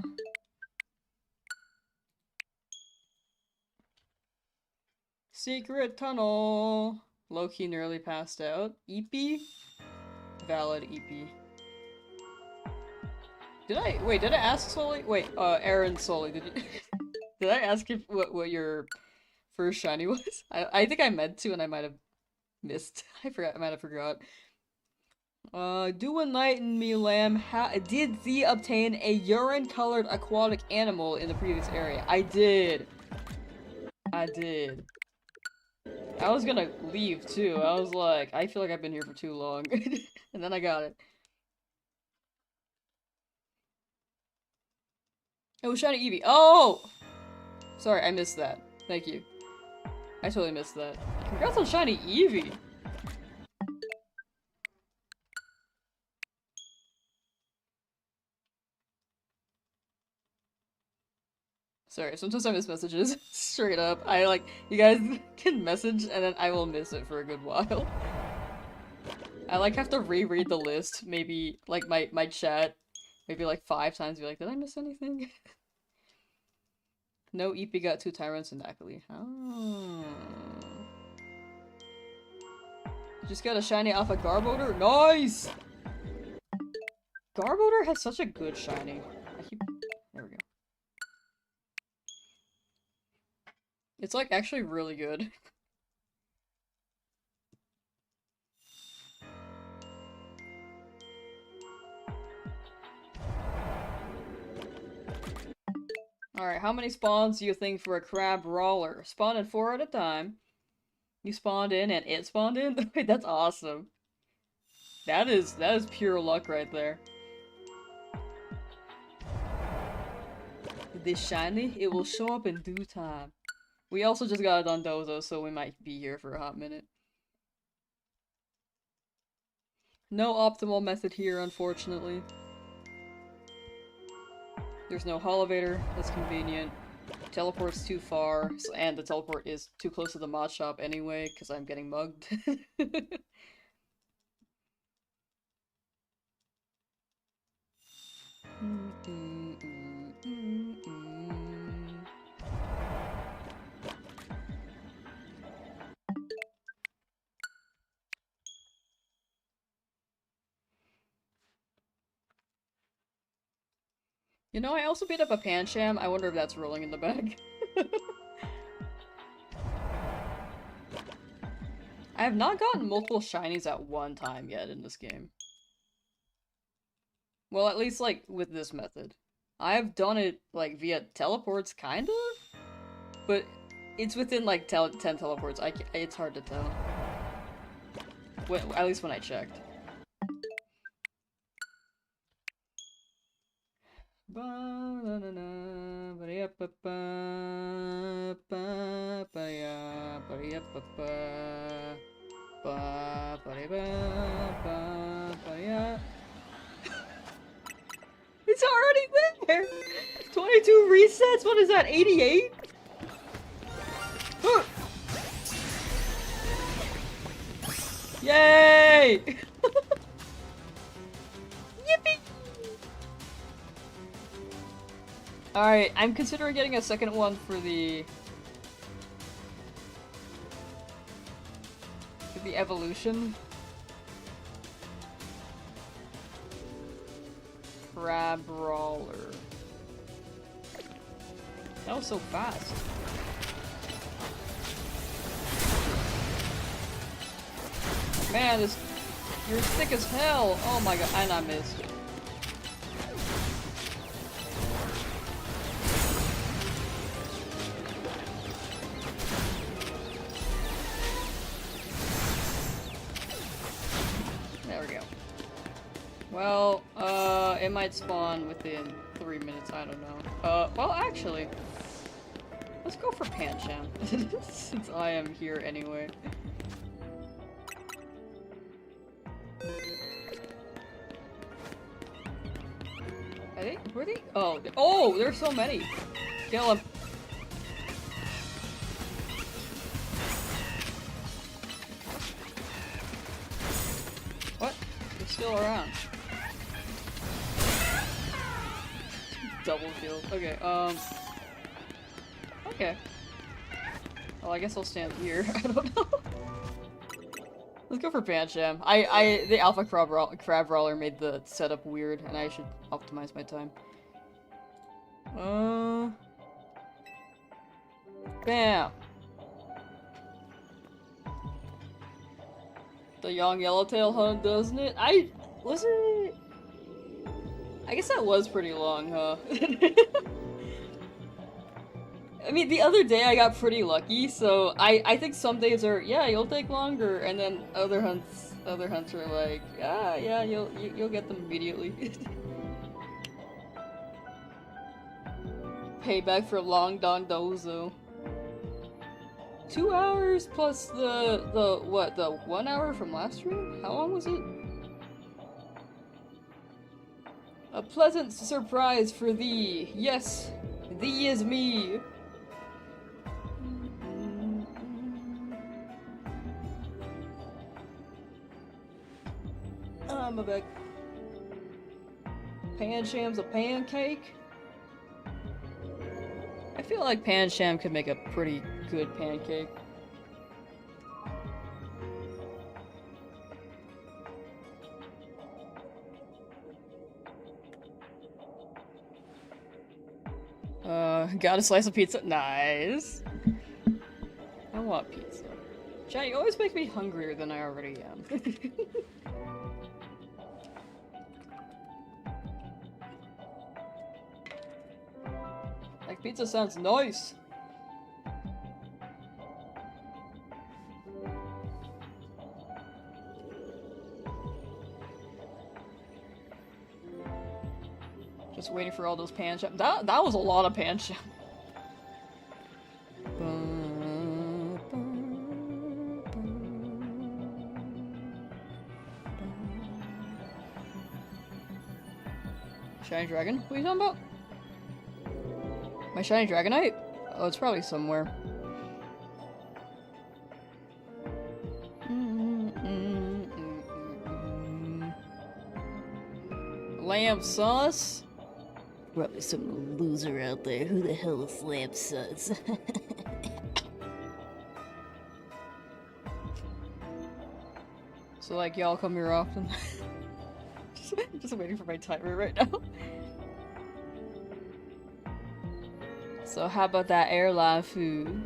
Secret tunnel! Low-key nearly passed out. EP? Valid EP. Did I ask Sully? Wait, Aaron Sully, did you- Did I ask you what your first shiny was? I think I meant to and I might have missed. I might have forgot. Do enlighten me, Lamb. Did thee obtain a urine-colored aquatic animal in the previous area? I did. I did. I was gonna leave too. I was like, I feel like I've been here for too long. And then I got it. It was shiny Eevee. Oh! Sorry, I missed that. Thank you. I totally missed that. Congrats on shiny Eevee! Sorry, sometimes I miss messages. Straight up. You guys can message and then I will miss it for a good while. I have to reread the list, maybe, my chat, maybe 5 times, be like, did I miss anything? No EP got 2 Tyrants and Ackley. Oh. Just got a shiny off a Garbodor? Nice! Garbodor has such a good shiny. There we go. It's actually really good. Alright, how many spawns do you think for a crab brawler? Spawn in 4 at a time. You spawned in and it spawned in? Wait, that's awesome. That is pure luck right there. This shiny, it will show up in due time. We also just got a Dondozo, so we might be here for a hot minute. No optimal method here, unfortunately. There's no Holovator, that's convenient. Teleport's too far, and the teleport is too close to the mod shop anyway, because I'm getting mugged. You know, I also beat up a Pancham. I wonder if that's rolling in the bag. I have not gotten multiple shinies at one time yet in this game. Well, at least, with this method. I have done it, via teleports, kind of? But it's within, 10 teleports. It's hard to tell. At least when I checked. It's already there! 22 resets? What is that, 88? Yay! Yippee! Alright, I'm considering getting a second one for the evolution. Crab Brawler. That was so fast. Man, you're thick as hell! Oh my god, and I missed. There we go. Well, it might spawn within 3 minutes, I don't know. Well, actually, let's go for Pancham, since I am here anyway. Were they? Oh, there's so many! Kill him! What? They're still around. Double kill. Okay, okay. Well, I guess I'll stand here. I don't know. Let's go for Bansham. The Alpha Crab Roller made the setup weird, and I should optimize my time. Bam! The young yellowtail hunt, doesn't it? Was it? I guess that was pretty long, huh? I mean, the other day I got pretty lucky, so I think some days are, yeah, you'll take longer, and then other hunts are like, yeah, you'll get them immediately. Payback for Long Dong Dozo. 2 hours plus the 1 hour from last stream? How long was it? A pleasant surprise for thee. Yes, thee is me. I'm a big Pansham's a pancake. I feel like Pansham could make a pretty good pancake. Got a slice of pizza. Nice. I want pizza. Chat, you always make me hungrier than I already am. Like, pizza sounds nice. Just waiting for all those Pansham. That was a lot of Pansham. Shiny Dragon? What are you talking about? My Shiny Dragonite? Oh, it's probably somewhere. Lamsauce? Probably some loser out there. Who the hell is Lamsauce? So, like, y'all come here often? Just waiting for my timer right now. So how about that airline food?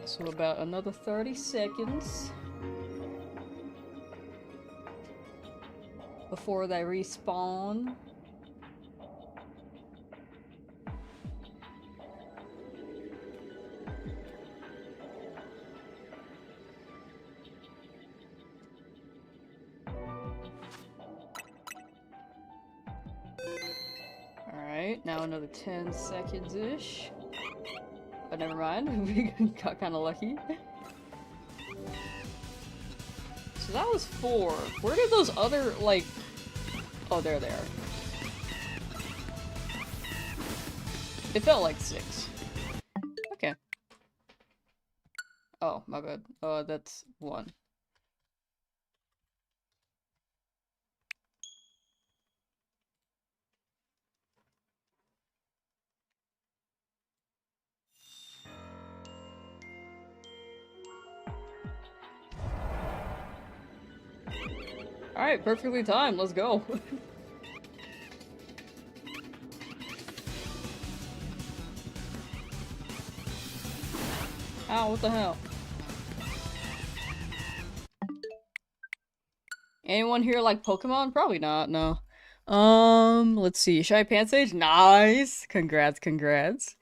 So about another 30 seconds before they respawn. Alright, now another 10 seconds-ish. But never mind, we got kinda lucky. So that was 4. Where did those other, like... Oh, there they are. It felt like 6. Okay. Oh, my bad. That's 1. Alright, perfectly timed. Let's go. Ow, what the hell? Anyone here like Pokemon? Probably not, no. Let's see. Shy Pansage? Nice! Congrats, congrats.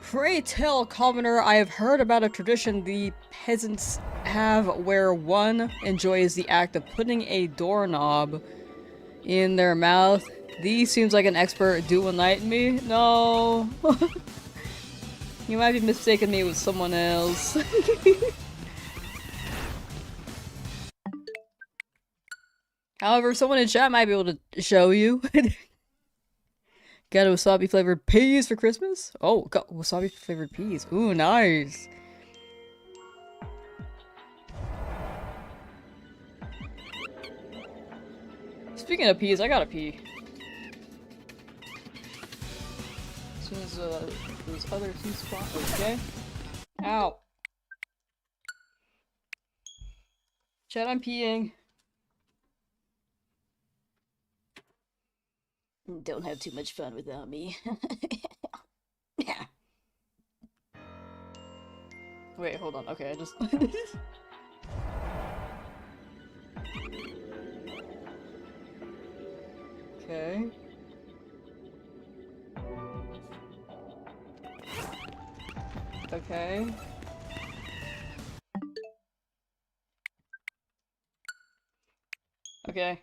Pray tell, commoner, I have heard about a tradition the peasants have where one enjoys the act of putting a doorknob in their mouth. Thee seems like an expert. Do enlighten me? No. You might be mistaking me with someone else. However, someone in chat might be able to show you. Got a wasabi flavored peas for Christmas? Oh, got wasabi flavored peas. Ooh, nice. Speaking of peas, I gotta pee. As soon as those other two spawn. Okay. Ow. Chat, I'm peeing. Don't have too much fun without me. Wait, hold on. Okay, I just. Okay. Okay. Okay.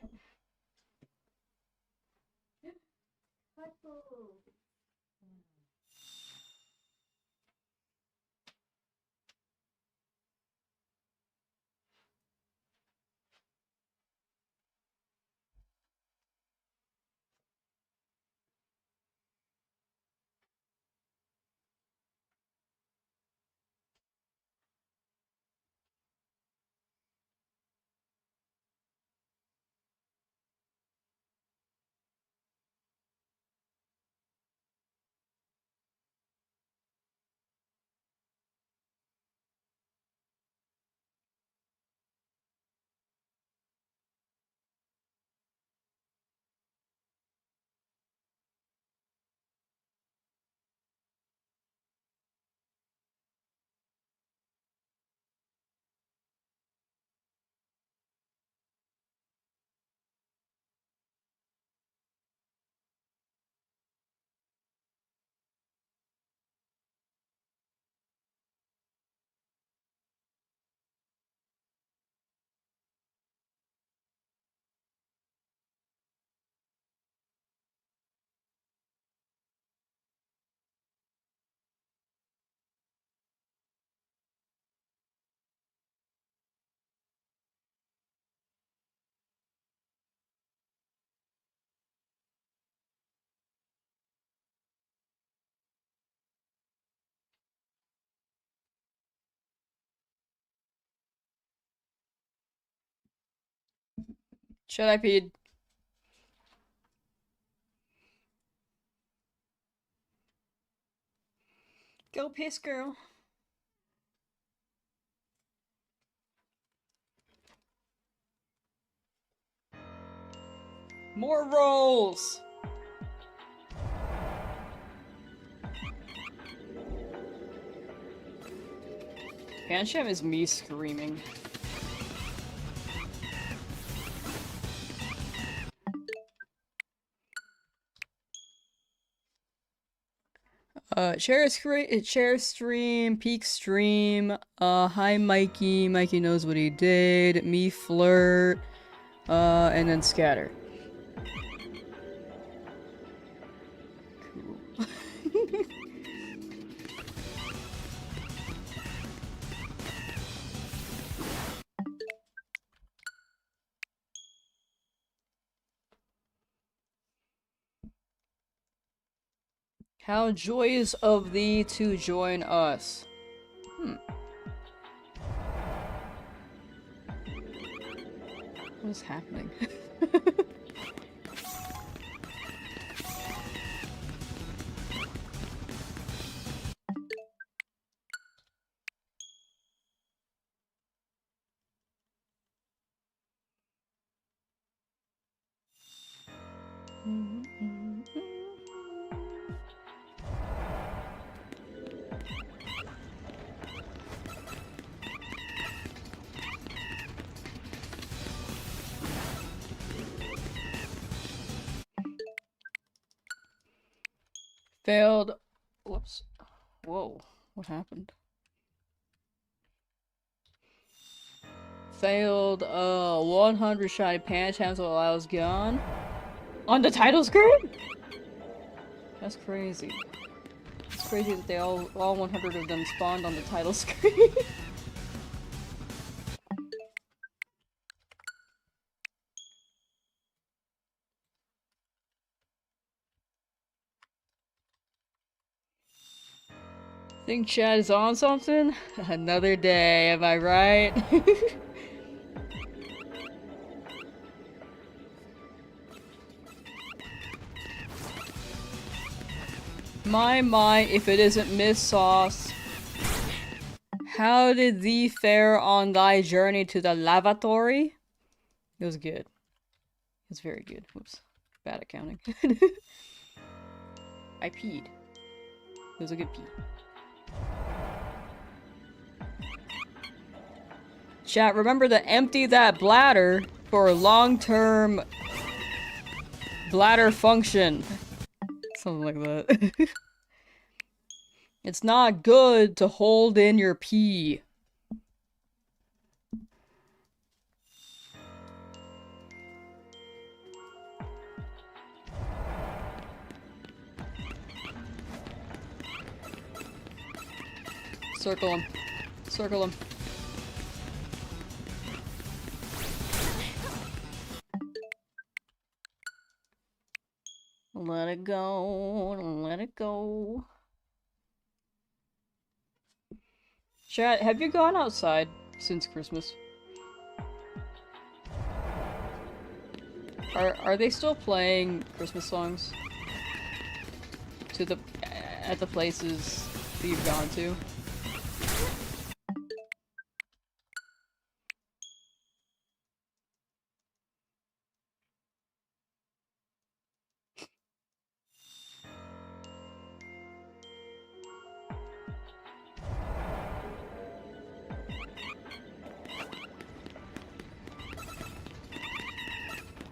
Should I pee? Go piss, girl. More rolls! Pansham is me screaming. Share stream, peak stream, hi Mikey, Mikey knows what he did, me flirt, and then scatter. Cool. How joyous of thee to join us. What is happening? Failed. Whoops. Whoa. What happened? Failed, 100 shiny Panchams while I was gone. On the title screen? That's crazy. It's crazy that they all 100 of them spawned on the title screen. Think Chad is on something? Another day, am I right? My, if it isn't Miss Sauce. How did thee fare on thy journey to the lavatory? It was good. It was very good. Whoops. Bad accounting. I peed. It was a good pee. Chat, remember to empty that bladder for long-term bladder function. Something like that. It's not good to hold in your pee. Circle him. Circle him. Let it go. Let it go. Chat, have you gone outside since Christmas? Are they still playing Christmas songs? At the places that you've gone to?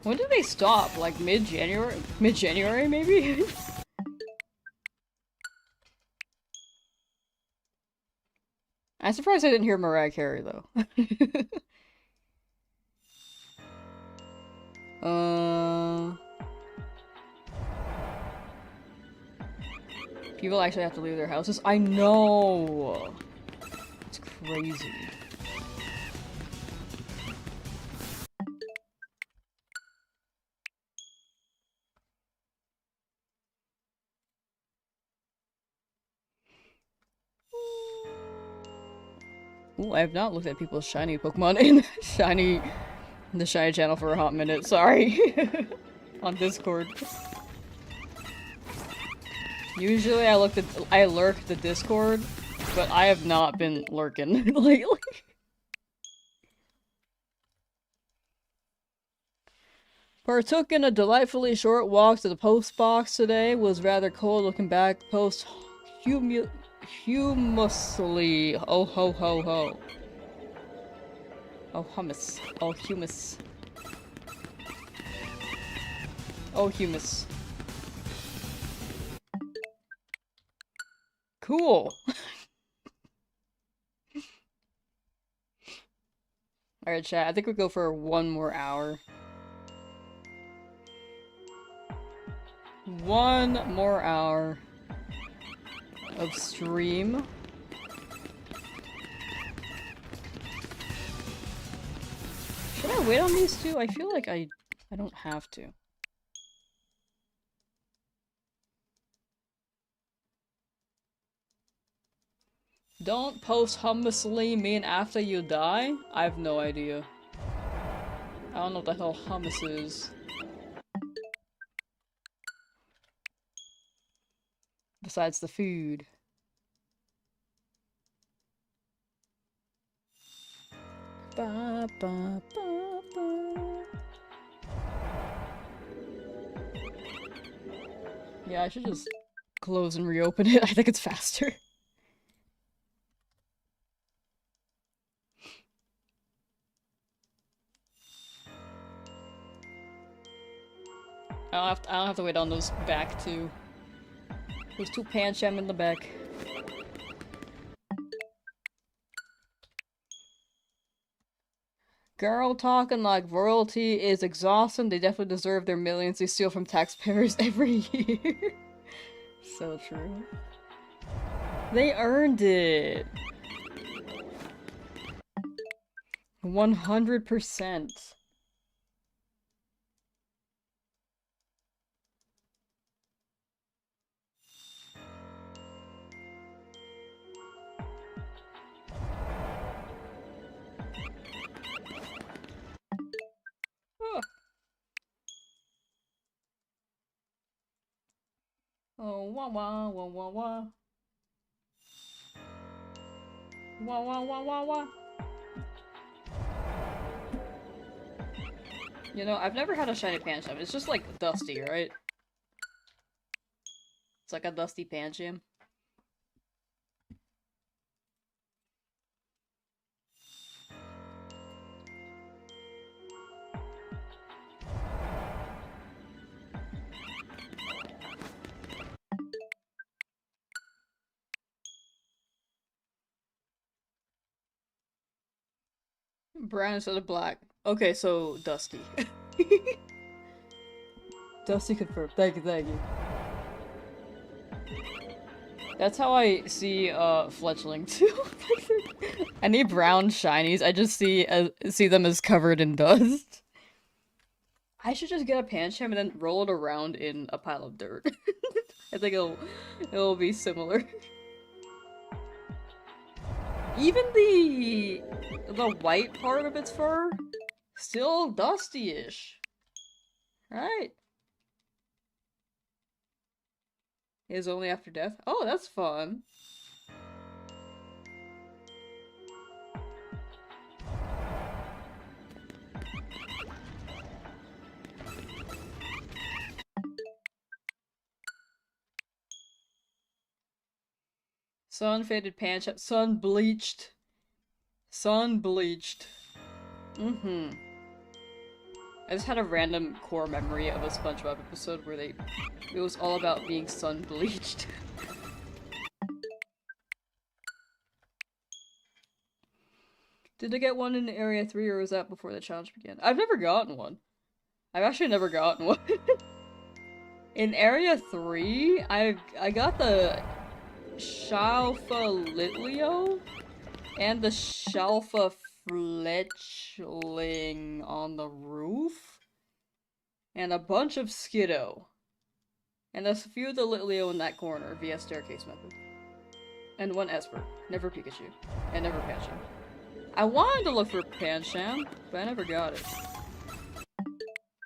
When did they stop? Like mid-January? Mid-January, maybe? I'm surprised I didn't hear Mariah Carey, though. People actually have to leave their houses? I know! It's crazy. Ooh, I have not looked at people's shiny Pokemon in the shiny channel for a hot minute, sorry. On Discord. Usually I lurk the Discord, but I have not been lurking lately. Partook in a delightfully short walk to the post box today. Was rather cold looking back. Post humusly. Oh ho ho ho. Oh hummus. Oh humus. Oh humus. Cool. Alright, chat. I think we'll go for one more hour. One more hour of stream. Should I wait on these two? I feel like I don't have to. Don't posthumously mean after you die? I have no idea. I don't know what the hell hummus is. Besides the food. Ba, ba, ba, ba. Yeah, I should just close and reopen it. I think it's faster. I don't have to wait on those back two. Those two Pancham in the back. Girl talking like royalty is exhausting. They definitely deserve their millions they steal from taxpayers every year. So true. They earned it. 100%. Oh, wah wah wah wah wah. Wah wah wah wah wah. You know, I've never had a shiny Pancham. It's just like dusty, right? It's like a dusty Pancham. Brown instead of black. Okay, so dusty. Dusty confirmed. Thank you, thank you. That's how I see fledgling too. I need brown shinies. I just see them as covered in dust. I should just get a Pancham and then roll it around in a pile of dirt. I think it'll be similar. Even the white part of its fur, still dusty-ish. Right? Is only after death? Oh, that's fun. Sun faded Pancham. Sun bleached. Sun bleached. Mm-hmm. I just had a random core memory of a SpongeBob episode where it was all about being sun bleached. Did I get one in Area 3 or was that before the challenge began? I've never gotten one. I've actually never gotten one. In Area 3, I got the Shalfa and the Shalfa Fletchling on the roof. And a bunch of Skiddo. And a few of the Litleo in that corner via staircase method. And one Esper. Never Pikachu. And never Pancham. I wanted to look for Pancham, but I never got it.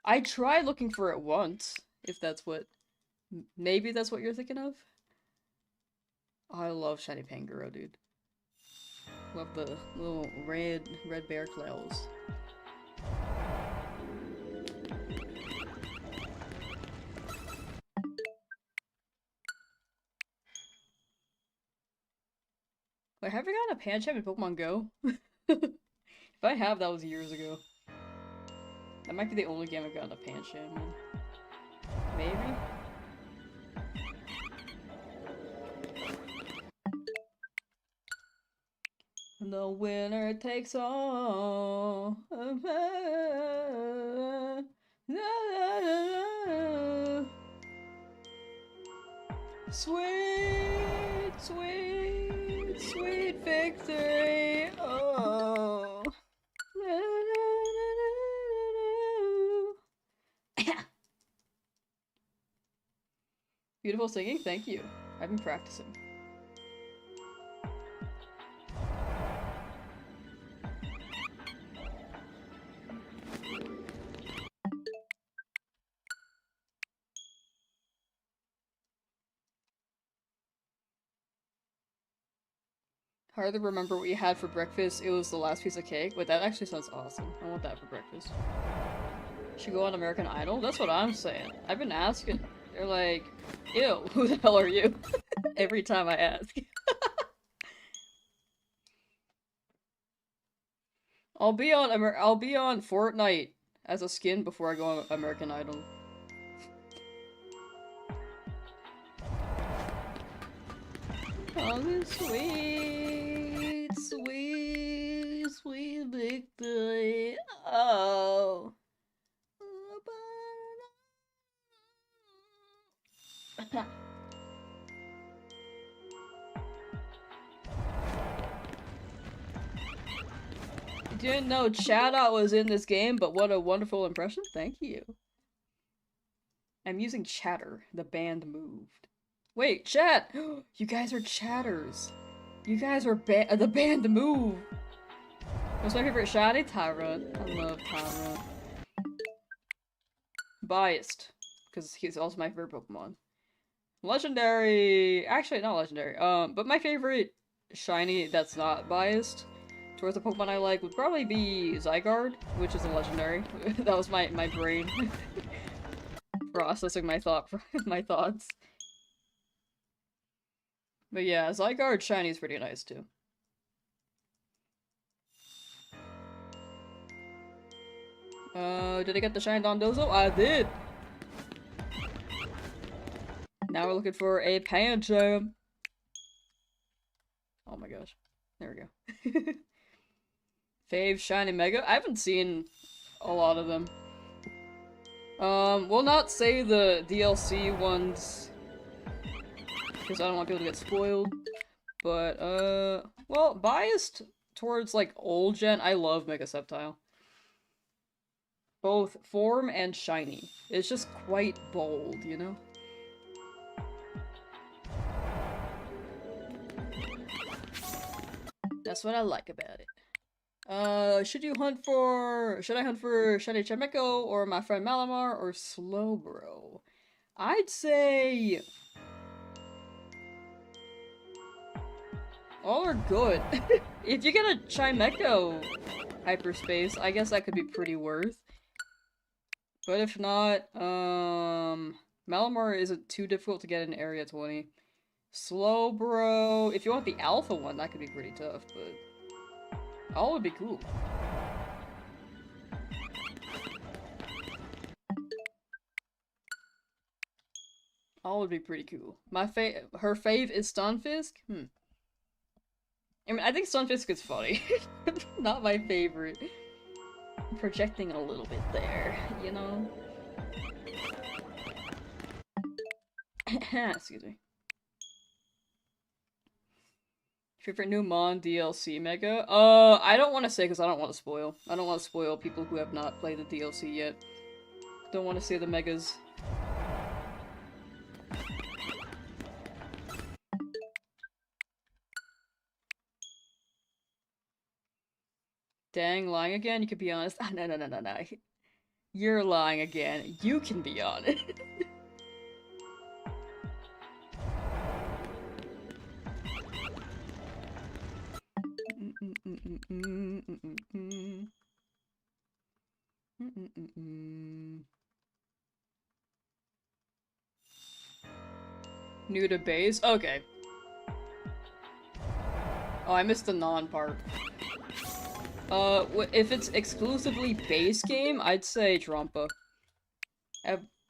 I tried looking for it once, if that's what... Maybe that's what you're thinking of? Oh, I love Shiny Pangoro, dude. Love the little red bear claws. Wait, have I gotten a Pancham in Pokemon Go? If I have, that was years ago. That might be the only game I've gotten a Pancham in. Maybe? The winner takes all. Sweet, sweet, sweet victory. Oh. Beautiful singing, thank you. I've been practicing. Hard to remember what you had for breakfast. It was the last piece of cake. Wait, that actually sounds awesome. I want that for breakfast. Should go on American Idol? That's what I'm saying. I've been asking. They're like, ew, who the hell are you? Every time I ask. I'll be on Fortnite as a skin before I go on American Idol. Oh, this sweet, sweet, sweet victory. Oh. Didn't know Chatot was in this game, but what a wonderful impression. Thank you. I'm using Chatter. The band moved. Wait, chat! You guys are chatters. You guys are the band move. What's my favorite shiny? Tyrant. I love Tyrant. Biased. Because he's also my favorite Pokemon. Legendary. Actually, not legendary. But my favorite shiny that's not biased towards the Pokemon I like would probably be Zygarde, which is a legendary. That was my brain processing my thoughts. But yeah, Zygarde shiny is pretty nice too. Did I get the shiny Dondozo? I did! Now we're looking for a Pancham. Oh my gosh. There we go. Fave shiny Mega? I haven't seen a lot of them. We'll not say the DLC ones because I don't want people to get spoiled. But, well, biased towards, like, old gen, I love Mega Sceptile. Both form and shiny. It's just quite bold, you know? That's what I like about it. Should I hunt for Shiny Chameko, or my friend Malamar, or Slowbro? I'd say... all are good. If you get a Chimecho hyperspace, I guess that could be pretty worth. But if not, Malamar isn't too difficult to get in Area 20. Slowbro, if you want the alpha one, that could be pretty tough, but all would be cool. All would be pretty cool. Her fave is Stunfisk? I mean, I think Stunfisk is funny. Not my favorite. Projecting a little bit there, you know? Excuse me. Favorite new Mon DLC Mega? I don't want to say because I don't want to spoil. I don't want to spoil people who have not played the DLC yet. Don't want to say the Megas. Dang, lying again? You could be honest. Ah, no. You're lying again. You can be honest. New to base? Okay. Oh, I missed the non-part. If it's exclusively base game, I'd say Trompa.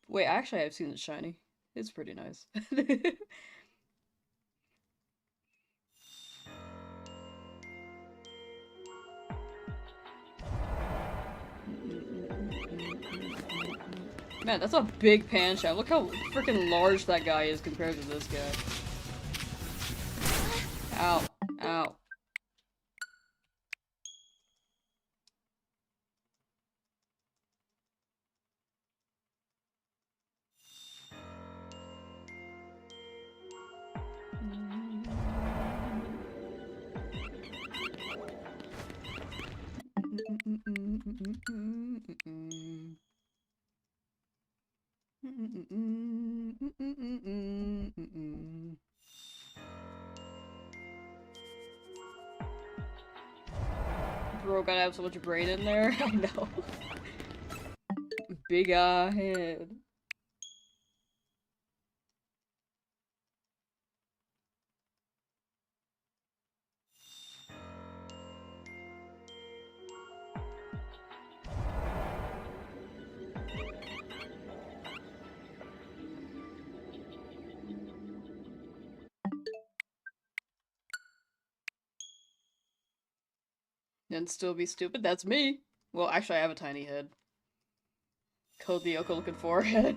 Wait, actually I've seen it shiny. It's pretty nice. Man, that's a big Pancham. Look how freaking large that guy is compared to this guy. Ow. Ow. Bro, gotta have so much brain in there. I know. Big head. And still be stupid? That's me! Well, actually, I have a tiny head. Code Lyoko looking for head.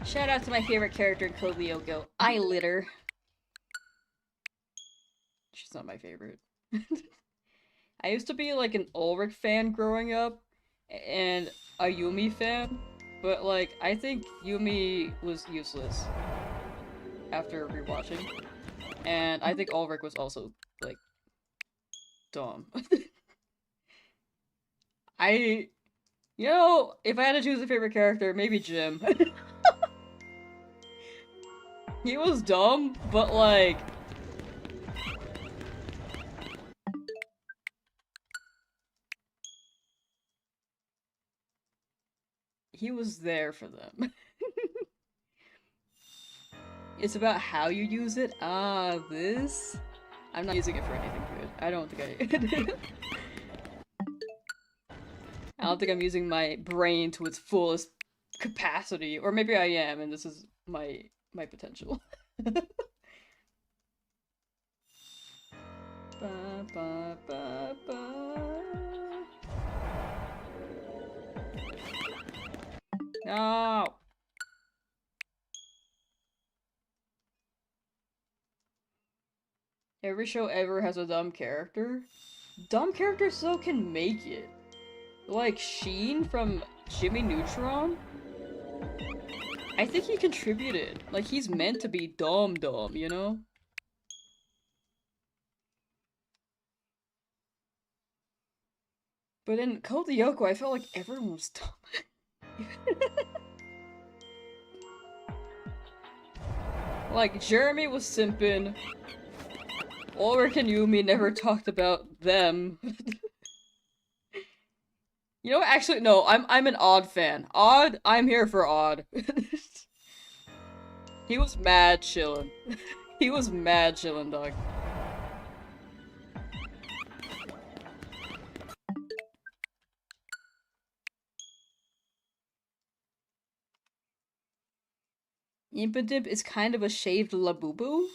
Shout out to my favorite character in Code Lyoko, I Litter. She's not my favorite. I used to be like an Ulrich fan growing up, and a Yumi fan, but like, I think Yumi was useless after rewatching. And I think Ulrich was also, like, dumb. You know, if I had to choose a favorite character, maybe Jim. He was dumb, but like, he was there for them. It's about how you use it. Ah, this? I'm not using it for anything good. I don't think I... I don't think I'm using my brain to its fullest capacity. Or maybe I am, and this is my potential. Ba, ba, ba, ba. No! Every show ever has a dumb character. Dumb characters so can make it. Like Sheen from Jimmy Neutron? I think he contributed. Like, he's meant to be dumb, you know? But in Code Lyoko, I felt like everyone was dumb. Like, Jeremy was simping. Ulrich and Yumi never talked about them. You know what? Actually, no, I'm an Odd fan. Odd, I'm here for Odd. He was mad chillin'. He was mad chillin', dog. Impidimp is kind of a shaved Labubu.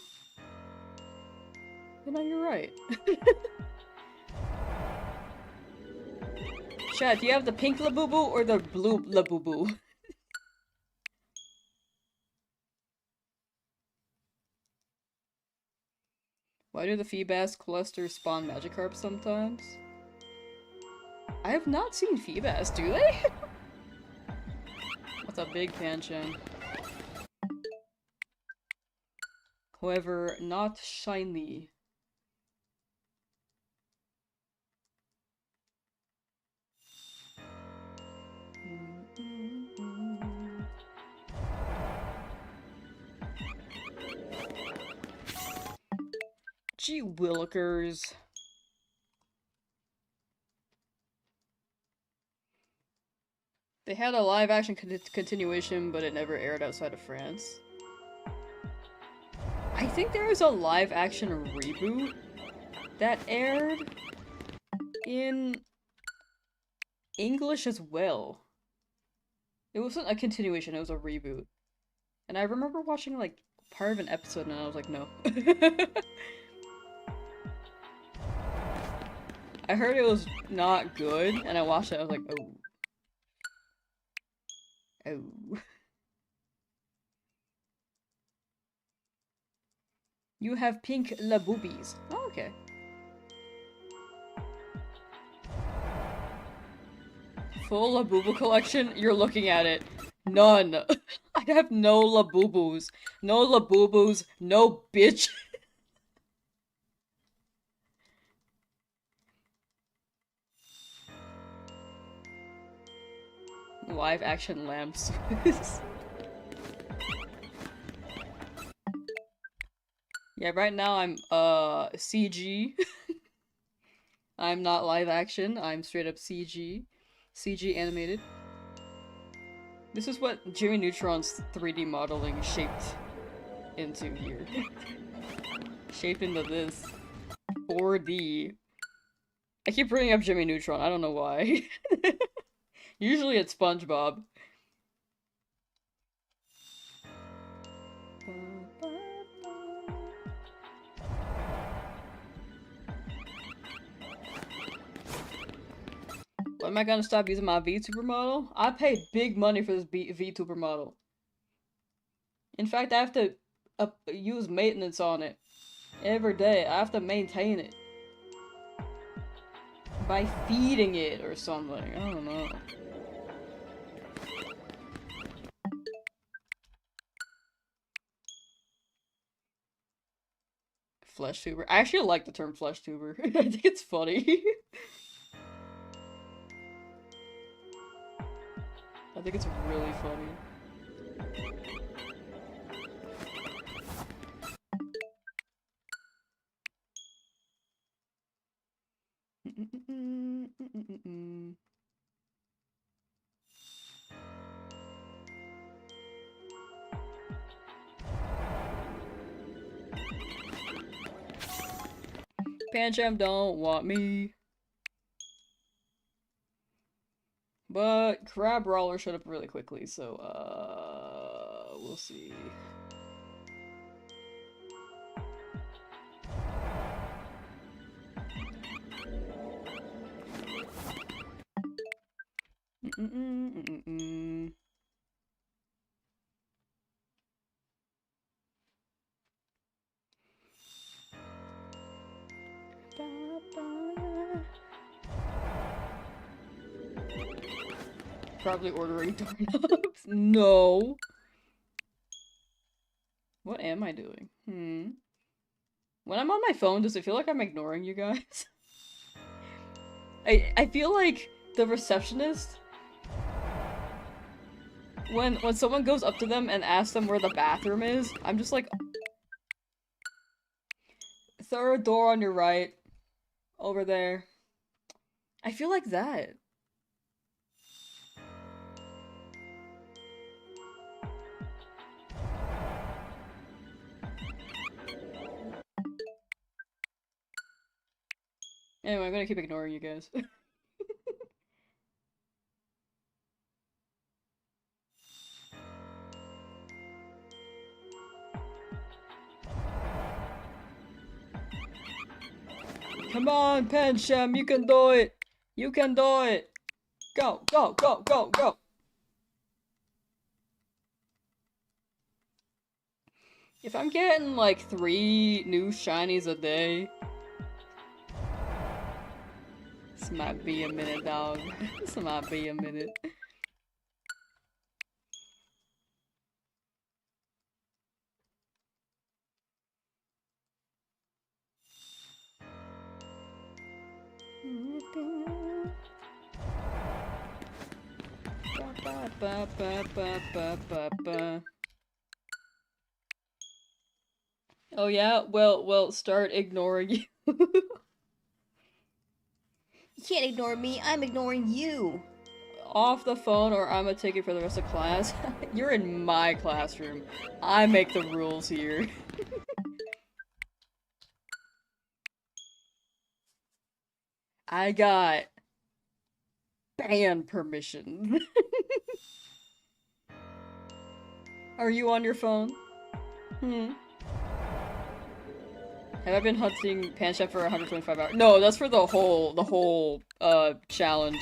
You know, you're right. Chad, do you have the pink Labubu or the blue Labubu? Why do the Feebas clusters spawn Magikarp sometimes? I have not seen Feebas, do they? What's up, Big Panchin? However, not shiny. Gee willikers. They had a live-action continuation, but it never aired outside of France. I think there was a live-action reboot that aired in English as well. It wasn't a continuation, it was a reboot. And I remember watching, like, part of an episode and I was like, no. I heard it was not good, and I watched it, I was like, oh. Oh. You have pink Laboobies. Oh, okay. Full Labubu collection? You're looking at it. None. I have no Labubus. No Labubus. No bitch. Live action Lamsauce. Yeah, right now I'm CG. I'm not live action, I'm straight up CG. CG animated. This is what Jimmy Neutron's 3D modeling shaped into here. Shaped into this. 4D. I keep bringing up Jimmy Neutron, I don't know why. Usually it's SpongeBob. When am I gonna stop using my VTuber model? I paid big money for this VTuber model. In fact, I have to use maintenance on it every day. I have to maintain it by feeding it or something. I don't know. Flesh tuber. I actually like the term flesh tuber. I think it's funny. I think it's really funny. Pancham don't want me. But Crab Brawler showed up really quickly, so, we'll see. Probably ordering doorknobs. No. What am I doing? When I'm on my phone, does it feel like I'm ignoring you guys? I feel like the receptionist, when someone goes up to them and asks them where the bathroom is, I'm just like, third door on your right, over there. I feel like that. Anyway, I'm gonna keep ignoring you guys. Come on, Pancham, you can do it! You can do it! Go, go, go, go, go! If I'm getting like 3 new shinies a day, this might be a minute, dog. This might be a minute. Oh yeah? Well, start ignoring you. You can't ignore me, I'm ignoring you. Off the phone or I'm gonna take it for the rest of class. You're in my classroom. I make the rules here. I got band permission. Are you on your phone? Have I been hunting Pancham for 125 hours? No, that's for the whole challenge.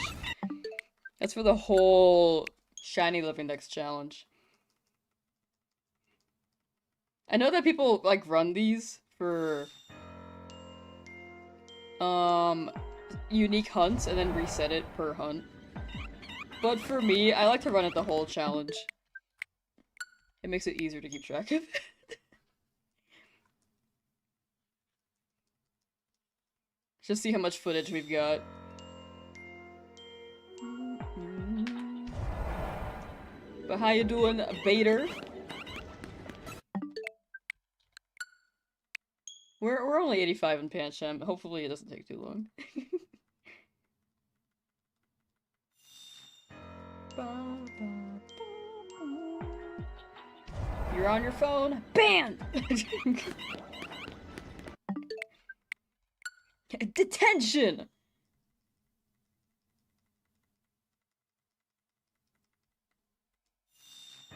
That's for the whole Shiny Living Dex challenge. I know that people, like, run these for, unique hunts and then reset it per hunt. But for me, I like to run it the whole challenge. It makes it easier to keep track of. Just see how much footage we've got. But how you doing, Bader? We're only 85 in Pancham. Hopefully it doesn't take too long. You're on your phone. Banned! Detention!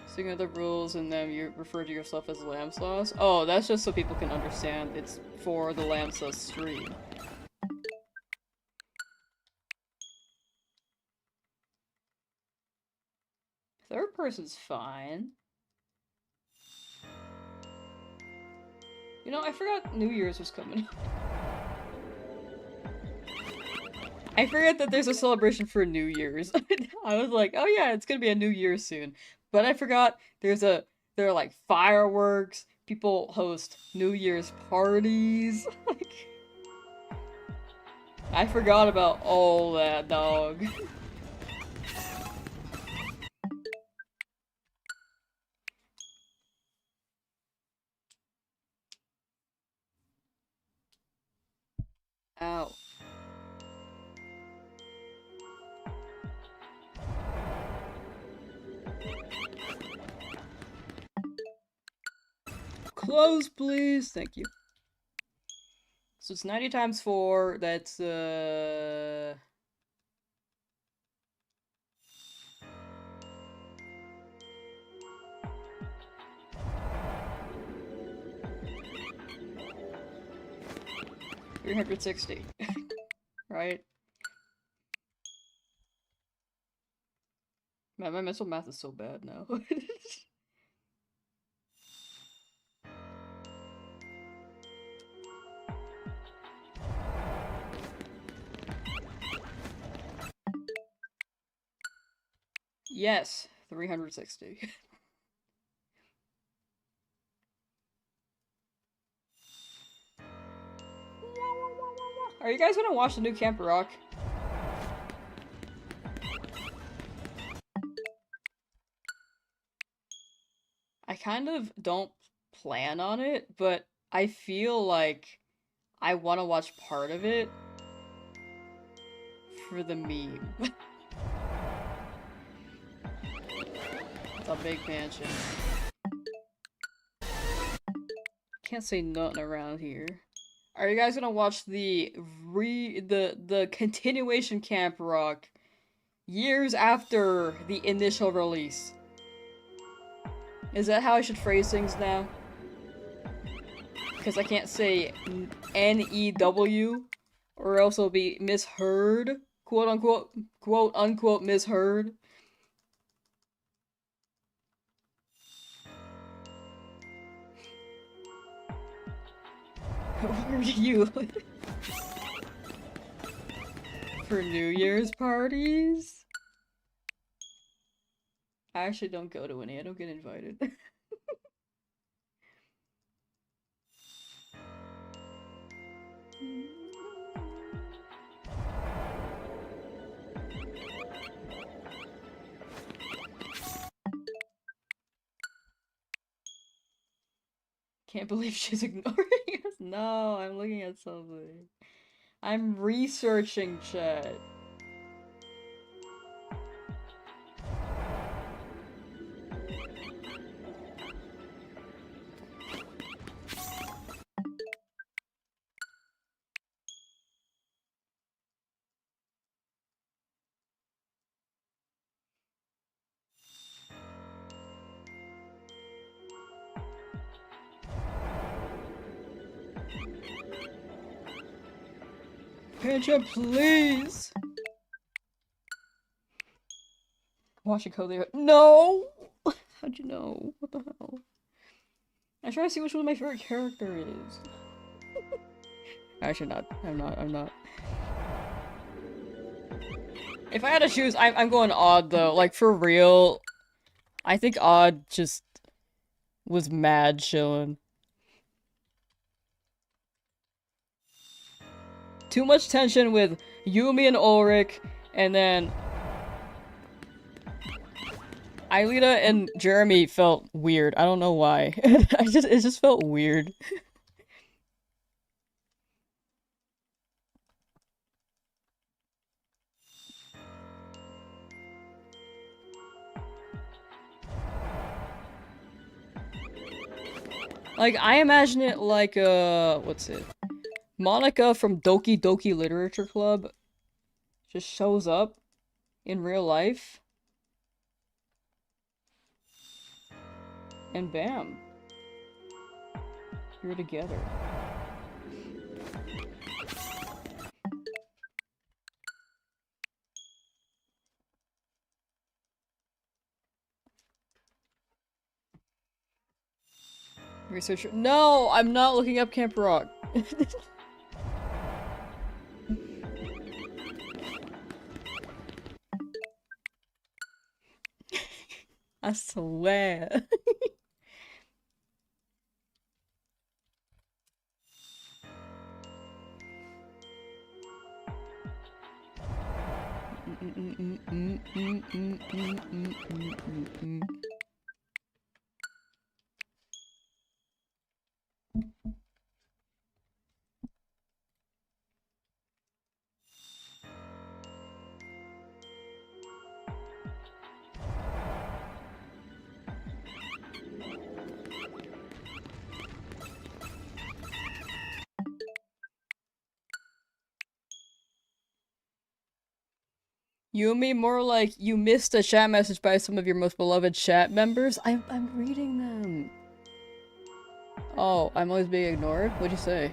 So you know the rules and then you refer to yourself as Lamsauce? Oh, that's just so people can understand. It's for the Lamsauce stream. Third person's fine. You know, I forgot New Year's was coming up. I forget that there's a celebration for New Year's. I was like, oh yeah, it's gonna be a New Year soon. But I forgot there are like fireworks, people host New Year's parties. Like, I forgot about all that, dog. Ow. Close, please. Thank you. So it's 90 times 4. That's 360. Right? Man, my mental math is so bad now. Yes, 360. Are you guys gonna watch the new Camp Rock? I kind of don't plan on it, but I feel like I want to watch part of it for the meme. The big mansion. Can't say nothing around here. Are you guys gonna watch the continuation Camp Rock years after the initial release? Is that how I should phrase things now? Because I can't say N-E-W, or else it'll be misheard, quote unquote misheard. Where are you? For New Year's parties? I actually don't go to any, I don't get invited. Can't believe she's ignoring us. No, I'm looking at something. I'm researching chat. Pancha, please! Watching Code. No! How'd you know? What the hell? I try to see which one my favorite character is. Actually not. I'm not. If I had to choose, I'm going Odd though. Like, for real. I think Odd just was mad chillin'. Too much tension with Yumi and Ulrich, and then Aelita and Jeremy felt weird. I don't know why. It just felt weird. Like, I imagine it like, what's it? Monica from Doki Doki Literature Club just shows up in real life. And bam. You're together. Researcher. No, I'm not looking up Camp Rock. I swear. You and me more like you missed a chat message by some of your most beloved chat members. I'm reading them. Oh, I'm always being ignored? What'd you say?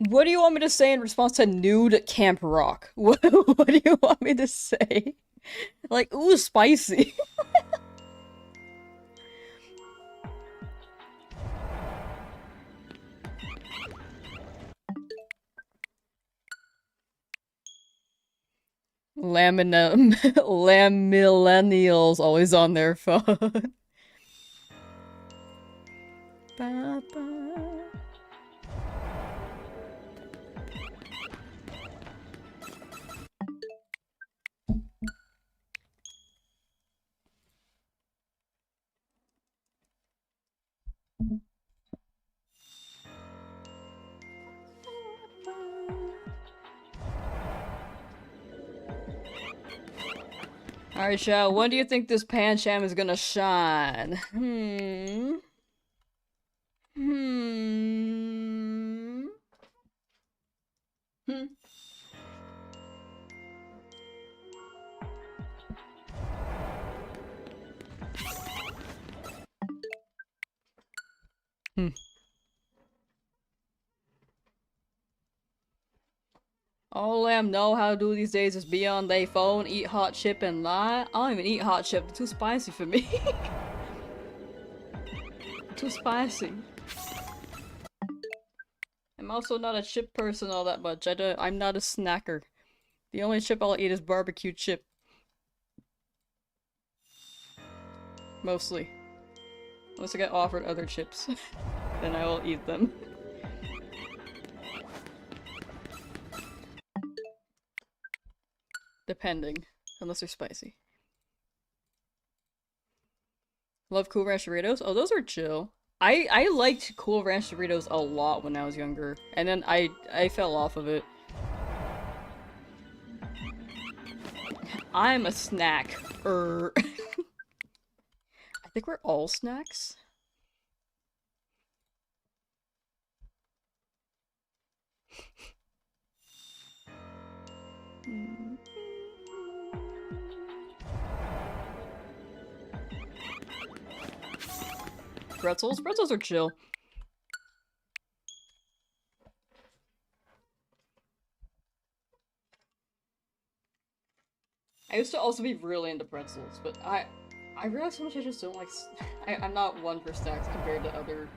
What do you want me to say in response to nude Camp Rock? What do you want me to say? Like, ooh, spicy. Lamillennials always on their phone. Ba, ba. Alright, Shao, when do you think this Pancham is gonna shine? Hmm. Hmm. Hmm. All Lamb know how to do these days is be on their phone, eat hot chip, and lie. I don't even eat hot chip. It's too spicy for me. Too spicy. I'm also not a chip person all that much. I'm not a snacker. The only chip I'll eat is barbecue chip. Mostly. Unless I get offered other chips. Then I will eat them. Depending. Unless they're spicy. Love Cool Ranch Doritos? Oh, those are chill. I liked Cool Ranch Doritos a lot when I was younger. And then I fell off of it. I'm a snack. I think we're all snacks. Pretzels? Pretzels are chill. I used to also be really into pretzels, but I realized how much I just don't like. I'm not one for snacks compared to other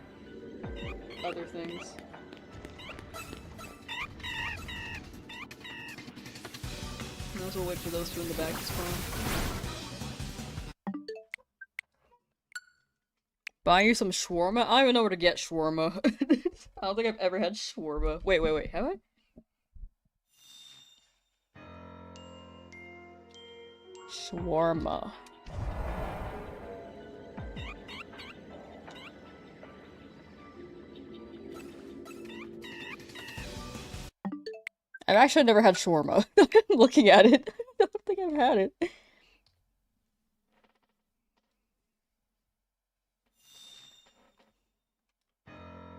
things. Might as well wait for those two in the back to spawn. Buy you some shawarma? I don't even know where to get shawarma. I don't think I've ever had shawarma. Wait, have I? Shawarma. I've actually never had shawarma. Looking at it, I don't think I've had it.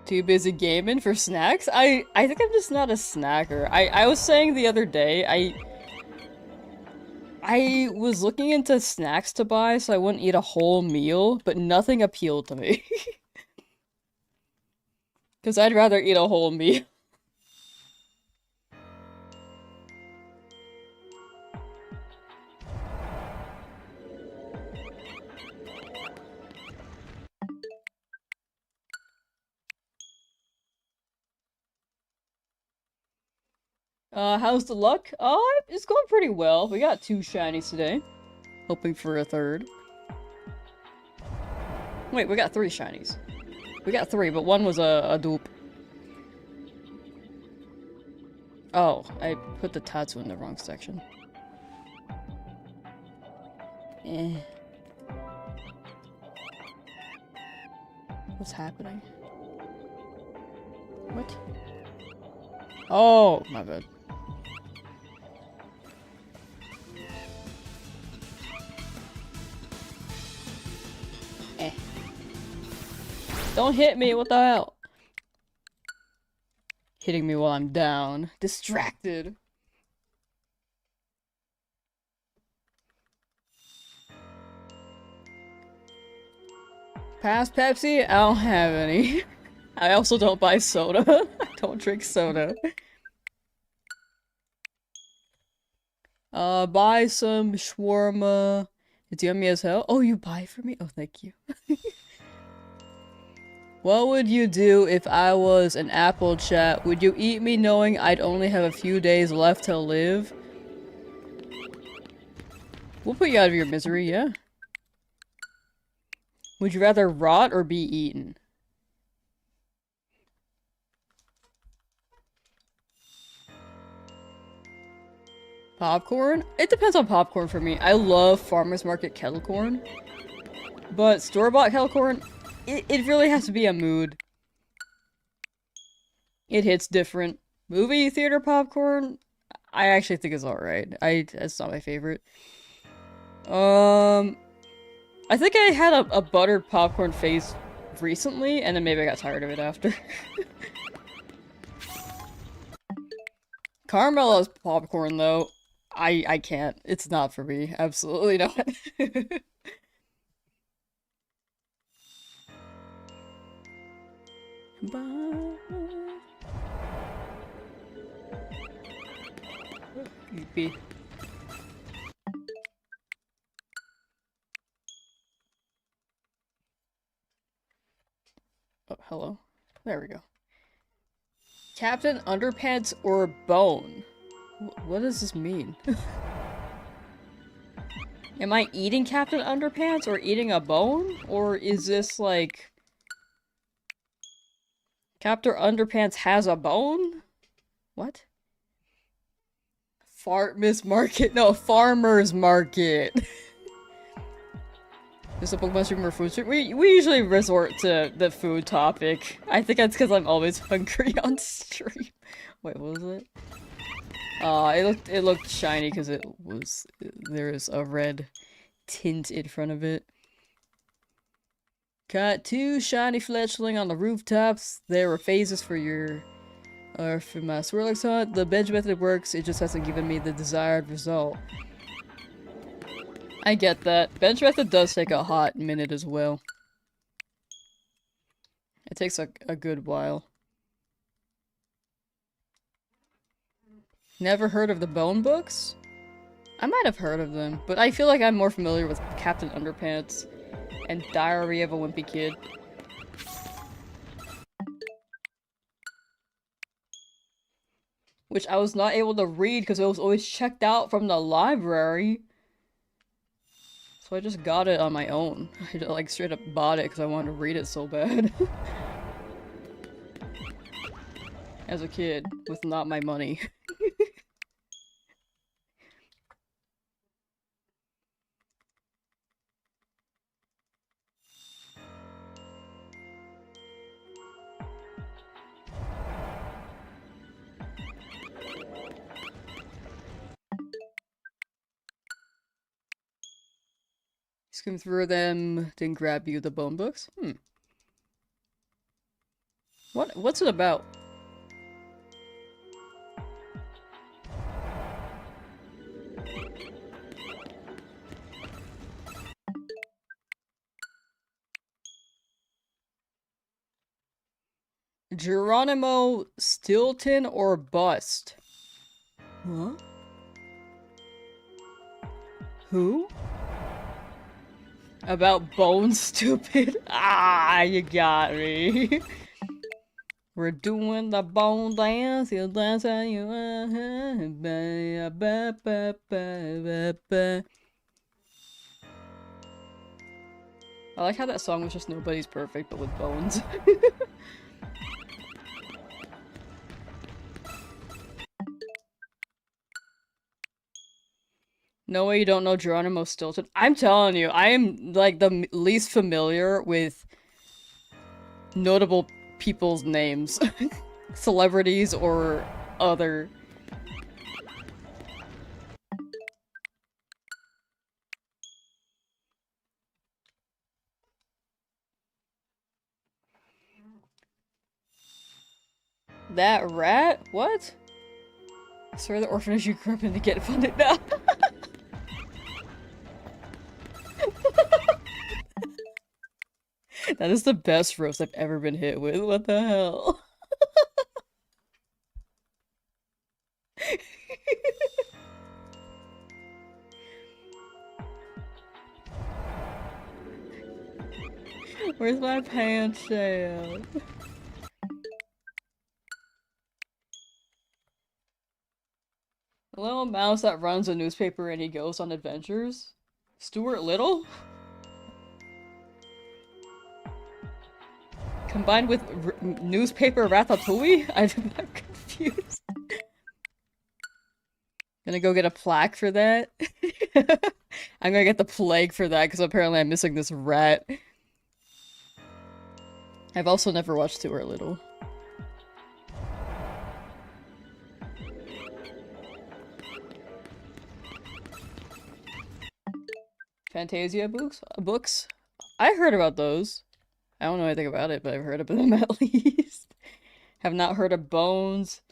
Too busy gaming for snacks? I think I'm just not a snacker. I was saying the other day, I was looking into snacks to buy so I wouldn't eat a whole meal, but nothing appealed to me. Because I'd rather eat a whole meal. How's the luck? Oh, it's going pretty well. We got 2 shinies today. Hoping for a third. Wait, we got 3 shinies. We got 3, but one was a dupe. Oh, I put the Tatsu in the wrong section. Eh. What's happening? What? Oh, my bad. Eh. Don't hit me, what the hell? Hitting me while I'm down. Distracted. Pass Pepsi? I don't have any. I also don't buy soda. I don't drink soda. Buy some shawarma. It's yummy as hell. Oh, you buy for me? Oh, thank you. What would you do if I was an apple chat? Would you eat me knowing I'd only have a few days left to live? We'll put you out of your misery, yeah. Would you rather rot or be eaten? Popcorn? It depends on popcorn for me. I love farmer's market kettle corn. But store-bought kettle corn, it really has to be a mood. It hits different. Movie theater popcorn, I actually think is alright. It's not my favorite. I think I had a buttered popcorn phase recently, and then maybe I got tired of it after. Caramello's popcorn, though, I can't. It's not for me. Absolutely not. Yippee. Oh, hello. There we go. Captain Underpants or Bone? What does this mean? Am I eating Captain Underpants or eating a bone? Or is this like... Captain Underpants has a bone? What? Fartmas Market? No, Farmer's Market. Is a book mushroom or food street? We usually resort to the food topic. I think that's because I'm always hungry on stream. Wait, what was it? It looked shiny because there is a red tint in front of it. Got two shiny fletchling on the rooftops. There were phases for my Swirlix hunt. The bench method works, it just hasn't given me the desired result. I get that. Bench method does take a hot minute as well. It takes a good while. Never heard of the Bone books? I might have heard of them, but I feel like I'm more familiar with Captain Underpants and Diary of a Wimpy Kid. Which I was not able to read because it was always checked out from the library. So I just got it on my own. I like straight up bought it because I wanted to read it so bad. As a kid, with not my money. Skim through them, then grab you the bone books? What's it about? Geronimo Stilton or bust? Huh? Who? About Bone, stupid? Ah, you got me. We're doing the bone dance, you dance how you I like how that song was just Nobody's Perfect, but with bones. No way you don't know Geronimo Stilton. I'm telling you, I am like the least familiar with notable people's names. Celebrities or other. That rat? What? I swear the orphanage you grew up in to get funded now. That is the best roast I've ever been hit with. What the hell? Where's my pants shell? A little mouse that runs a newspaper and he goes on adventures? Stuart Little? Combined with newspaper ratatouille? I'm confused. Gonna go get a plaque for that? I'm gonna get the plague for that because apparently I'm missing this rat. I've also never watched Stuart Little. Fantasia books? I heard about those. I don't know anything about it, but I've heard about them at least. Have not heard of Bones.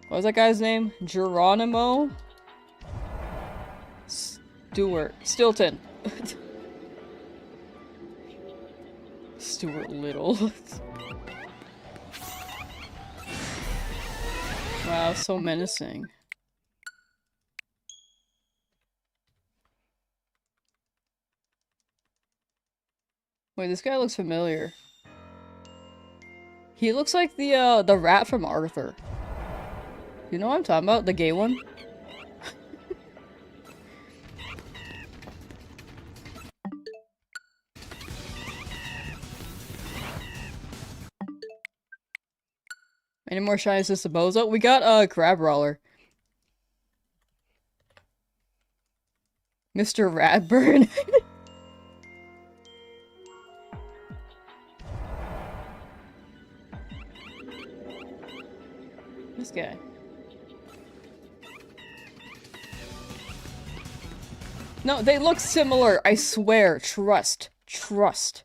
What was that guy's name? Geronimo? Stilton. Stuart Little. Wow, so menacing. Wait, this guy looks familiar. He looks like the rat from Arthur. You know what I'm talking about? The gay one? Any more shinies to Bozo? We got a Crab Roller. Mr. Ratburn. This guy. No, they look similar, I swear. Trust. Trust.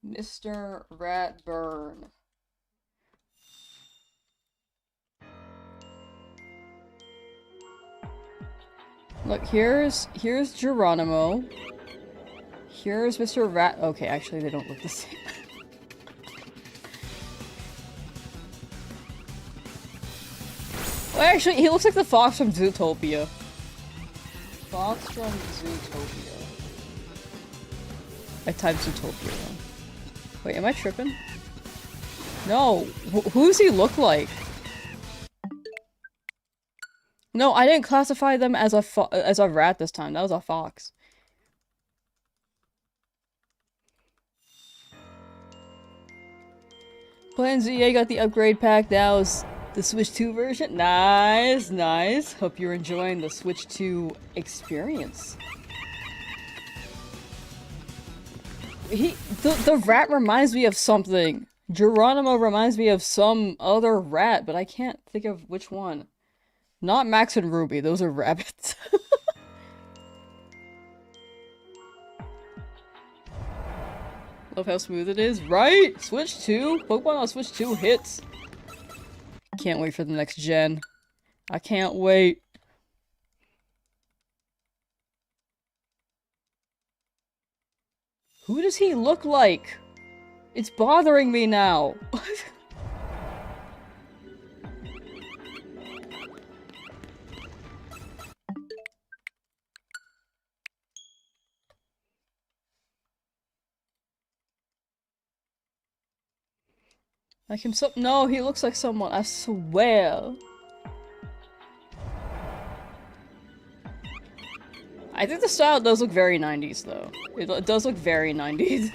Mr. Ratburn. Look, here's Geronimo. Here's Mr. Rat- okay, actually they don't look the same. Well, actually, he looks like the fox from Zootopia. Fox from Zootopia. I typed Zootopia wrong. Wait, am I tripping? No! Who does he look like? No, I didn't classify them as a rat this time. That was a fox. Playing ZA got the upgrade pack. That was the Switch 2 version. Nice, nice. Hope you're enjoying the Switch 2 experience. The rat reminds me of something. Geronimo reminds me of some other rat, but I can't think of which one. Not Max and Ruby, those are rabbits. Love how smooth it is, right? Switch 2? Pokemon on Switch 2 hits. Can't wait for the next gen. I can't wait. Who does he look like? It's bothering me now. Like himself? No, he looks like someone, I swear. I think the style does look very 90s though. It does look very 90s.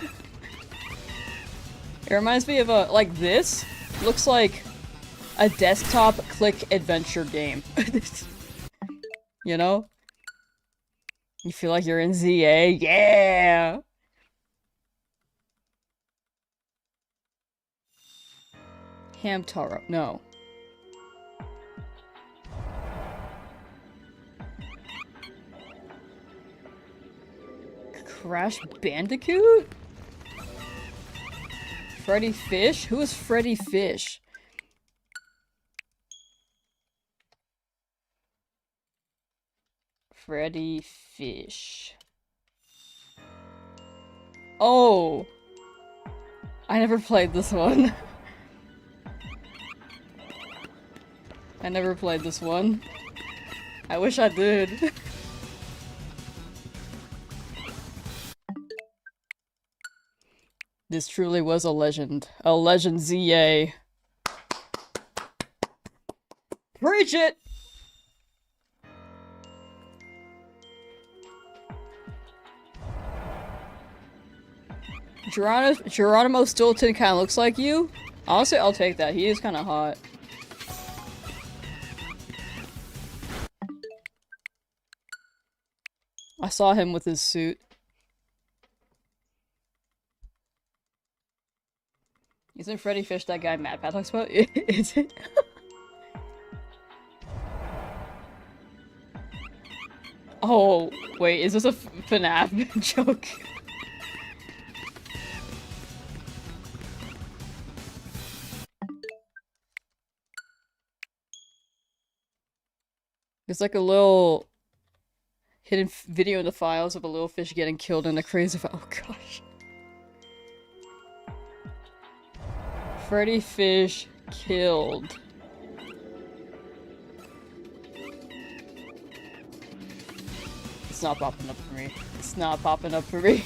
It reminds me of like this. Looks like a desktop click adventure game. You know? You feel like you're in ZA? Yeah! Hamtaro. No. Crash Bandicoot? Freddy Fish? Who is Freddy Fish? Freddy Fish. Oh! I never played this one. I never played this one. I wish I did. This truly was a legend. A legend, ZA. Preach it! Geronimo Stilton kind of looks like you. Honestly, I'll take that. He is kind of hot. I saw him with his suit. Isn't Freddy Fish that guy Matt Pat talks about? Is it? Oh, wait, is this a FNAF joke? There's like a little hidden video in the files of a little fish getting killed in a crazy oh gosh. Freddy Fish killed. It's not popping up for me. It's not popping up for me.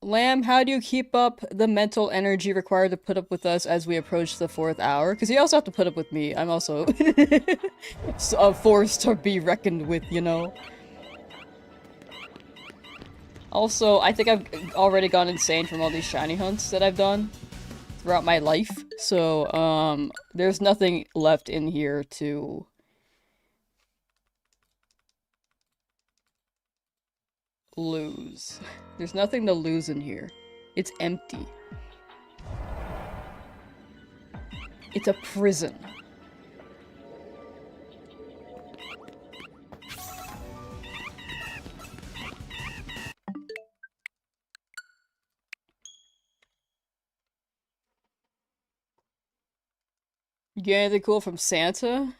Lamb, how do you keep up the mental energy required to put up with us as we approach the 4th hour? Because you also have to put up with me. I'm also a force to be reckoned with, you know? Also, I think I've already gone insane from all these shiny hunts that I've done throughout my life. So, there's nothing left in here to lose. There's nothing to lose in here. It's empty. It's a prison. You get anything cool from Santa?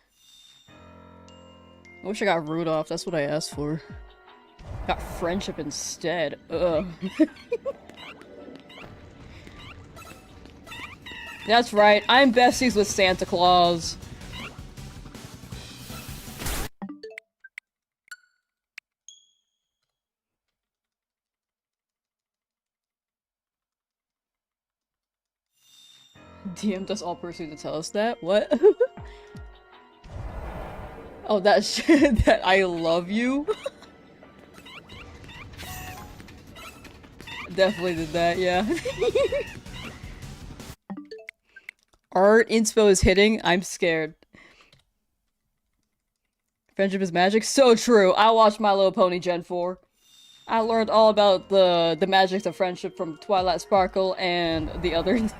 I wish I got Rudolph, that's what I asked for. Got friendship instead. Ugh. That's right, I'm besties with Santa Claus. DM'd us all personally to tell us that? What? Oh, that shit that I love you? Definitely did that, yeah. Art inspo is hitting. I'm scared. Friendship is magic. So true. I watched My Little Pony Gen 4. I learned all about the magics of friendship from Twilight Sparkle and the others.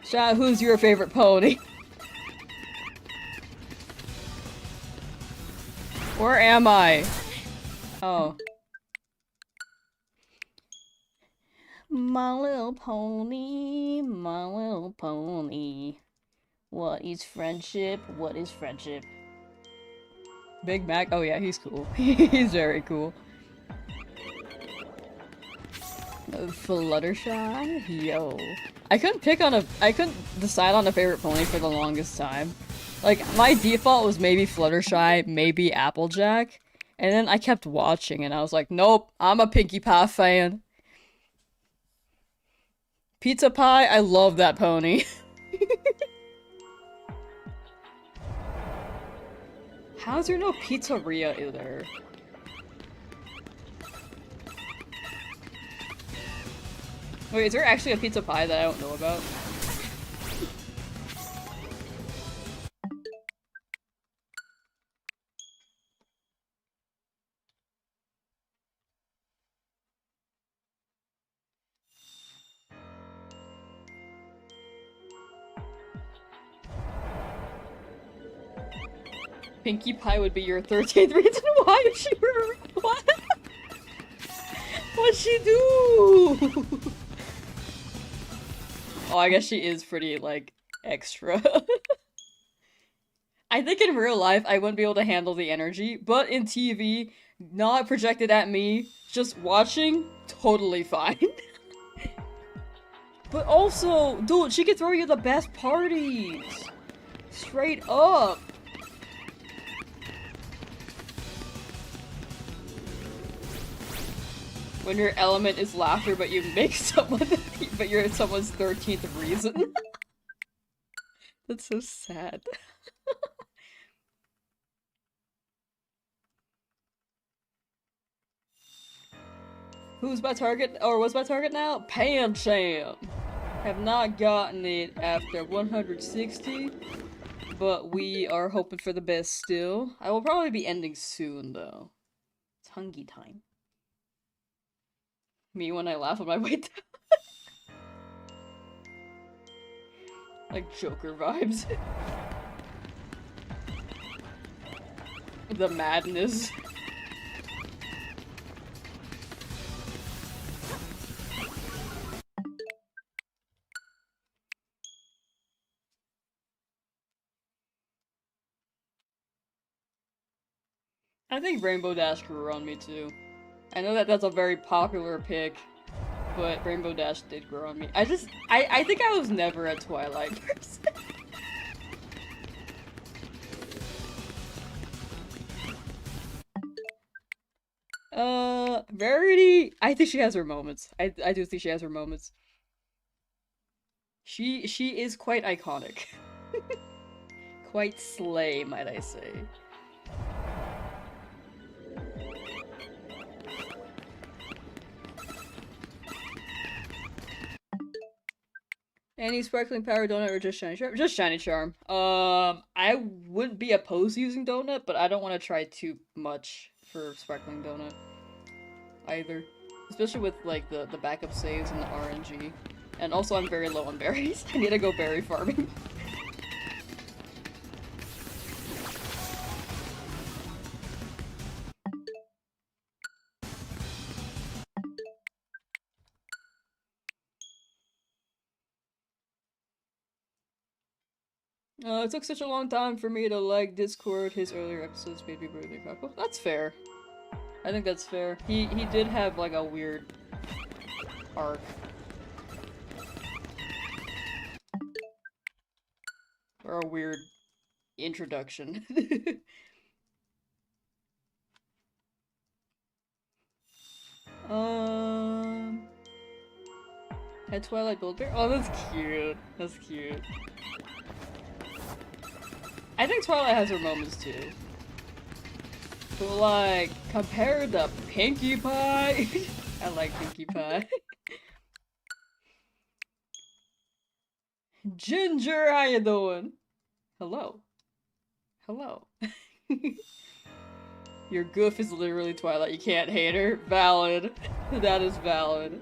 Sha, who's your favorite pony? Where am I? Oh. My little pony, my little pony. What is friendship? What is friendship? Big Mac? Oh yeah, he's cool. He's very cool. Fluttershy? Yo. I couldn't decide on a favorite pony for the longest time. Like, my default was maybe Fluttershy, maybe Applejack, and then I kept watching and I was like, nope, I'm a Pinkie Pie fan. Pizza Pie, I love that pony. How's there no pizzeria either? Wait, is there actually a Pizza Pie that I don't know about? Pinkie Pie would be your 13th reason why if she were- What? What'd she do? Oh, I guess she is pretty, like, extra. I think in real life I wouldn't be able to handle the energy, but in TV, not projected at me, just watching, totally fine. But also, dude, she could throw you the best parties! Straight up! When your element is laughter, but you make someone- but you're someone's 13th reason. That's so sad. Who's my target, or was my target now? Pancham! Have not gotten it after 160, but we are hoping for the best still. I will probably be ending soon, though. It's hungry time. Me when I laugh on my way down. Like Joker vibes. The madness. I think Rainbow Dash grew on me too. I know that that's a very popular pick, but Rainbow Dash did grow on me. I think I was never a Twilight person. Verity, I think she has her moments. I do think she has her moments. She is quite iconic. Quite slay, might I say. Any sparkling power donut or just shiny charm? Just shiny charm. I wouldn't be opposed to using donut, but I don't want to try too much for sparkling donut either. Especially with like the backup saves and the RNG. And also I'm very low on berries. I need to go berry farming. It took such a long time for me to like Discord. His earlier episodes made me really cockle. That's fair. I think that's fair. He did have like a weird arc. Or a weird introduction. Had Twilight Gold Bear? Oh, that's cute. That's cute. I think Twilight has her moments too. But like, compared to Pinkie Pie, I like Pinkie Pie. Ginger, how you doing? Hello. Hello. Your goof is literally Twilight. You can't hate her. Valid. That is valid.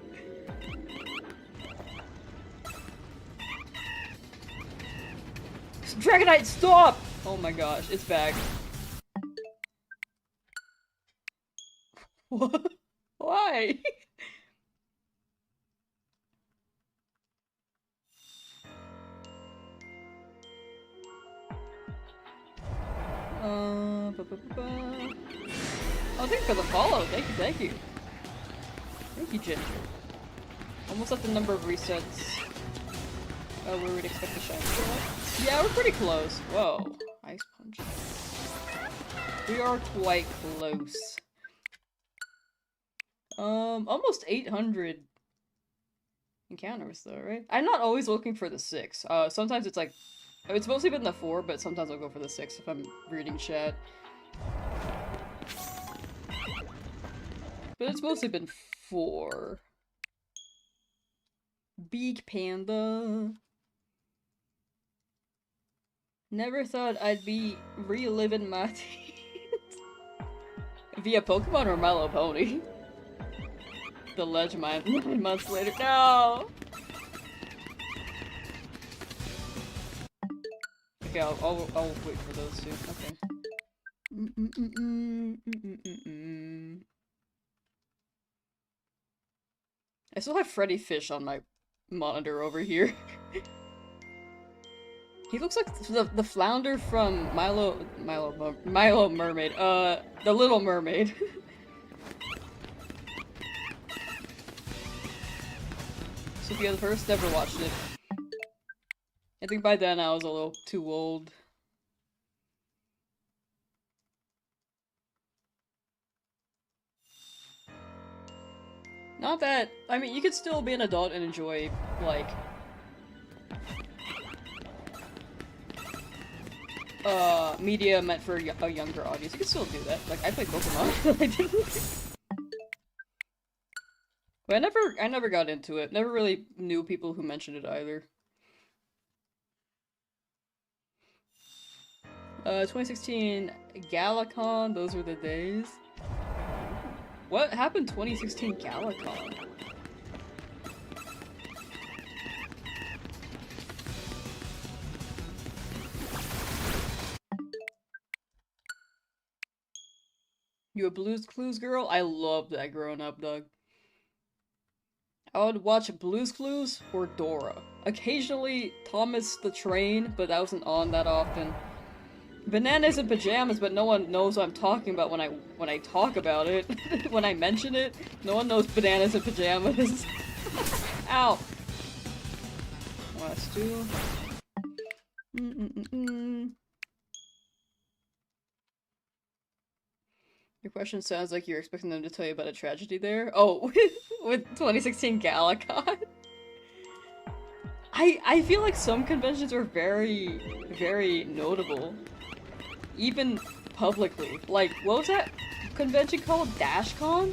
Dragonite, stop! Oh my gosh, it's back. What? Why? Oh, thank you for the follow. Thank you, thank you. Thank you, Ginger. Almost at the number of resets. Oh, we would expect the shine to go up. Yeah, we're pretty close. Whoa. Ice punch. We are quite close. Almost 800 encounters though, right? I'm not always looking for the 6. Sometimes it's like, it's mostly been the 4, but sometimes I'll go for the 6 if I'm reading chat. But it's mostly been 4. Beak Panda. Never thought I'd be reliving my teens. Via Pokemon or My Little Pony? The Legend 9 months later. No! Okay, I'll wait for those two. Okay. I still have Freddy Fish on my monitor over here. He looks like the flounder from Milo Mermaid. The Little Mermaid. Sophia the First, never watched it. I think by then I was a little too old. Not that, I mean, you could still be an adult and enjoy, like, media meant for a younger audience. You can still do that. Like, I played Pokemon. I didn't. But I never got into it. Never really knew people who mentioned it either. 2016 Galacon, those were the days. What happened 2016 Galacon? You a Blue's Clues girl? I loved that growing up, Doug. I would watch Blue's Clues or Dora. Occasionally Thomas the Train, but that wasn't on that often. Bananas in Pajamas, but no one knows what I'm talking about when I talk about it. When I mention it, no one knows Bananas in Pajamas. Ow! Last two. Your question sounds like you're expecting them to tell you about a tragedy there. Oh, with 2016 Galacon. I feel like some conventions are very, very notable. Even publicly. Like, what was that convention called? DashCon?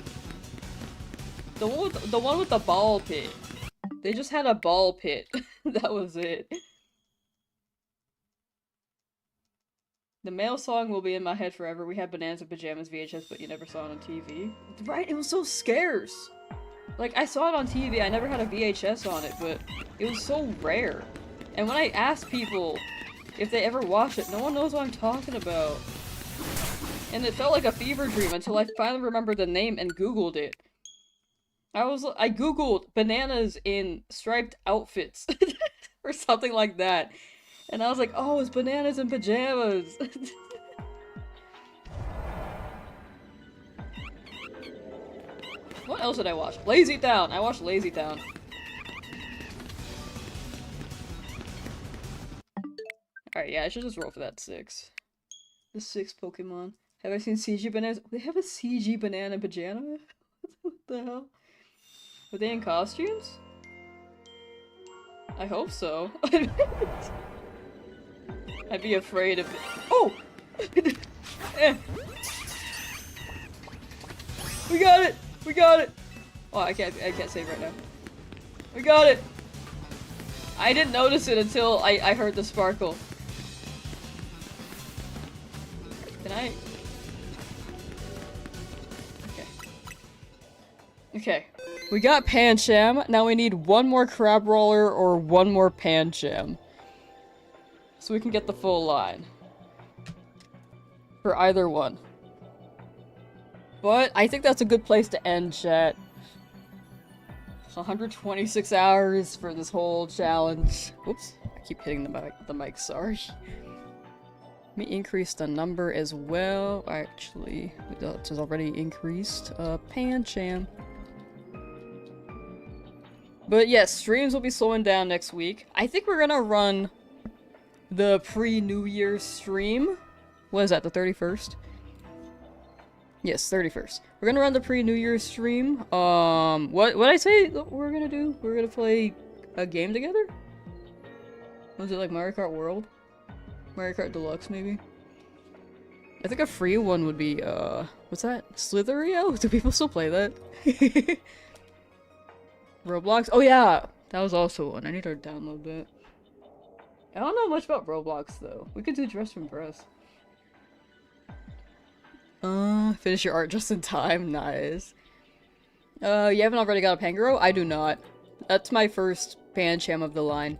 The one with the ball pit. They just had a ball pit. That was it. The male song will be in my head forever. We had Bananas in Pajamas VHS, but you never saw it on TV. Right? It was so scarce. Like, I saw it on TV. I never had a VHS on it, but it was so rare. And when I asked people if they ever watched it, no one knows what I'm talking about. And it felt like a fever dream until I finally remembered the name and Googled it. I Googled bananas in striped outfits. Or something like that. And I was like, oh, it's Bananas in Pajamas. What else did I watch? Lazy Town! I watched Lazy Town. Alright, yeah, I should just roll for that 6. The 6 Pokemon. Have I seen CG Bananas? They have a CG Banana Pajama? What the hell? Were they in costumes? I hope so. I'd be afraid of it. Oh! Eh. We got it! We got it! Oh, I can't save right now. We got it! I didn't notice it until I heard the sparkle. Can I? Okay. Okay. We got Pancham. Now we need one more Crab Roller or one more Pancham. So we can get the full line. For either one. But I think that's a good place to end, chat. 126 hours for this whole challenge. Oops. I keep hitting the mic, sorry. Let me increase the number as well. Actually, it has already increased. Pancham. But yes, streams will be slowing down next week. I think we're gonna run the pre-New Year's stream. What is that, the 31st? Yes, 31st. We're gonna run the pre-New Year's stream. What I say we're gonna do? We're gonna play a game together? Was it like Mario Kart World? Mario Kart Deluxe, maybe? I think a free one would be, what's that? Slitherio? Do people still play that? Roblox? Oh yeah! That was also one. I need to download that. I don't know much about Roblox, though. We could do Dress from Breast. Finish your art just in time. Nice. You haven't already got a Pangoro? I do not. That's my first Pancham of the line.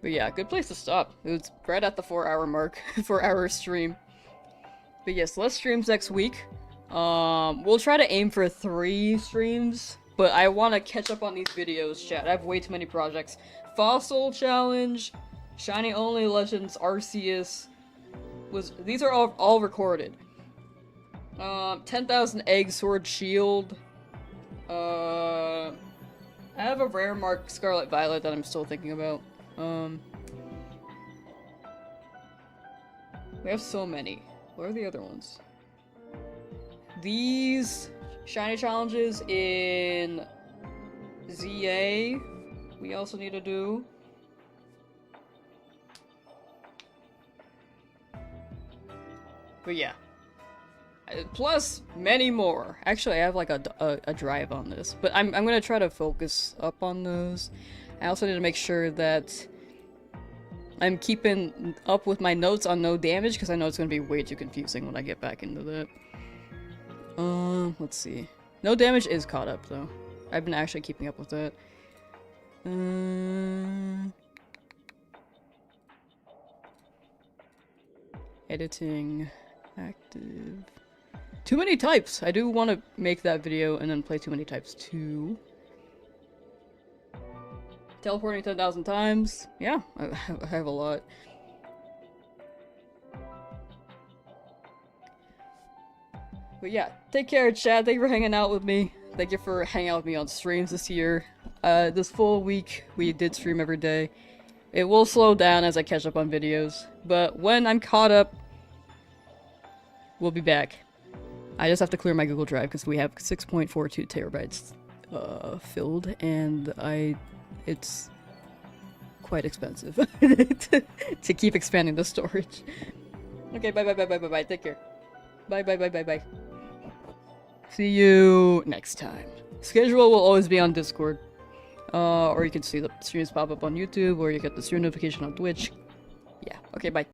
But yeah, good place to stop. It was right at the 4-hour mark, 4-hour stream. But yes, less streams next week. We'll try to aim for 3 streams, but I want to catch up on these videos, chat. I have way too many projects. Fossil Challenge, Shiny Only Legends, Arceus. These are all recorded. 10,000 Egg Sword Shield. I have a rare mark Scarlet Violet that I'm still thinking about. We have so many. What are the other ones? These shiny challenges in ZA we also need to do. But yeah. Plus many more. Actually, I have like a drive on this, but I'm gonna try to focus up on those. I also need to make sure that I'm keeping up with my notes on no damage, because I know it's gonna be way too confusing when I get back into that. Let's see. No damage is caught up though. I've been actually keeping up with that. Editing, active. Too many types! I do want to make that video and then play too many types too. Teleporting 10,000 times. Yeah, I have a lot. But yeah, take care, chat. Thank you for hanging out with me. Thank you for hanging out with me on streams this year. This full week, we did stream every day. It will slow down as I catch up on videos, but when I'm caught up, we'll be back. I just have to clear my Google Drive because we have 6.42 terabytes filled, and it's quite expensive to keep expanding the storage. Okay, bye, take care. Bye. See you next time. Schedule will always be on Discord. Or you can see the streams pop up on YouTube, or you get the stream notification on Twitch. Yeah, okay, bye.